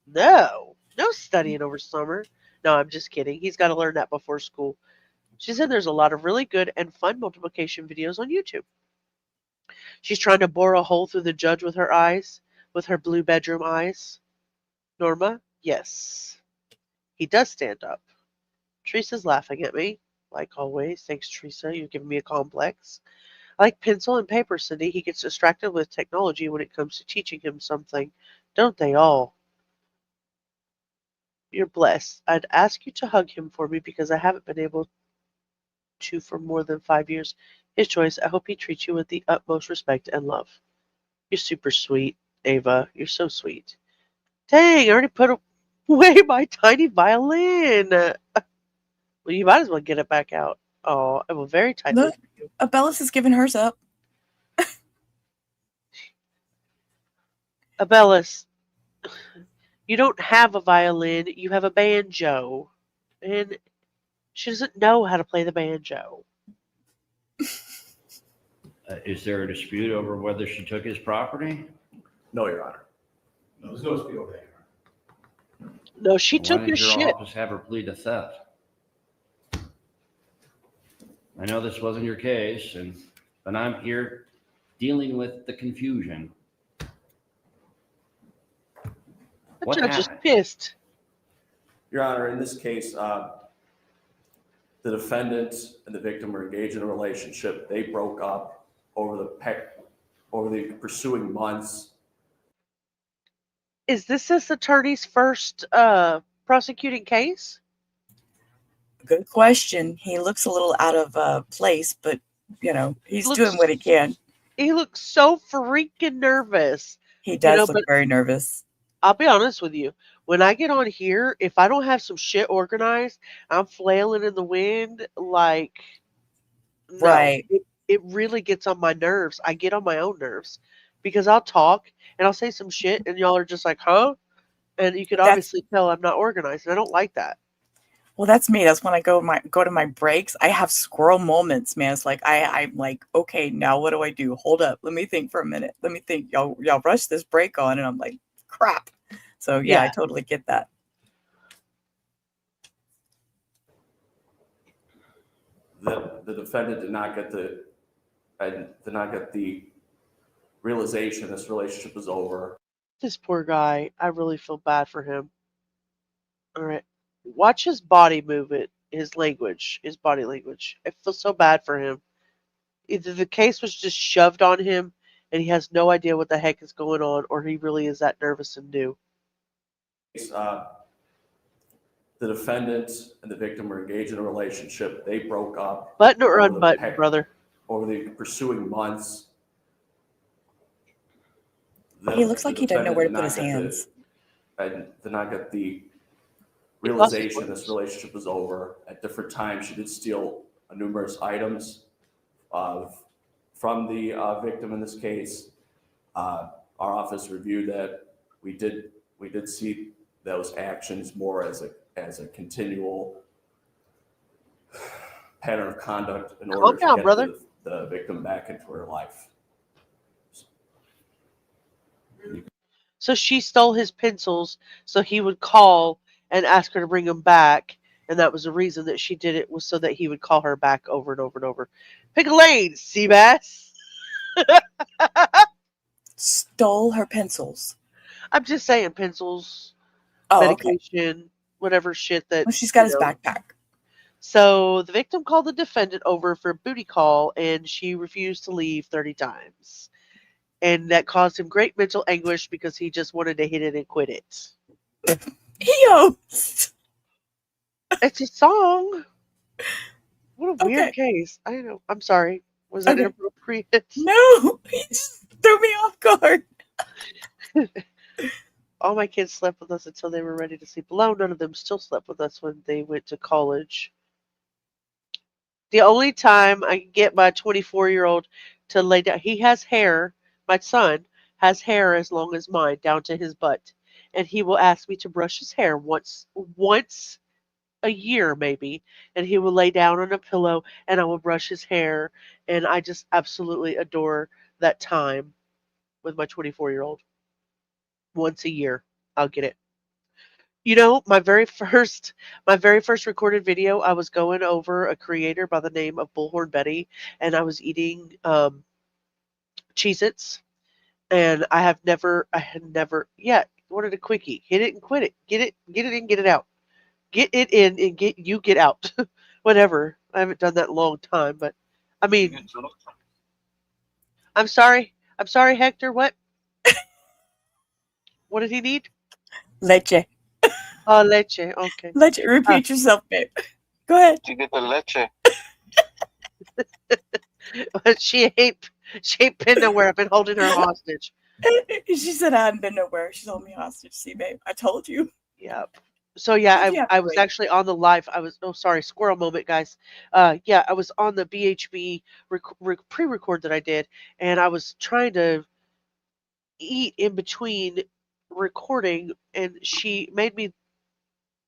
No studying over summer. No, I'm just kidding. He's got to learn that before school. She said there's a lot of really good and fun multiplication videos on YouTube. She's trying to bore a hole through the judge with her eyes, with her blue bedroom eyes. Norma, yes. He does stand up. Teresa's laughing at me, like always. Thanks, Teresa. You've given me a complex. I like pencil and paper, Cindy. He gets distracted with technology when it comes to teaching him something. Don't they all? You're blessed. I'd ask you to hug him for me because I haven't been able to for more than 5 years. His choice. I hope he treats you with the utmost respect and love. You're super sweet, Ava. You're so sweet. Dang, I already put away my tiny violin. Well, you might as well get it back out. Oh, I will very tightly. Look, Abellis has given hers up. Abellis, you don't have a violin. You have a banjo. And she doesn't know how to play the banjo. Is there a dispute over whether she took his property? No, Your Honor. No, there's no dispute over that. No, she Why took did his your shit. office have her plead to theft? I know this wasn't your case, but I'm here dealing with the confusion. The What judge is happened? pissed. Your Honor, in this case, the defendant and the victim were engaged in a relationship. They broke up over the pursuing months. Is this attorney's first prosecuting case? Good question. He looks a little out of place, but he's Looks- doing what he can. He looks so freaking nervous. He does look but very nervous. I'll be honest with you. When I get on here, if I don't have some shit organized, I'm flailing in the wind like no, Right. It really gets on my nerves. I get on my own nerves because I'll talk and I'll say some shit and y'all are just like, huh? And you could obviously tell I'm not organized and I don't like that. Well, that's me. That's when I go to my breaks. I have squirrel moments, man. It's like I'm like, okay, now what do I do? Hold up, let me think for a minute. Let me think. Y'all rush this break on, and I'm like, crap. So yeah, I totally get that. The defendant did not get the realization this relationship was over. This poor guy, I really feel bad for him. All right. Watch his body movement, his language, his body language. I feel so bad for him. Either the case was just shoved on him and he has no idea what the heck is going on, or he really is that nervous and new. The the defendant and the victim were engaged in a relationship. They broke up. Button or over the unbutton, brother? Over the pursuing months. He looks like he didn't know where to put his hands. And did not get the realization this relationship was over. At different times, she did steal numerous items from the victim in this case. Our office reviewed that. We did see those actions more as a continual pattern of conduct in order to get the victim back into her life. So she stole his pencils so he would call and ask her to bring them back. And that was the reason that she did it, was so that he would call her back over and over and over. Pick a lane, Seabass. Stole her pencils. I'm just saying, pencils, medication, whatever shit that. Well, she's got his backpack. So the victim called the defendant over for a booty call, and she refused to leave 30 times. And that caused him great mental anguish because he just wanted to hit it and quit it. It's a song. What a weird case. I know. I'm sorry. Was that inappropriate? No, he just threw me off guard. All my kids slept with us until they were ready to sleep alone. None of them still slept with us when they went to college. The only time I can get my 24-year-old to lay down, he has hair. My son has hair as long as mine, down to his butt. And he will ask me to brush his hair once a year, maybe. And he will lay down on a pillow and I will brush his hair. And I just absolutely adore that time with my 24-year-old. Once a year, I'll get it. You know, my very first recorded video, I was going over a creator by the name of Bullhorn Betty, and I was eating Cheez-Its, and I had never yet ordered a quickie. Hit it and quit it. Get it in, get it out. Get it in and get out. Whatever. I haven't done that in a long time, but I mean, I'm sorry, Hector. What? What did he need? Leche. Oh, leche. Okay. Leche. Repeat yourself, babe. Go ahead. You get the leche. But she ain't been nowhere. I've been holding her hostage. She said I hadn't been nowhere. She held me hostage. See, babe, I told you. Yep. So yeah, I was actually on the live. Sorry, squirrel moment, guys. Yeah, I was on the BHB pre-record that I did, and I was trying to eat in between recording, and she made me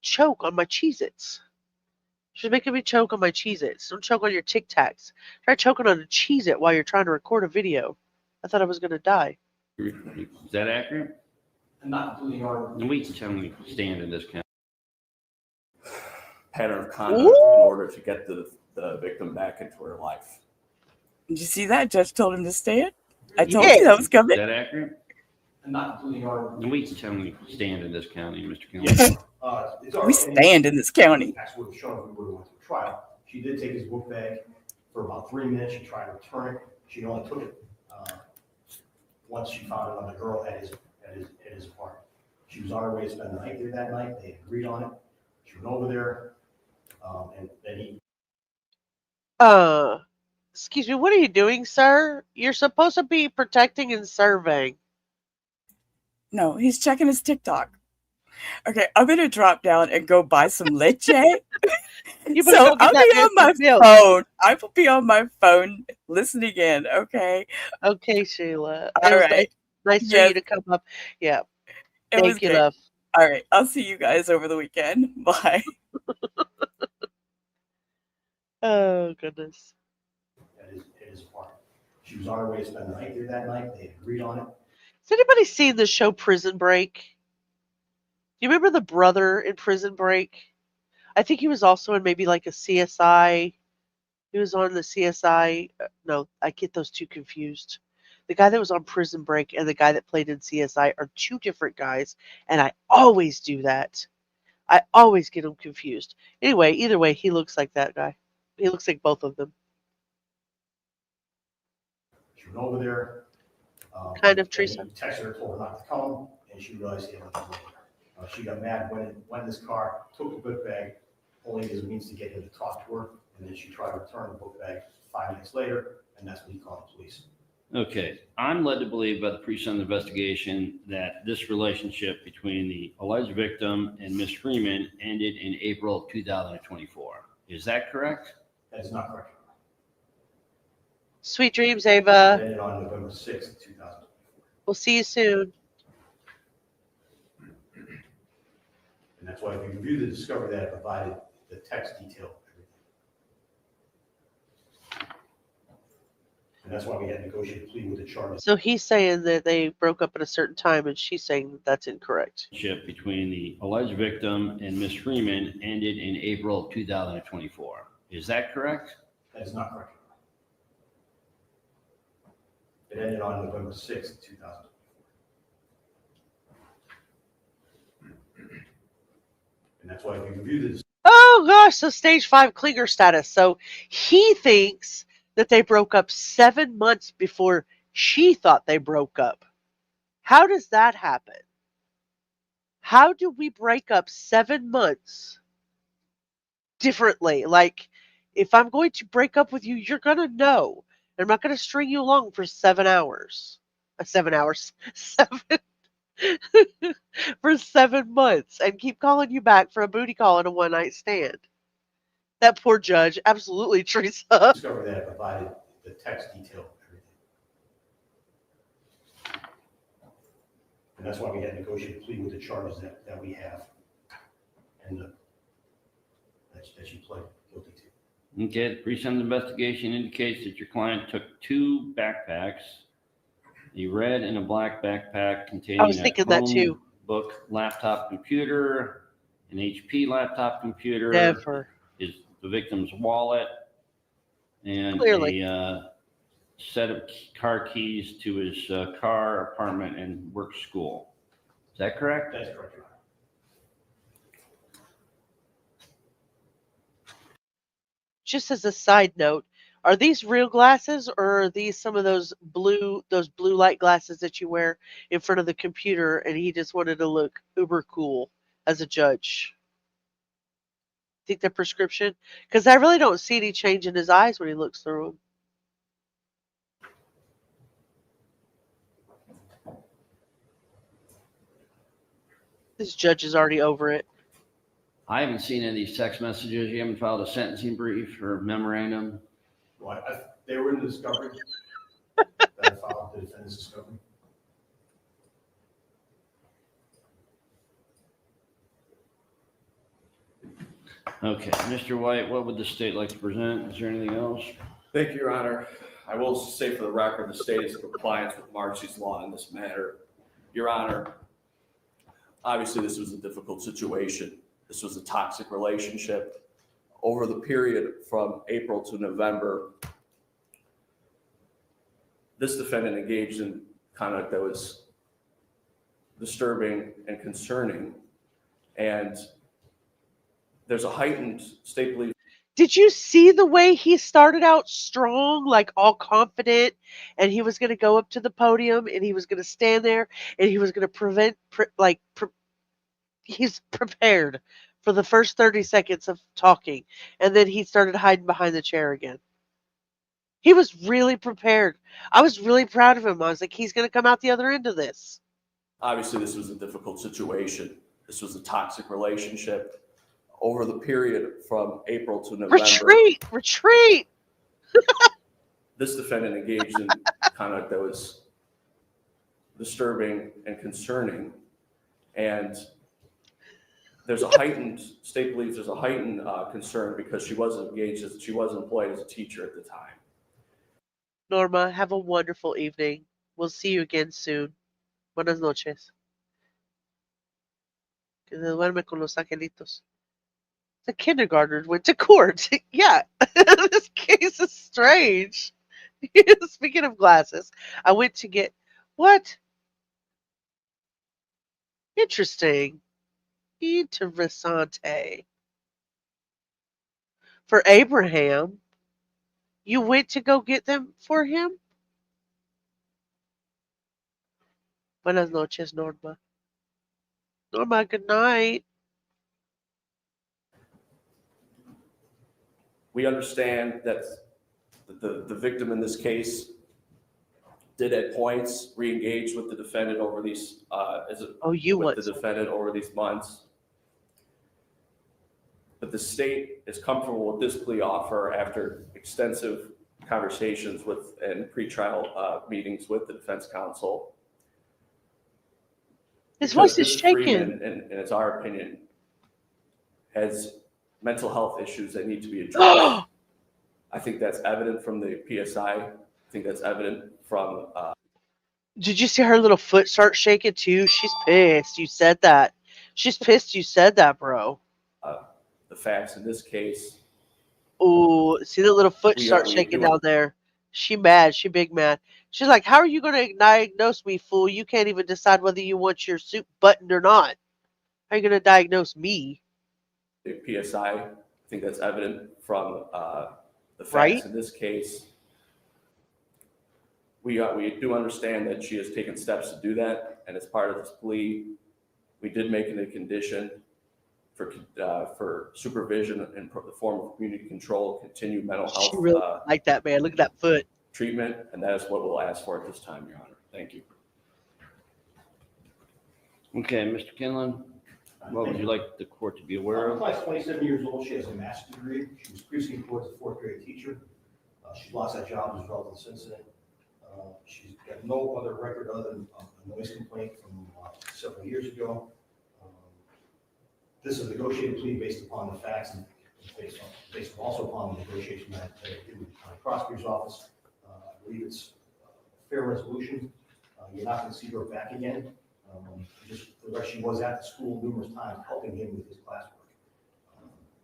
choke on my Cheez-Its. She's making me choke on my Cheez-Its. Don't choke on your Tic Tacs. Try choking on a Cheez-It while you're trying to record a video. I thought I was going to die. Is that accurate? Not completely hard. We can tell me stand in this county. Pattern of conduct in order to get the victim back into her life. Did you see that? Judge told him to stand. I told you that was coming. Is that accurate? Not completely hard. We can tell me stand in this county, Mr. County. We stand in this county. That's what shown if we would have went to trial. She did take his book bag for about 3 minutes. She tried to return it. She only took it once she found another girl at his apartment. She was on her way to spend the night there that night. They agreed on it. She went over there, and then he. Excuse me, what are you doing, sir? You're supposed to be protecting and serving. No, he's checking his TikTok. Okay, I'm gonna drop down and go buy some leche. So I'll be on my phone. I will be on my phone listening in. Okay. Okay, Sheila. All right. Nice for you to come up. Yeah. Thank you, love. All right. I'll see you guys over the weekend. Bye. Oh goodness. At his apartment. She was on her way to spend the night there that night. They agreed on it. Has anybody seen the show Prison Break? Do you remember the brother in Prison Break? I think he was also in maybe like a CSI. He was on the CSI. No, I get those two confused. The guy that was on Prison Break and the guy that played in CSI are two different guys, and I always do that. I always get them confused. Anyway, either way, he looks like that guy. He looks like both of them. She went over there. Kind of, Teresa. He texted her, told her not to come, and she realized he had nothing to do with her. She got mad, went in this car, took the book bag, only as a means to get him to talk to her, and then she tried to return the book bag 5 minutes later, and that's when he called the police. Okay, I'm led to believe by the pre-sentence investigation that this relationship between the alleged victim and Ms. Freeman ended in April of 2024. Is that correct? That is not correct. Sweet dreams, It Ava. ended on November 6th, 2024. We'll see you soon. And that's why if you review the discovery that I provided, the text detail everything. And that's why we had negotiated plea with the charges. So he's saying that they broke up at a certain time, and she's saying that that's incorrect. Relationship between the alleged victim and Ms. Freeman ended in April of 2024. Is that correct? That is not correct. It ended on November 6th, 2024. And that's why if you review this. Oh gosh, so stage 5 clinger status. So he thinks that they broke up 7 months before she thought they broke up. How does that happen? How do we break up 7 months differently? Like, if I'm going to break up with you, you're going to know. I'm not going to string you along for 7 hours. 7 hours. 7 for 7 months and keep calling you back for a booty call and a one-night stand. That poor judge. Absolutely, Teresa. Discovery that I provided the text detail everything. And that's why we had negotiated plea with the charges that we have and that she pled guilty to. Okay, the pre-sentence investigation indicates that your client took 2 backpacks, a red and a black backpack containing I was thinking that too. book, laptop computer, an HP laptop computer, Never. the victim's wallet, and Clearly. a set of car keys to his car, apartment, and work school. Is that correct? That's correct, Your Honor. Just as a side note, are these real glasses or are these some of those blue light glasses that you wear in front of the computer and he just wanted to look uber cool as a judge? Think they're prescription? Because I really don't see any change in his eyes when he looks through them. This judge is already over it. I haven't seen any of these text messages. You haven't filed a sentencing brief or memorandum. Well, they were in the discovery that I filed the defendant's discovery. Okay, Mr. White, what would the state like to present? Is there anything else? Thank you, Your Honor. I will say for the record, the state is in compliance with Marcy's law in this matter. Your Honor, obviously this was a difficult situation. This was a toxic relationship. Over the period from April to November, this defendant engaged in conduct that was disturbing and concerning. And there's a heightened state belief. Did you see the way he started out strong, like all confident, and he was going to go up to the podium and he was going to stand there and he was going to he's prepared for the first 30 seconds of talking, and then he started hiding behind the chair again. He was really prepared. I was really proud of him. I was like, he's going to come out the other end of this. Obviously, this was a difficult situation. This was a toxic relationship. Over the period from April to November. Retreat! This defendant engaged in conduct that was disturbing and concerning. And there's a heightened, state believes there's a heightened concern because she wasn't employed as a teacher at the time. Norma, have a wonderful evening. We'll see you again soon. Buenas noches. Que se duerme con los angelitos. The kindergartner went to court. Yeah, this case is strange. Speaking of glasses, I went to get what? Interesting. Interessante. For Abraham, you went to go get them for him? Buenas noches, Norma. Norma, good night. We understand that the victim in this case did at points re-engage with the defendant over these the defendant over these months. But the state is comfortable with this plea offer after extensive conversations with and pretrial meetings with the defense counsel. His voice is Mr. shaking. Freeman, and it's our opinion, has mental health issues that need to be addressed. I think that's evident from the PSI. I think that's evident from. Did you see her little foot start shaking too? She's pissed. You said that. She's pissed. You said that, bro. The facts in this case. Oh, see the little foot start shaking down there. She mad. She big mad. She's like, "How are you going to diagnose me, fool? You can't even decide whether you want your suit buttoned or not. How are you going to diagnose me?" The PSI. I think that's evident from the facts Right? in this case. We do understand that she has taken steps to do that, and as part of this plea, we did make it a condition for supervision in the form of community control, continued mental health. She really like that, man. Look at that foot. Treatment, and that is what we'll ask for at this time, Your Honor. Thank you. Okay, Mr. Kinlan, what would you like the court to be aware of? Class 27 years old. She has a master's degree. She was previously employed as a fourth grade teacher. She lost that job as a result of this incident. She's got no other record other than a noise complaint from several years ago. This is a negotiated plea based upon the facts and based also upon the negotiation that I did with the county prosecutor's office. I believe it's a fair resolution. You're not going to see her back again. Just the rest, she was at the school numerous times helping him with his classwork.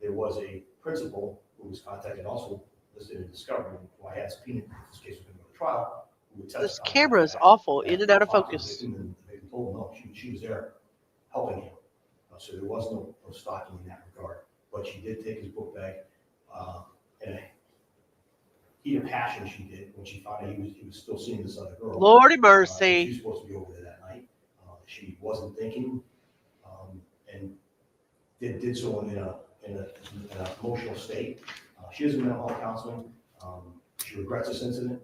There was a principal who was contacted, also listed in discovery, who I had subpoenaed if this case was going to go to trial. This camera is awful, in and out of focus. They told him no, she was there helping him. So there was no stalking in that regard. But she did take his book bag in a heat of passion. She did when she found out he was still seeing this other girl. Lordy mercy. She was supposed to be over there that night. She wasn't thinking, and did so in an emotional state. She is in mental health counseling. She regrets this incident,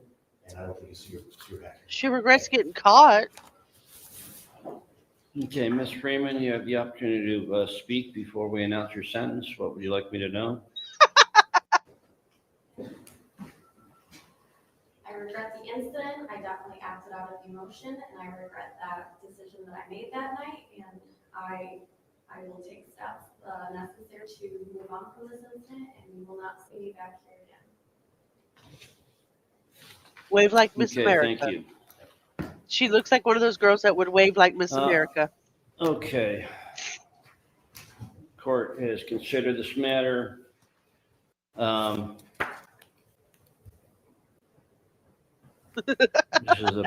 and I don't think you see her back here. She regrets getting caught. Okay, Ms. Freeman, you have the opportunity to speak before we announce your sentence. What would you like me to know? I regret the incident. I definitely acted out of emotion, and I regret that decision that I made that night. And I will take steps necessary to move on from this incident, and you will not see me back here again. Wave like Miss America. Thank you. She looks like one of those girls that would wave like Miss America. Okay. Court has considered this matter. This is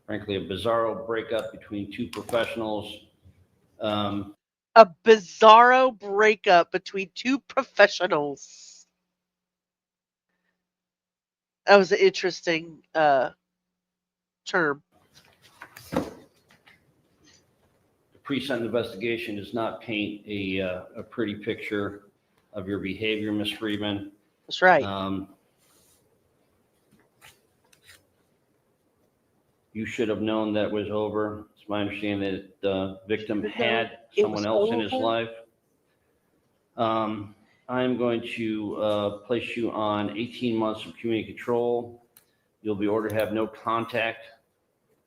frankly a bizarro breakup between two professionals. A bizarro breakup between two professionals. That was an interesting term. The pre-sentence investigation does not paint a pretty picture of your behavior, Ms. Freeman. That's right. You should have known that was over. It's my understanding that the victim had someone else in his life. I'm going to place you on 18 months of community control. You'll be ordered to have no contact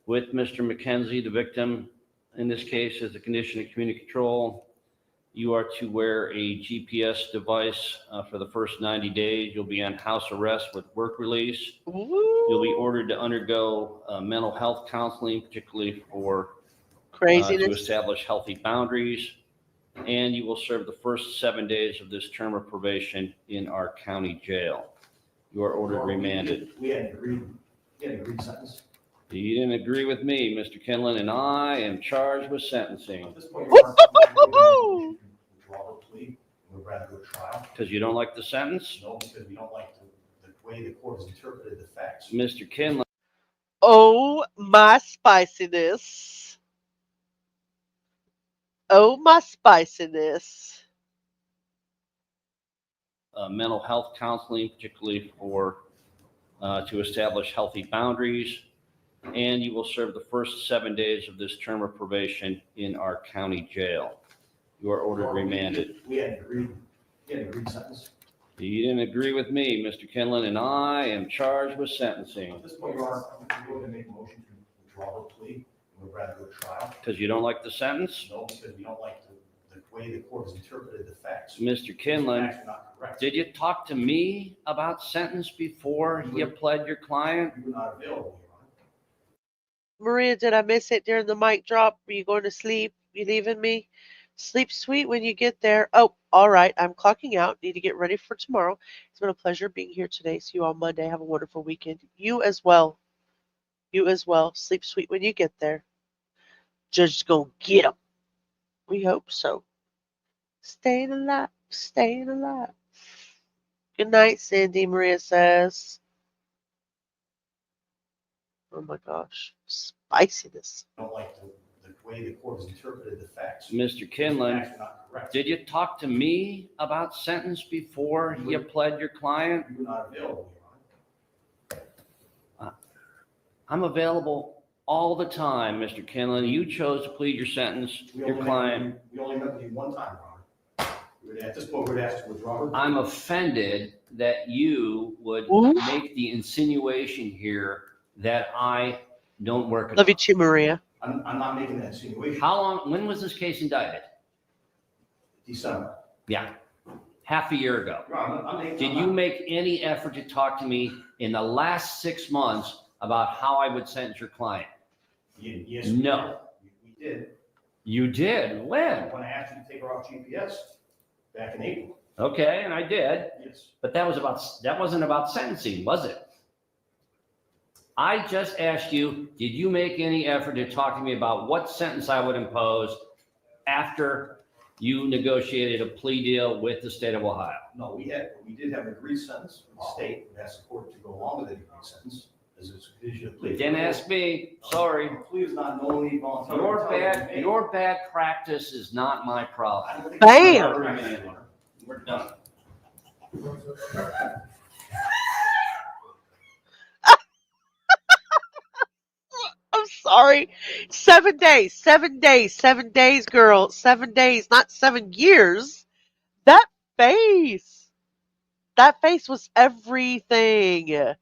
with Mr. McKenzie, the victim. In this case, as a condition of community control, you are to wear a GPS device for the first 90 days. You'll be on house arrest with work release. You'll be ordered to undergo mental health counseling, particularly for craziness, to establish healthy boundaries. And you will serve the first 7 days of this term of probation in our county jail. You are ordered remanded. We had an agreed sentence. You didn't agree with me, Mr. Kinlan, and I am charged with sentencing. At this point, withdraw her plea. We'd rather go to trial. Because you don't like the sentence? No, because we don't like the way the court has interpreted the facts. Mr. Kinlan. Oh, my spiciness. Oh, my spiciness. Mental health counseling, particularly for to establish healthy boundaries. And you will serve the first 7 days of this term of probation in our county jail. You are ordered remanded. We had agreed sentence. You didn't agree with me, Mr. Kinlan, and I am charged with sentencing. At this point, Your Honor, I'm going to make a motion to withdraw the plea. We'd rather go to trial. Because you don't like the sentence? No, because we don't like the way the court has interpreted the facts. Mr. Kinlan, Facts are not correct. did you talk to me about sentence before you pled your client? You were not available, Your Honor. Maria, did I miss it during the mic drop? Were you going to sleep? You leaving me? Sleep sweet when you get there. Oh, all right. I'm clocking out. Need to get ready for tomorrow. It's been a pleasure being here today. See you on Monday. Have a wonderful weekend. You as well. You as well. Sleep sweet when you get there. Judge's gonna get him. We hope so. Staying alive. Staying alive. Good night, Cindy, Maria says. Oh my gosh. Spiciness. I don't like the way the court has interpreted the facts. Mr. Kinlan, Facts are not correct. did you talk to me about sentence before you pled your client? You were not available, Your Honor. I'm available all the time, Mr. Kinlan. You chose to plead your sentence, your client. We only met with you one time, Your Honor. At this point, we'd ask to withdraw. I'm offended that you would make the insinuation here that I don't work. Love you too, Maria. I'm not making that insinuation. How long, when was this case indicted? December. Yeah, half a year ago. Your Honor, Did you make any effort to talk to me in the last 6 months about how I would sentence your client? Yes. No. We did. You did? When? When I asked you to take her off GPS back in April. Okay, and I did. Yes. But that wasn't about sentencing, was it? I just asked you, did you make any effort to talk to me about what sentence I would impose after you negotiated a plea deal with the state of Ohio? No, we did have an agreed sentence from the state. We asked the court to go along with the agreed sentence as a condition of plea. Didn't ask me, sorry. Plea is not knowingly voluntary. Your bad practice is not my problem. Bam! We're done. I'm sorry. 7 days, 7 days, 7 days, girl. 7 days, not 7 years. That face was everything.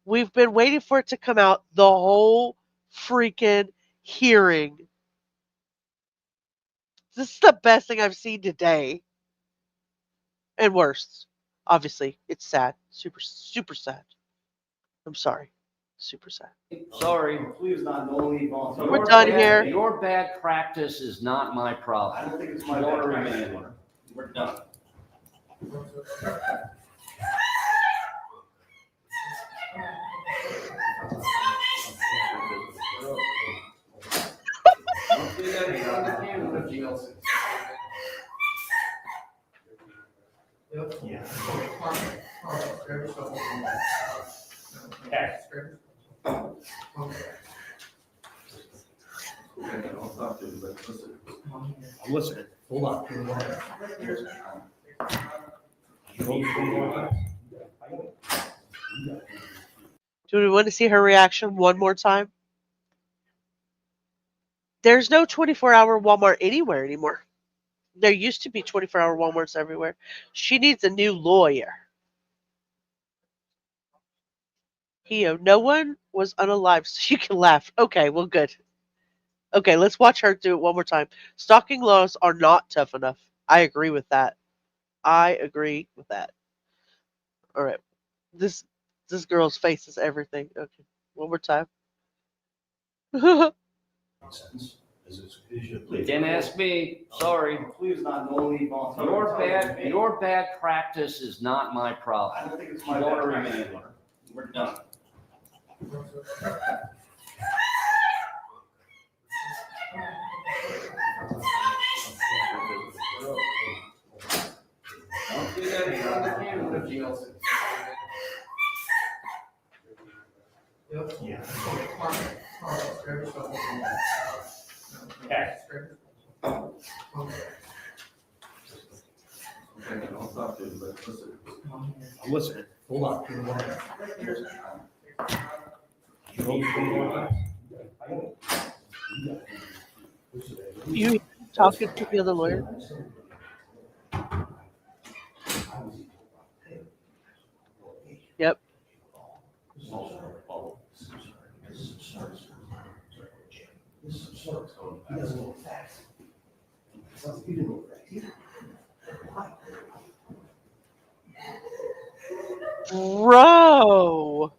We've been waiting for it to come out the whole freaking hearing. This is the best thing I've seen today. And worse. Obviously, it's sad. Super, super sad. I'm sorry. Super sad. Sorry. Plea is not knowingly voluntary. We're done here. Your bad practice is not my problem. I don't think it's my bad practice. We're done. Yeah. Listen. Hold on. Do we want to see her reaction one more time? There's no 24-hour Walmart anywhere anymore. There used to be 24-hour Walmarts everywhere. She needs a new lawyer. No one was unalive, so you can laugh. Okay, well, good. Okay, let's watch her do it one more time. Stalking laws are not tough enough. I agree with that. I agree with that. All right. This girl's face is everything. Okay, one more time. Didn't ask me. Sorry. Plea is not knowingly voluntary. Your bad practice is not my problem. I don't think it's my bad practice. We're done. Yeah. Listen, hold on. You talking to the other lawyer? Yep. Bro.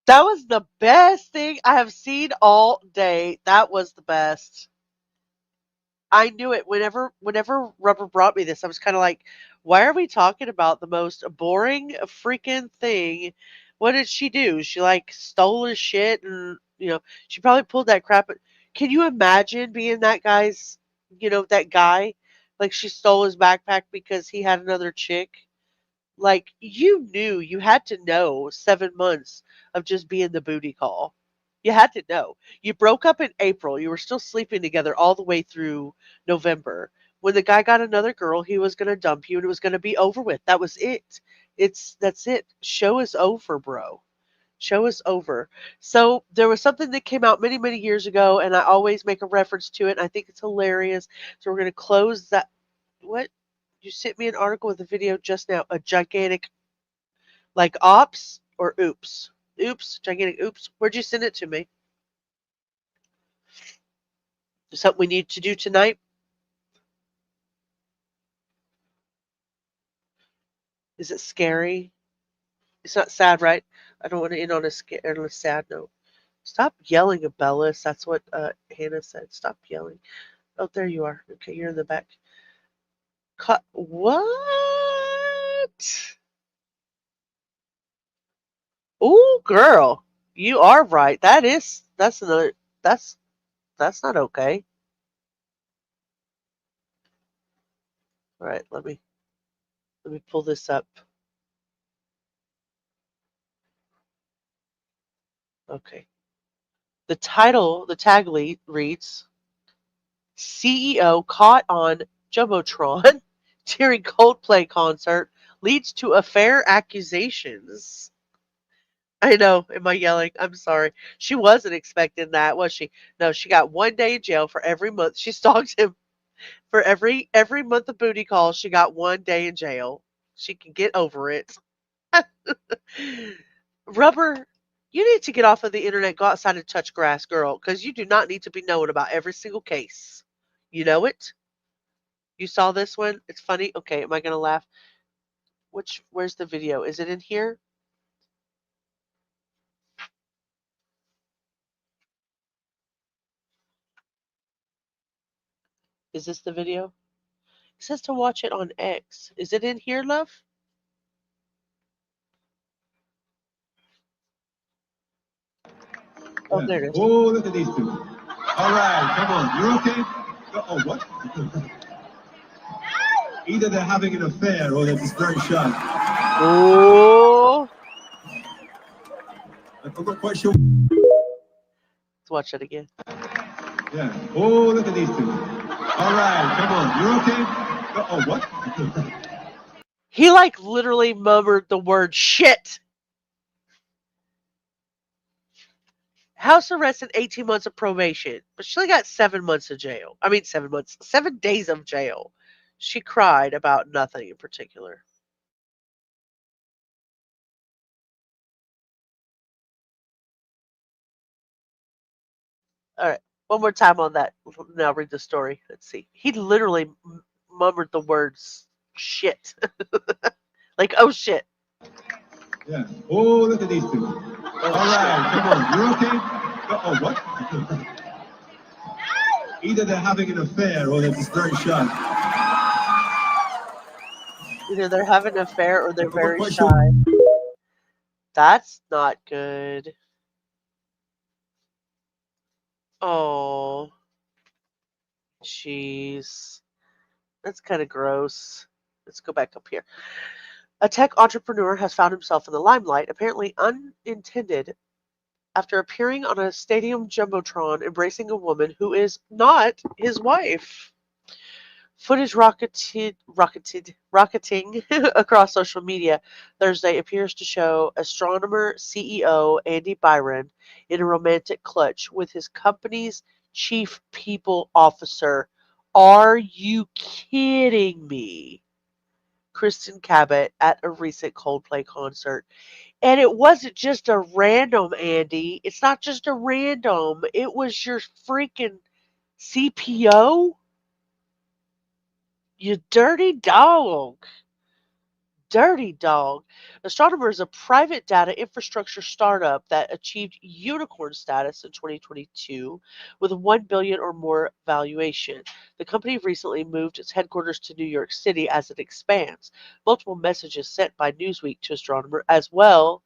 That was the best thing I have seen all day. That was the best. I knew it. Whenever Rubber brought me this, I was kind of like, why are we talking about the most boring freaking thing? What did she do? She like stole his shit and she probably pulled that crap. Can you imagine being that guy's, that guy? Like she stole his backpack because he had another chick. Like you knew you had to know 7 months of just being the booty call. You had to know. You broke up in April. You were still sleeping together all the way through November. When the guy got another girl, he was going to dump you and it was going to be over with. That was it. That's it. Show is over, bro. Show is over. So there was something that came out many, many years ago, and I always make a reference to it. And I think it's hilarious. So we're going to close that. What? You sent me an article with a video just now. A gigantic, like ops or oops? Oops, gigantic oops. Where'd you send it to me? Something we need to do tonight? Is it scary? It's not sad, right? I don't want to end on a sad note. Stop yelling, Abellis. That's what Hannah said. Stop yelling. Oh, there you are. Okay, you're in the back. What? Oh, girl, you are right. That's not okay. All right, let me pull this up. Okay. The tag reads, CEO caught on JUMBOTRON during Coldplay concert leads to affair accusations. I know. Am I yelling? I'm sorry. She wasn't expecting that, was she? No, she got 1 day in jail for every month. She stalked him for every month of booty calls. She got 1 day in jail. She can get over it. Rubber, you need to get off of the internet, go outside and touch grass, girl, because you do not need to be knowing about every single case. You know it? You saw this one? It's funny. Okay, am I going to laugh? Where's the video? Is it in here? Is this the video? It says to watch it on X. Is it in here, love? Oh, there it is. Oh, look at these two. All right, come on. You're okay? Oh, what? Either they're having an affair or they're just very shy. Oh. I'm not quite sure. Let's watch it again. Yeah. Oh, look at these two. All right, come on. You're okay? Oh, what? He like literally murmured the word shit. House arrest and 18 months of probation, but she only got 7 months of jail. I mean, 7 months, 7 days of jail. She cried about nothing in particular. All right, one more time on that. Now read the story. Let's see. He literally murmured the words shit. Like, oh shit. Yeah. Oh, look at these two. All right, come on. You're okay? Oh, what? Either they're having an affair or they're just very shy. Either they're having an affair or they're very shy. That's not good. Oh. Jeez. That's kind of gross. Let's go back up here. A tech entrepreneur has found himself in the limelight, apparently unintended after appearing on a stadium jumbotron embracing a woman who is not his wife. Footage rocketing across social media Thursday appears to show astronomer CEO Andy Byron in a romantic clutch with his company's chief people officer. Are you kidding me? Kristen Cabot at a recent Coldplay concert. And it wasn't just a random, Andy. It's not just a random. It was your freaking CPO? You dirty dog. Dirty dog. Astronomer is a private data infrastructure startup that achieved unicorn status in 2022 with a $1 billion or more valuation. The company recently moved its headquarters to New York City as it expands. Multiple messages sent by Newsweek to Astronomer, as well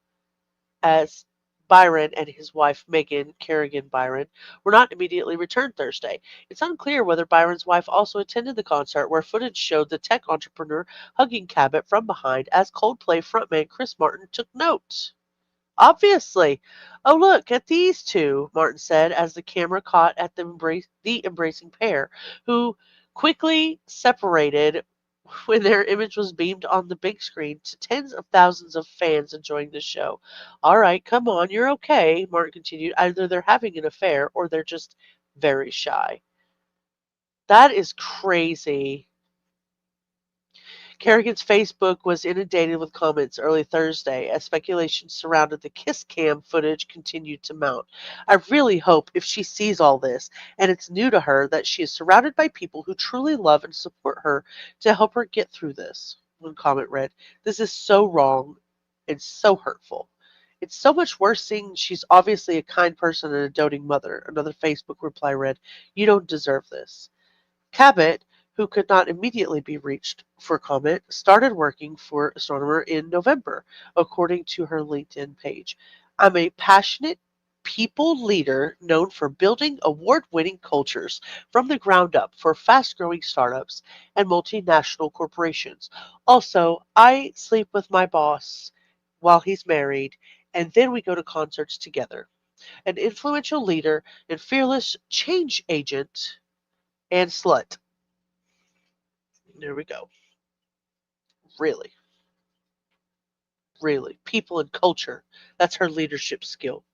as Byron and his wife Megan Kerrigan Byron, were not immediately returned Thursday. It's unclear whether Byron's wife also attended the concert, where footage showed the tech entrepreneur hugging Cabot from behind as Coldplay frontman Chris Martin took note. Obviously. Oh, look at these two, Martin said as the camera caught at the embracing pair, who quickly separated when their image was beamed on the big screen to tens of thousands of fans enjoying the show. All right, come on, you're okay, Martin continued. Either they're having an affair or they're just very shy. That is crazy. Kerrigan's Facebook was inundated with comments early Thursday as speculation surrounding the kiss cam footage continued to mount. I really hope if she sees all this and it's new to her that she is surrounded by people who truly love and support her to help her get through this. One comment read, "This is so wrong and so hurtful. It's so much worse seeing she's obviously a kind person and a doting mother." Another Facebook reply read, "You don't deserve this." Cabot, who could not immediately be reached for comment, started working for Astronomer in November, according to her LinkedIn page. "I'm a passionate people leader known for building award-winning cultures from the ground up for fast-growing startups and multinational corporations. Also, I sleep with my boss while he's married, and then we go to concerts together. An influential leader and fearless change agent and slut." There we go. Really. Really. People and culture. That's her leadership skill.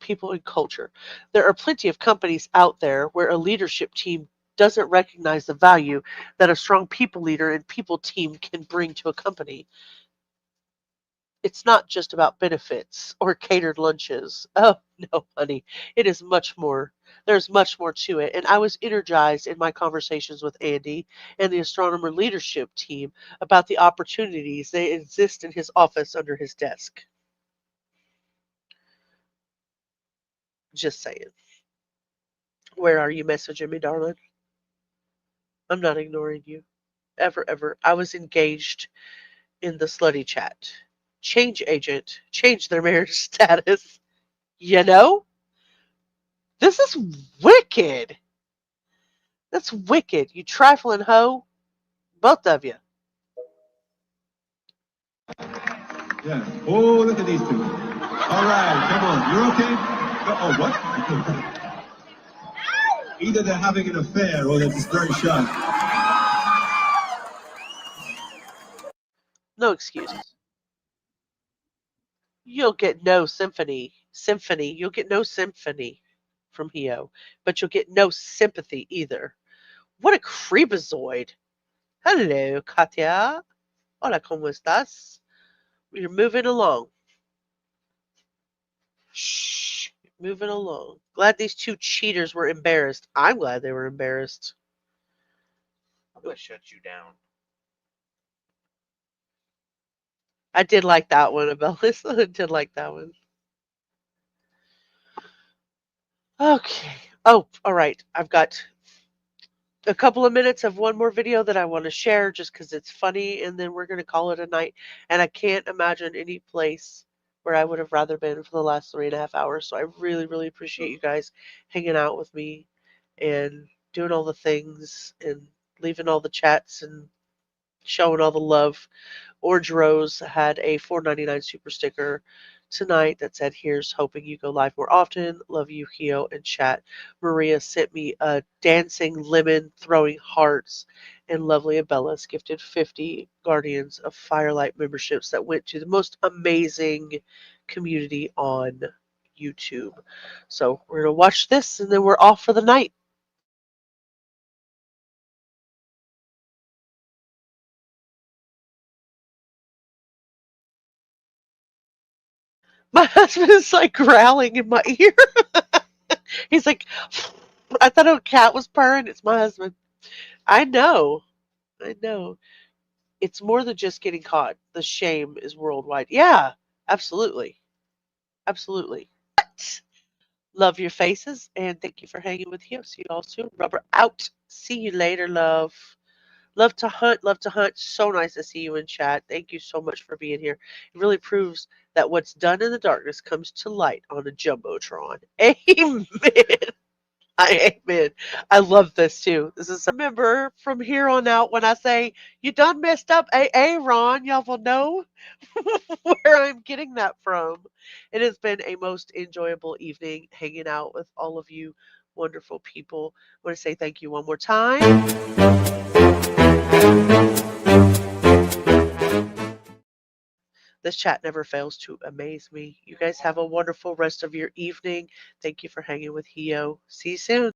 People and culture. There are plenty of companies out there where a leadership team doesn't recognize the value that a strong people leader and people team can bring to a company. It's not just about benefits or catered lunches. Oh, no, honey. It is much more. There's much more to it. And I was energized in my conversations with Andy and the Astronomer leadership team about the opportunities that exist in his office under his desk. Just saying. Where are you messaging me, darling? I'm not ignoring you. Ever, ever. I was engaged in the slutty chat. Change agent. Change their marriage status. You know? This is wicked. That's wicked. You trifling hoe. Both of you. Yeah. Oh, look at these two. All right, come on. You're okay? Oh, what? Either they're having an affair or they're just very shy. No excuses. You'll get no symphony. You'll get no symphony from Hio, but you'll get no sympathy either. What a creepazoid. Hello, Katya. Hola, ¿cómo estás? You're moving along. Shh. Moving along. Glad these two cheaters were embarrassed. I'm glad they were embarrassed. I'm going to shut you down. I did like that one, Abellis. I did like that one. Okay. Oh, all right. I've got a couple of minutes of one more video that I want to share just because it's funny, and then we're going to call it a night. And I can't imagine any place where I would have rather been for the last 3.5 hours. So I really, really appreciate you guys hanging out with me and doing all the things and leaving all the chats and showing all the love. Orange Rose had a $4.99 super sticker tonight that said, here's hoping you go live more often. Love you, Hio and chat. Maria sent me a dancing lemon throwing hearts, and lovely Abellas gifted 50 Guardians of Firelight memberships that went to the most amazing community on YouTube. So we're going to watch this and then we're off for the night. My husband is like growling in my ear. He's like, I thought a cat was purring. It's my husband. I know. I know. It's more than just getting caught. The shame is worldwide. Yeah, absolutely. Absolutely. But love your faces and thank you for hanging with you. See you all soon. Rubber out. See you later, love. Love to hunt. Love to hunt. So nice to see you in chat. Thank you so much for being here. It really proves that what's done in the darkness comes to light on a jumbotron. Amen. Amen. I love this too. This is remember from here on out when I say you done messed up, Ron, y'all will know where I'm getting that from. It has been a most enjoyable evening hanging out with all of you wonderful people. I want to say thank you one more time. This chat never fails to amaze me. You guys have a wonderful rest of your evening. Thank you for hanging with Hio. See you soon.